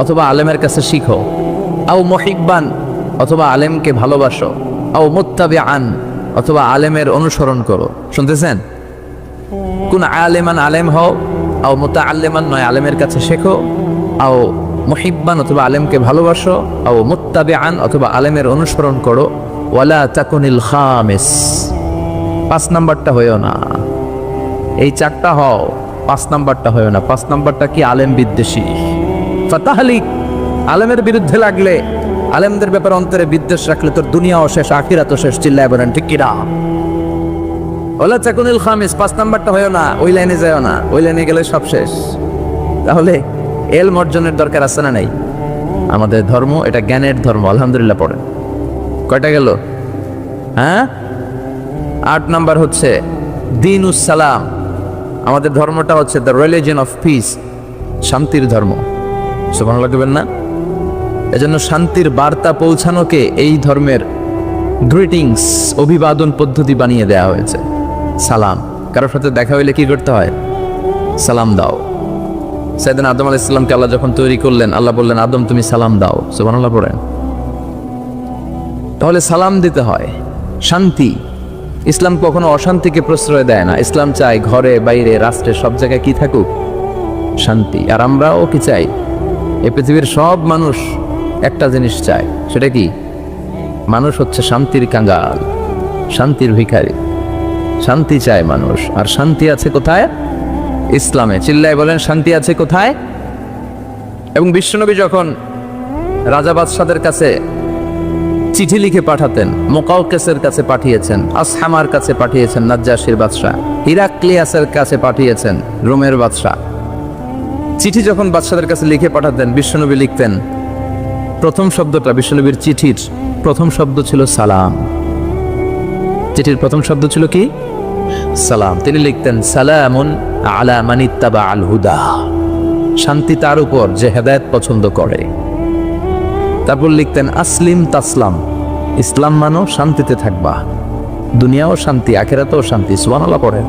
অথবা আলেমের কাছে শিখো, আও মুহিব্বান, অথবা আলেমকে ভালোবাসো, আও মুত্তাবিআন, অথবা আলেমের অনুসরণ করো। শুনতেছেন? কোন আলেমান, আলেম হও, আও মুতাআল্লিমান নয় আলেমের কাছে শেখো, আও মুহিব্বান অথবা আলেমকে ভালোবাসো, আও মুত্তাবিআন অথবা আলেমের অনুসরণ করো, ওয়ালা তাকুনিল খামিস, 5 নাম্বারটা হইও না। এই 4টা হও, 5 নাম্বারটা হইও না। 5 নাম্বারটা কি? আলেম বিদ্বেষী। ফাতাহলিক, আলেমের বিরুদ্ধে লাগলে, আলেমদের ব্যাপারে অন্তরে বিদ্বেষ রাখলে তোর দুনিয়াও শেষ, আখিরাতও শেষ। চিল্লায় বলেন ঠিক কিনা? ওয়ালা তাকুনিল খামিস, 5 নাম্বারটা হইও না, ওই লাইনে যাও না, ওই লাইনে গেলে সব শেষ। তাহলে ইলম অর্জনের দরকার আছে না নাই? আমাদের ধর্ম এটা জ্ঞানের ধর্ম। আলহামদুলিল্লাহ পড়েন। কয়টা গেল? হ্যাঁ, 8 নাম্বার হচ্ছে দ্বীনুস সালাম। আমাদের ধর্মটা হচ্ছে দ্য রিলিজিয়ন অফ পিস, শান্তির ধর্ম। সুবহানাল্লাহ বলবেন না? এজন্য শান্তির বার্তা পৌঁছানোকে এই ধর্মের গ্রিটিংস, অভিবাদন পদ্ধতি বানিয়ে দেওয়া হয়েছে। সালাম, কারোর সাথে দেখা হইলে কি করতে হয়? সালাম দাও। সাইয়েদনা আদম আলাইহিস সালামকে আল্লাহ যখন তৈরি করলেন, আল্লাহ বললেন আদম তুমি সালাম দাও। সুবহানাল্লাহ পড়েন। তাহলে সালাম দিতে হয়। শান্তি, ইসলাম কখনো অশান্তিকে প্রশ্রয় দেয় না। ইসলাম চায় ঘরে বাইরে রাষ্ট্রে সব জায়গায় কি থাকুক? শান্তি। আর আমরাও কি চাই? এই পৃথিবীর সব মানুষ একটা জিনিস চায়, সেটা কি? মানুষ হচ্ছে শান্তির কাঙ্গাল, শান্তির ভিখারি। শান্তি চায় মানুষ। আর শান্তি আছে কোথায়? ইসলামে। চিল্লায় বলেন শান্তি আছে কোথায়? এবং বিশ্বনবী যখন রাজা বাদশাদের কাছে চিঠি লিখে পাঠাতেন, মুকাওকেসের কাছে পাঠিয়েছেন, আসহামার কাছে পাঠিয়েছেন নাজ্জাশীর বাদশা, হিরাক্লিয়াসের কাছে পাঠিয়েছেন রোমের বাদশা। চিঠি যখন বাদশাদের কাছে লিখে পাঠাতেন, বিশ্বনবী লিখতেন, প্রথম শব্দটা বিশ্বনবীর চিঠির প্রথম শব্দ ছিল সালাম। চিঠির প্রথম শব্দ ছিল কি? সালাম। তিনি লিখতেন সালামুন আলা মান ইত্তাবা আল হুদা, শান্তি তার উপর যে হেদায়েত পছন্দ করে। তারপর লিখতেন আসলিম তাসলাম, ইসলাম মানো শান্তিতে থাকবা, দুনিয়াও শান্তি আখিরাতেও শান্তি। সুবহানাল্লাহ পড়ে।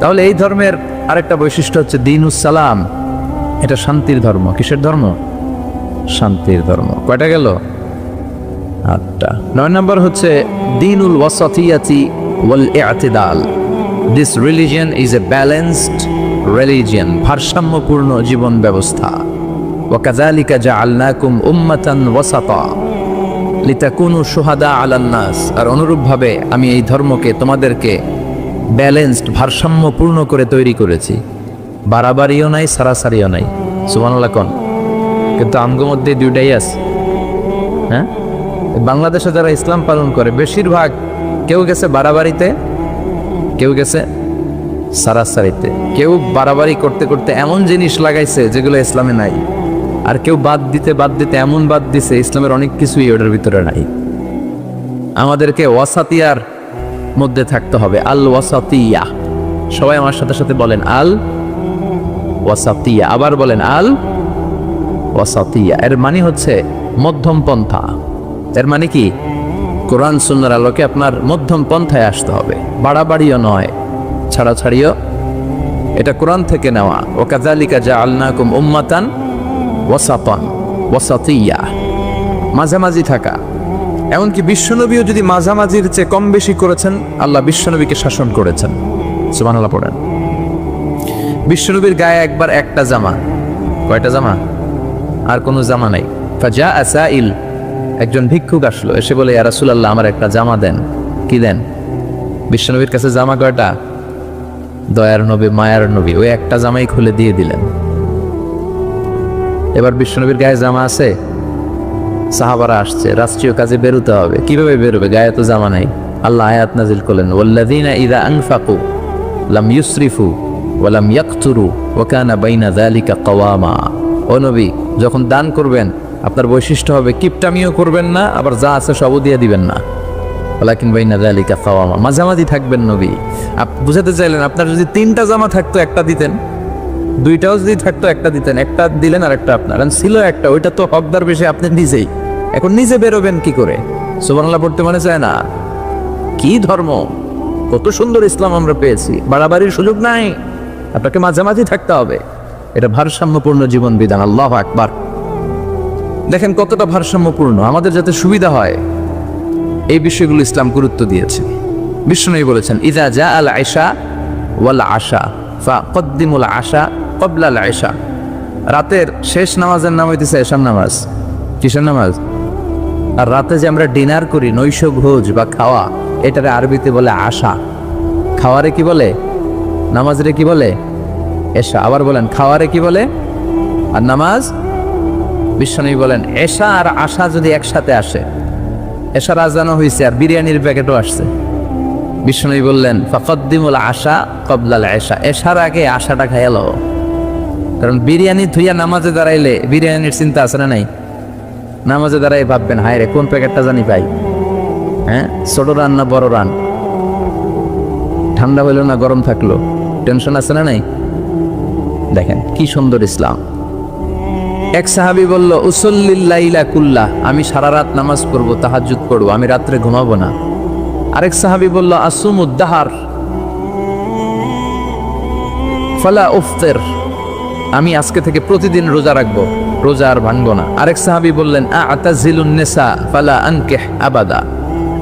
তাহলে এই ধর্মের আরেকটা বৈশিষ্ট্য হচ্ছে দ্বীনুস সালাম, এটা শান্তির ধর্ম। কিসের ধর্ম? শান্তির ধর্ম। কয়টা গেল? 8টা। 9 নম্বর হচ্ছে দ্বীনুল ওয়াসাতিয়াতি ওয়াল ইআতিদাল। This religion is a balanced religion, ভারসাম্যপূর্ণ জীবন ব্যবস্থা। ওয়াকাযালিকা জাআলনাকুম উম্মাতান ওয়াসাতা লিতাকুনু শুহাদা আলান নাস। আর অনুরূপভাবে আমি এই ধর্মকে তোমাদেরকে ব্যালেন্সড, ভারসাম্যপূর্ণ করে তৈরি করেছি। বাড়াবাড়িও নাই, সারাসারিও নাই। সুবহানাল্লাহ কোন? কিন্তু আমগো মধ্যে দুইটাই আছে। হ্যাঁ, বাংলাদেশে যারা ইসলাম পালন করে বেশিরভাগ কেউ গেছে বাড়াবাড়িতে, কেউ গেছে সারাসারিতে, কেউ বাড়াবাড়ি করতে করতে এমন জিনিস লাগাইছে যেগুলো ইসলামে নাই, আর কেউ বাদ দিতে এমন বাদ দিছে ইসলামের অনেক কিছুই ওটার ভিতরে নাই। আমাদেরকে ওয়াসাতিয়ার মধ্যে থাকতে হবে, আল ওয়াসাতিয়া। সবাই আমার সাথে সাথে বলেন আল ওয়াসাতিয়া, আবার বলেন আল ওয়াসাতিয়া। এর মানে হচ্ছে মধ্যম পন্থা। এর মানে কি? কোরআন সুন্নাহর আলোকে আপনার মধ্যম পন্থায় আসতে হবে, বাড়াবাড়িও নয়, ছাড়াছাড়িও। এটা কোরআন থেকে নেওয়া। ওয়াকাযালিকা জাআলনাকুম উম্মাতান ওয়াসাতান, ওয়াসাতিয়া, মাঝামাঝি থাকা। এমনকি বিশ্বনবীও যদি মাঝামাঝির চেয়ে কম বেশি করেছেন, আল্লাহ বিশ্বনবীকে শাসন করেছেন। সুবহানাল্লাহ পড়েন। বিশ্বনবীর গায়ে একবার একটা জামা, কয়টা জামা? আর কোনো জামা নাই। ফাজাআ সাইল, একজন ভিক্ষুক আসলো, এসে বলে ইয়া রাসূলুল্লাহ আমার একটা জামা দেন। কি দেন? বিশ্বনবীর কাছে জামা কয়টা? দয়ার নবী, মায়ার নবী, ওই একটা জামাই খুলে দিয়ে দিলেন। এবার বিশ্বনবীর গায়ে জামা আছে, সাহাবারা আসছে, রাষ্ট্রীয় কাজে বেরোতে হবে, কিভাবে বেরোবে? গায়ে তো জামা নাই। আল্লাহ আয়াত নাজিল করলেন, ওয়াল্লাযীনা ইযা আনফাকু লাম ইউসরিফু ওয়া লাম ইয়াকতুরু ওয়া কানা বাইনা যালিকা কাওয়ামা। ও নবী, যখন দান করবেন আপনার বৈশিষ্ট্য হবে কিপটামিও করবেন না, আবার যা আছে সবও দিয়ে দিবেন না। ওয়ালাকিন বাইনা যালিকা কাওয়ামা, মাঝামাঝি থাকবেন নবী। বুঝাতে চাইলেন আপনার যদি 3টা জামা থাকতো একটা দিতেন, 2টাও যদি থাকতো একটা দিতেন, একটা দিলেন আর একটা আপনার। ছিল একটা, ওইটা তো হকদার বেশি আপনি নিজেই। এখন নিজে বেরোবেন কি করে? সুবহানাল্লাহ পড়তে মনে চায় না? কি ধর্ম, কত সুন্দর ইসলাম আমরা পেয়েছি। বাড়াবাড়ির সুযোগ নাই, আপনাকে মাঝামাঝি থাকতে হবে। এটা ভারসাম্যপূর্ণ জীবন বিধান। আল্লাহু আকবার। দেখেন কতটা ভারসাম্যপূর্ণ, আমাদের যাতে সুবিধা হয় এই বিষয়গুলো ইসলাম গুরুত্ব দিয়েছে। বিশ্বনবী বলেছেন, ইযা জাআল ইশা ওয়াল আশা ফাকদ্দিমুল আশা ক্বাবলাল ইশা। রাতের শেষ নামাজের নাম হইতেছে এশার নামাজ। কিসের নামাজ? আর রাতে যে আমরা ডিনার করি, নৈশ ভোজ বা খাওয়া, এটারে আরবিতে বলে আশা। খাওয়ারে কি বলে? নামাজরে কি বলে? এশা। আবার বলেন, খাওয়ারে কি বলে? আর নামাজ? বিশ্বনবী বলেন, এশা আর আশা যদি একসাথে আসে, এশার আজানও হয়েছে আর বিরিয়ানির প্যাকেটও আসছে, বিশ্বনবী বললেন ফাকদ্দিমুল আশা ক্বাবলাল ইশা, এশার আগে আশাটা খাইয়া লও। কারণ বিরিয়ানি থুইয়া নামাজে দাঁড়াইলে বিরিয়ানির চিন্তা আছে না নাই? নামাজে দাঁড়াই ভাববেন, হায় রে কোন প্যাকেটটা জানি পাই, হ্যাঁ, ছোট রান না বড় রান, ঠান্ডা হইলো না গরম থাকলো, টেনশন আছে না নাই? দেখেন কি সুন্দর ইসলাম। এক সাহাবী বলল, উসল্লিল লাইলা কুল্লাহ, আমি সারা রাত নামাজ পড়বো, তাহাজ্জুদ পড়বো, আমি রাত্রে ঘুমাবো না। আরেক সাহাবী বলল, আসুমুদ দাহার ফালা উফতির, আমি আজকে থেকে প্রতিদিন রোজা রাখবো, রোজা আর ভাঙবো না। আরেক সাহাবী বললেন, আ'তাজিলুন নিসা ফালা আনকিহ আবাদা,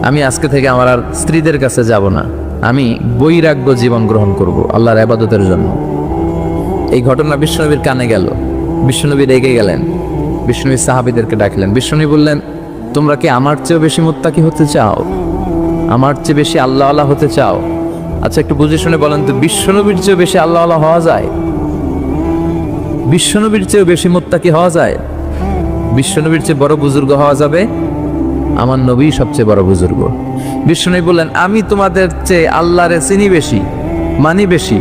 আমি আজকে থেকে আমার আর স্ত্রীদের কাছে যাব না, আমি বৈরাগ্য জীবন গ্রহণ করব আল্লাহর ইবাদতের জন্য। এই ঘটনা বিশ্বনবীর কানে গেল, বিশ্বনবী রেগে গেলেন, বিশ্বনবী সাহাবীদেরকে ডাকলেন। বিশ্বনবী বললেন, তোমরা কি আমার চেয়েও বেশি মুত্তাকি হতে চাও? আমার চেয়ে বেশি আল্লাহওয়ালা হতে চাও? আচ্ছা একটু বুঝে শুনে বলেন তো, বিশ্বনবীর চেয়েও বেশি আল্লাহওয়ালা হওয়া যায়? বিশ্বনবীর চেয়েও বেশি মুত্তাকি হওয়া যায়? বিশ্বনবীর চেয়ে বড় বুজুর্গ হওয়া যাবে? আমার নবী সবচেয়ে বড় বুজুর্গ। বিশ্বনবী বললেন, আমি তোমাদের চেয়ে আল্লাহরে চিনি বেশি, মানি বেশি,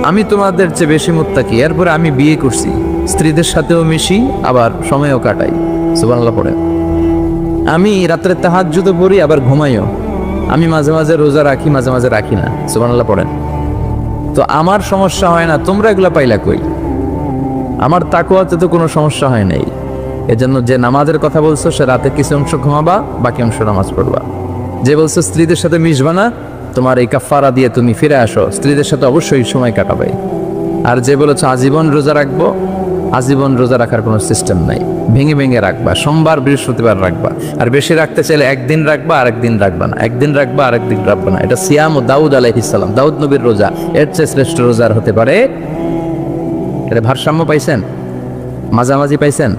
আমি তোমাদের চেয়ে বেশি মুত্তাকি। এরপরে আমি বিয়ে করছি, স্ত্রীদের সাথেও মিশি, আবার সময়ও কাটাই। সুবহানাল্লাহ পড়ে। আমি রাত্রে তাহাজ্জুদও পড়ি, আবার ঘুমাইও। আমি মাঝে মাঝে রোজা রাখি, মাঝে মাঝে রাখি না। সুবহানাল্লাহ পড়েন। তো আমার সমস্যা হয় না, তোমরা এগুলা পাইলা কই? আমার তাকওয়াতে তো কোনো সমস্যা হয় নাই। এজন্য যে নামাজের কথা বলছো, সে রাতে কিছু অংশ ঘুমাবা, বাকি অংশ নামাজ পড়বা। যে বলছো স্ত্রীদের সাথে মিশবা না, তোমার এই কাফারা দিয়ে তুমি ফিরে আসো, স্ত্রীদের সাথে অবশ্যই সময় কাটাবে। আর যে বলেছো আজীবন রোজা রাখবো, আজীবন রোজা রাখার কোনো সিস্টেম নাই, ভেঙে ভেঙে রাখবা, সোমবার বৃহস্পতিবার রাখবা। আর বেশি রাখতে চাইলে একদিন রাখবা, আরেকদিন রাখবা না, একদিন রাখবা, আরেকদিন রাখবা না। এটা সিয়াম ও দাউদ আলাইহিস সালাম, দাউদ নবীর রোজা, এর চেয়ে শ্রেষ্ঠ রোজার হতে পারে? এটা ভারসাম্য পাইছেন? মাঝামাঝি পাইছেন?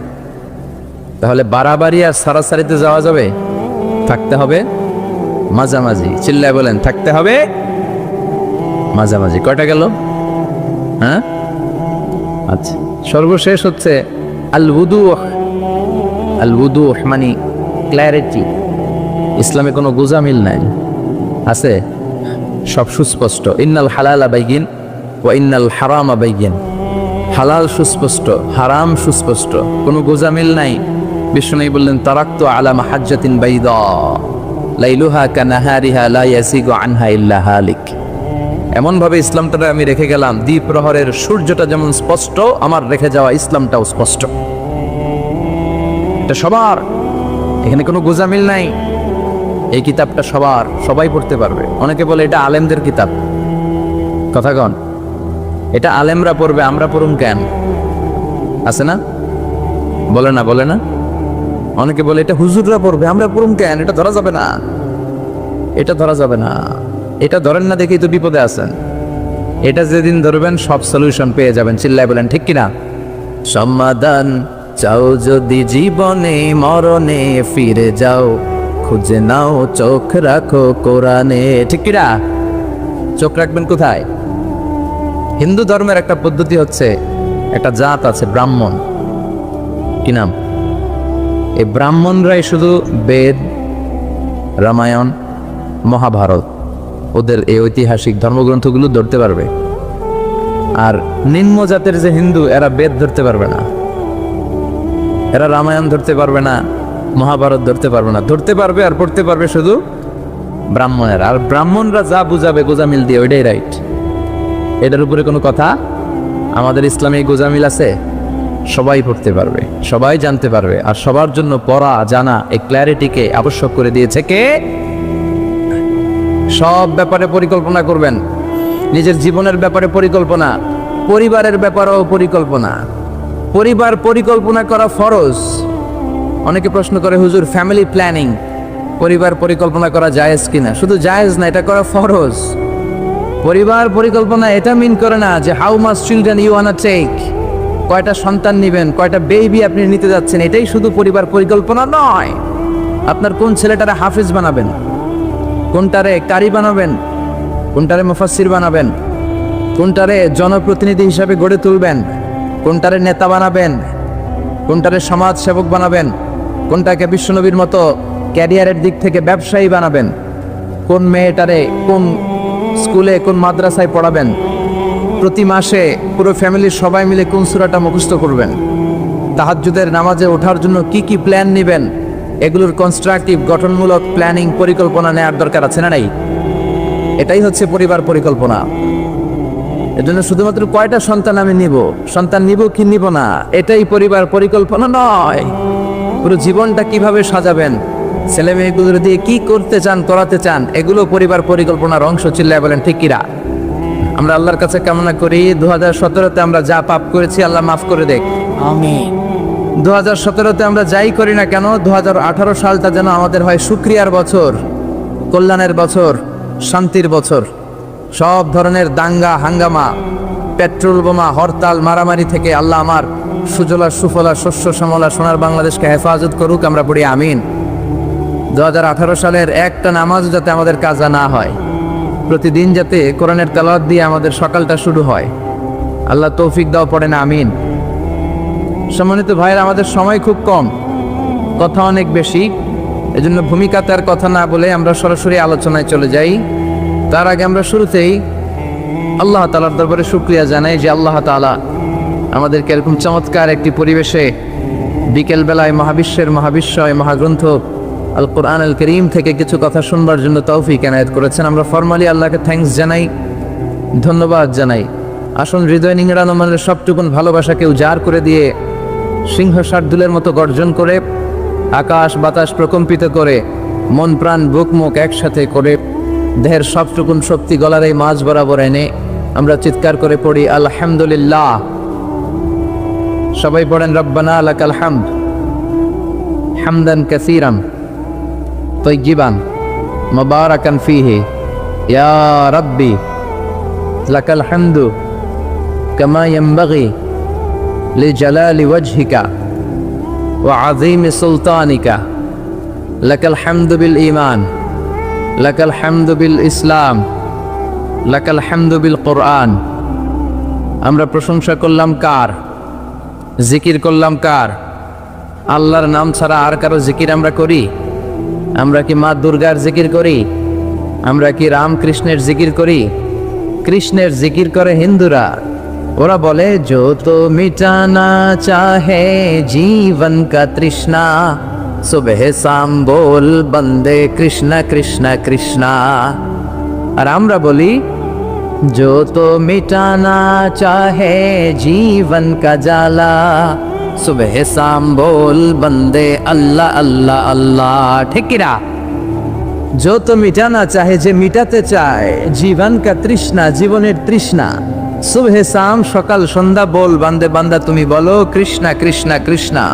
তাহলে বাড়াবাড়ি আর সারাসারিতে যাওয়া যাবে? থাকতে হবে মাঝামাঝি। চিল্লায় বলেন, থাকতে হবে মাঝামাঝি। কয়টা গেল? হ্যাঁ, আচ্ছা। সর্বশেষ হচ্ছে আল উদুহ মানে ক্ল্যারিটি। ইসলামে কোনো গোজামিল নাই, আছে? সব সুস্পষ্ট। ইন্নাল হালালা বাইয়িন ওয়া ইন্নাল হারামা বাইয়িন। হালাল সুস্পষ্ট, হারাম সুস্পষ্ট, কোনো গোজামিল নাই। বিষ্ণু বললেন তারাক্তু আলা মাহাজ্জাতিন বাইদা লাইলুহা কানাহারিহা লা ইয়াসিগু আনহা ইল্লা হালিক। এমন ভাবে ইসলামটা আমি রেখে গেলাম, দ্বীপ প্রহরের সূর্যটা যেমন স্পষ্ট, আমার রেখে যাওয়া ইসলামটাও স্পষ্ট। এটা সবার, এখানে কোনো গোজামিল নাই। এই কিতাবটা সবার, সবাই পড়তে পারবে। অনেকে বলে এটা আলেমদের কিতাব, কথা কন, এটা আলেমরা পড়বে, আমরা পড়ুম কেন? আছে না? বলে না, বলে না? অনেকে বলে এটা হুজুররা পড়বে, আমরা পড়ুম কেন? এটা ধরা যাবে না, এটা ধরা যাবে না। এটা ধরেন না দেখেই তো বিপদে আছেন। এটা যেদিন ধরবেন সব সলিউশন পেয়ে যাবেন। চিল্লায় বলেন ঠিক কিনা? সমাধান চাও যদি জীবনে মরণে, ফিরে যাও খুঁজে নাও, চোখ রাখো কোরআনে। ঠিক কিনা? চোখ রাখবেন কোথায়? হিন্দু ধর্মের একটা পদ্ধতি হচ্ছে, একটা জাত আছে ব্রাহ্মণ, কি নাম? এই ব্রাহ্মণরাই শুধু বেদ, রামায়ণ, মহাভারত, ওদের এই ঐতিহাসিক ধর্মগ্রন্থগুলো ধরতে পারবে। আর নিম্ন জাতের যে হিন্দু, এরা বেদ ধরতে পারবে না, এরা রামায়ণ ধরতে পারবে না, মহাভারত ধরতে পারবে না। ধরতে পারবে আর পড়তে পারবে শুধু ব্রাহ্মণের। আর ব্রাহ্মণরা যা বুঝাবে গোজামিল দিয়ে, ওইটাই রাইট। এটার উপরে কোনো কথা। আমাদের ইসলামে গোজামিল আছে? সবাই পড়তে পারবে, সবাই জানতে পারবে। আর সবার জন্য পড়া জানা, এই ক্ল্যারিটিকে আবশ্যক করে দিয়েছে কে? সব ব্যাপারে পরিকল্পনা করবেন, নিজের জীবনের ব্যাপারে পরিকল্পনা, পরিবারের ব্যাপারেও পরিকল্পনা। পরিবার পরিকল্পনা করা ফরজ। অনেকে প্রশ্ন করে হুজুর ফ্যামিলি প্ল্যানিং, পরিবার পরিকল্পনা করা জায়েজ কিনা? শুধু জায়েজ না, এটা করা ফরজ। পরিবার পরিকল্পনা এটা মিন করে না যে how much children you wanna take, কয়টা সন্তান নেবেন, কয়টা বেবি আপনি নিতে যাচ্ছেন, এটাই শুধু পরিবার পরিকল্পনা নয়। আপনার কোন ছেলেটারে হাফিজ বানাবেন, কোনটারে কারি বানাবেন, কোনটারে মুফাসসির বানাবেন, কোনটারে জনপ্রতিনিধি হিসাবে গড়ে তুলবেন, কোনটারে নেতা বানাবেন, কোনটারে সমাজ সেবক বানাবেন, কোনটাকে বিশ্বনবীর মতো ক্যারিয়ারের দিক থেকে ব্যবসায়ী বানাবেন, কোন মেয়েটারে কোন স্কুলে কোন মাদ্রাসায় পড়াবেন, প্রতি মাসে পুরো ফ্যামিলির সবাই মিলে কোন সূরাটা মুখস্থ করবেন, তাহাজ্জুদের নামাজে ওঠার জন্য কি কি প্ল্যান নেবেন, এগুলোর কনস্ট্রাকটিভ গঠনমূলক প্ল্যানিং পরিকল্পনা নেওয়ার দরকার আছে না নাই? এটাই হচ্ছে পরিবার পরিকল্পনা। এজন্য শুধুমাত্র কয়টা সন্তান আমি নিব, সন্তান নিব কি নিব না, এটাই পরিবার পরিকল্পনা নয়। পুরো জীবনটা কিভাবে সাজাবেন, ছেলে মেয়েগুলো দিয়ে কি করতে চান, করাতে চান, এগুলো পরিবার পরিকল্পনার অংশ। চিল্লায় বলেন ঠিক কিনা? আমরা আল্লাহর কাছে কামনা করি 2017-তে আমরা যা পাপ করেছি আল্লাহ মাফ করে দেখ, আমিন। 2017-তে আমরা যাই করি না কেন, 2018 সালটা যেন আমাদের হয় শুকরিয়ার বছর, কল্যাণের বছর, শান্তির বছর। সব ধরনের দাঙ্গা হাঙ্গামা, পেট্রোল বোমা, হরতাল, মারামারি থেকে আল্লাহ আমার সুজলা সুফলা শস্য শ্যামলা সোনার বাংলাদেশকে হেফাজত করুক, আমরা পড়ি আমিন। 2018 সালের একটা নামাজ যাতে আমাদের কাজা না হয়, প্রতিদিন যাতে কোরআনের তেলাওয়াত দিয়ে আমাদের সকালটা শুরু হয়, আল্লাহ তৌফিক দাও, পড়েন আমিন। সম্মানিত ভাইয়েরা, আমাদের সময় খুব কম, কথা অনেক বেশি, এজন্য ভূমিকাতে আর কথা না বলে আমরা সরাসরি আলোচনায় চলে যাই। তার আগে আমরা শুরুতেই আল্লাহ তাআলার দরবারে শুকরিয়া জানাই যে আল্লাহ তাআলা আমাদেরকে এরকম চমৎকার একটি পরিবেশে বিকেলবেলায় মহাবিশ্বের মহাবিশ্বয় মহাগ্রন্থ আল কোরআন আল করিম থেকে কিছু কথা শুনবার জন্য তৌফিক এনায়েত করেছেন। আমরা ফরমালি আল্লাহকে থ্যাঙ্কস জানাই, ধন্যবাদ জানাই। আসুন হৃদয় নিংড়ানো মনের সবটুকুন ভালোবাসাকে উজাড় করে দিয়ে সিংহ শার্দুলের মতো গর্জন করে, আকাশ বাতাস প্রকম্পিত করে, মন প্রাণ বুক মুখ একসাথে করে, দেহের সবটুকুন শক্তি গলার এই মাঝ বরাবর এনে আমরা চিৎকার করে পড়ি আলহামদুলিল্লাহ। সবাই পড়েন রব্বানা লাকাল হামদ হামদান কাসীরান তাইয়িবান মুবারাকান ফীহি ইয়া রাব্বি লাকাল হামদু কামা ইয়ানবাগি লিজালালি ওয়াজহিকা ওয়া আযীমি সুলতানিকা লাকাল হামদু বিল ঈমান লাকাল হামদু বিল ইসলাম লাকাল হামদু বিল কোরআন। আমরা প্রশংসা করলাম কার? জিকির করলাম কার? আল্লাহর নাম ছাড়া আর কারো জিকির আমরা করি? আমরা কি মা দুর্গার জিকির করি? আমরা কি রামকৃষ্ণের জিকির করি? কৃষ্ণের জিকির করে হিন্দুরা। ওরা বলে जो तो मिटाना चाहे जीवन का तृष्णा सुबह शाम बोल बंदे कृष्ण कृष्ण कृष्णा। আর আমরা বলি जो तो मिटाना चाहे जीवन का जाला सुबह शाम बोल बंदे अल्लाह अल्लाह अल्लाह। ঠিক কিনা? जो तो मिटाना चाहे, যে মিটাতে চায় জীবন কা তৃষ্ণা, জীবনের তৃষ্ণা, সুবহে শাম সকাল সন্ধ্যা বল বান্দে বান্দা তুমি বলো কৃষ্ণা কৃষ্ণা কৃষ্ণা।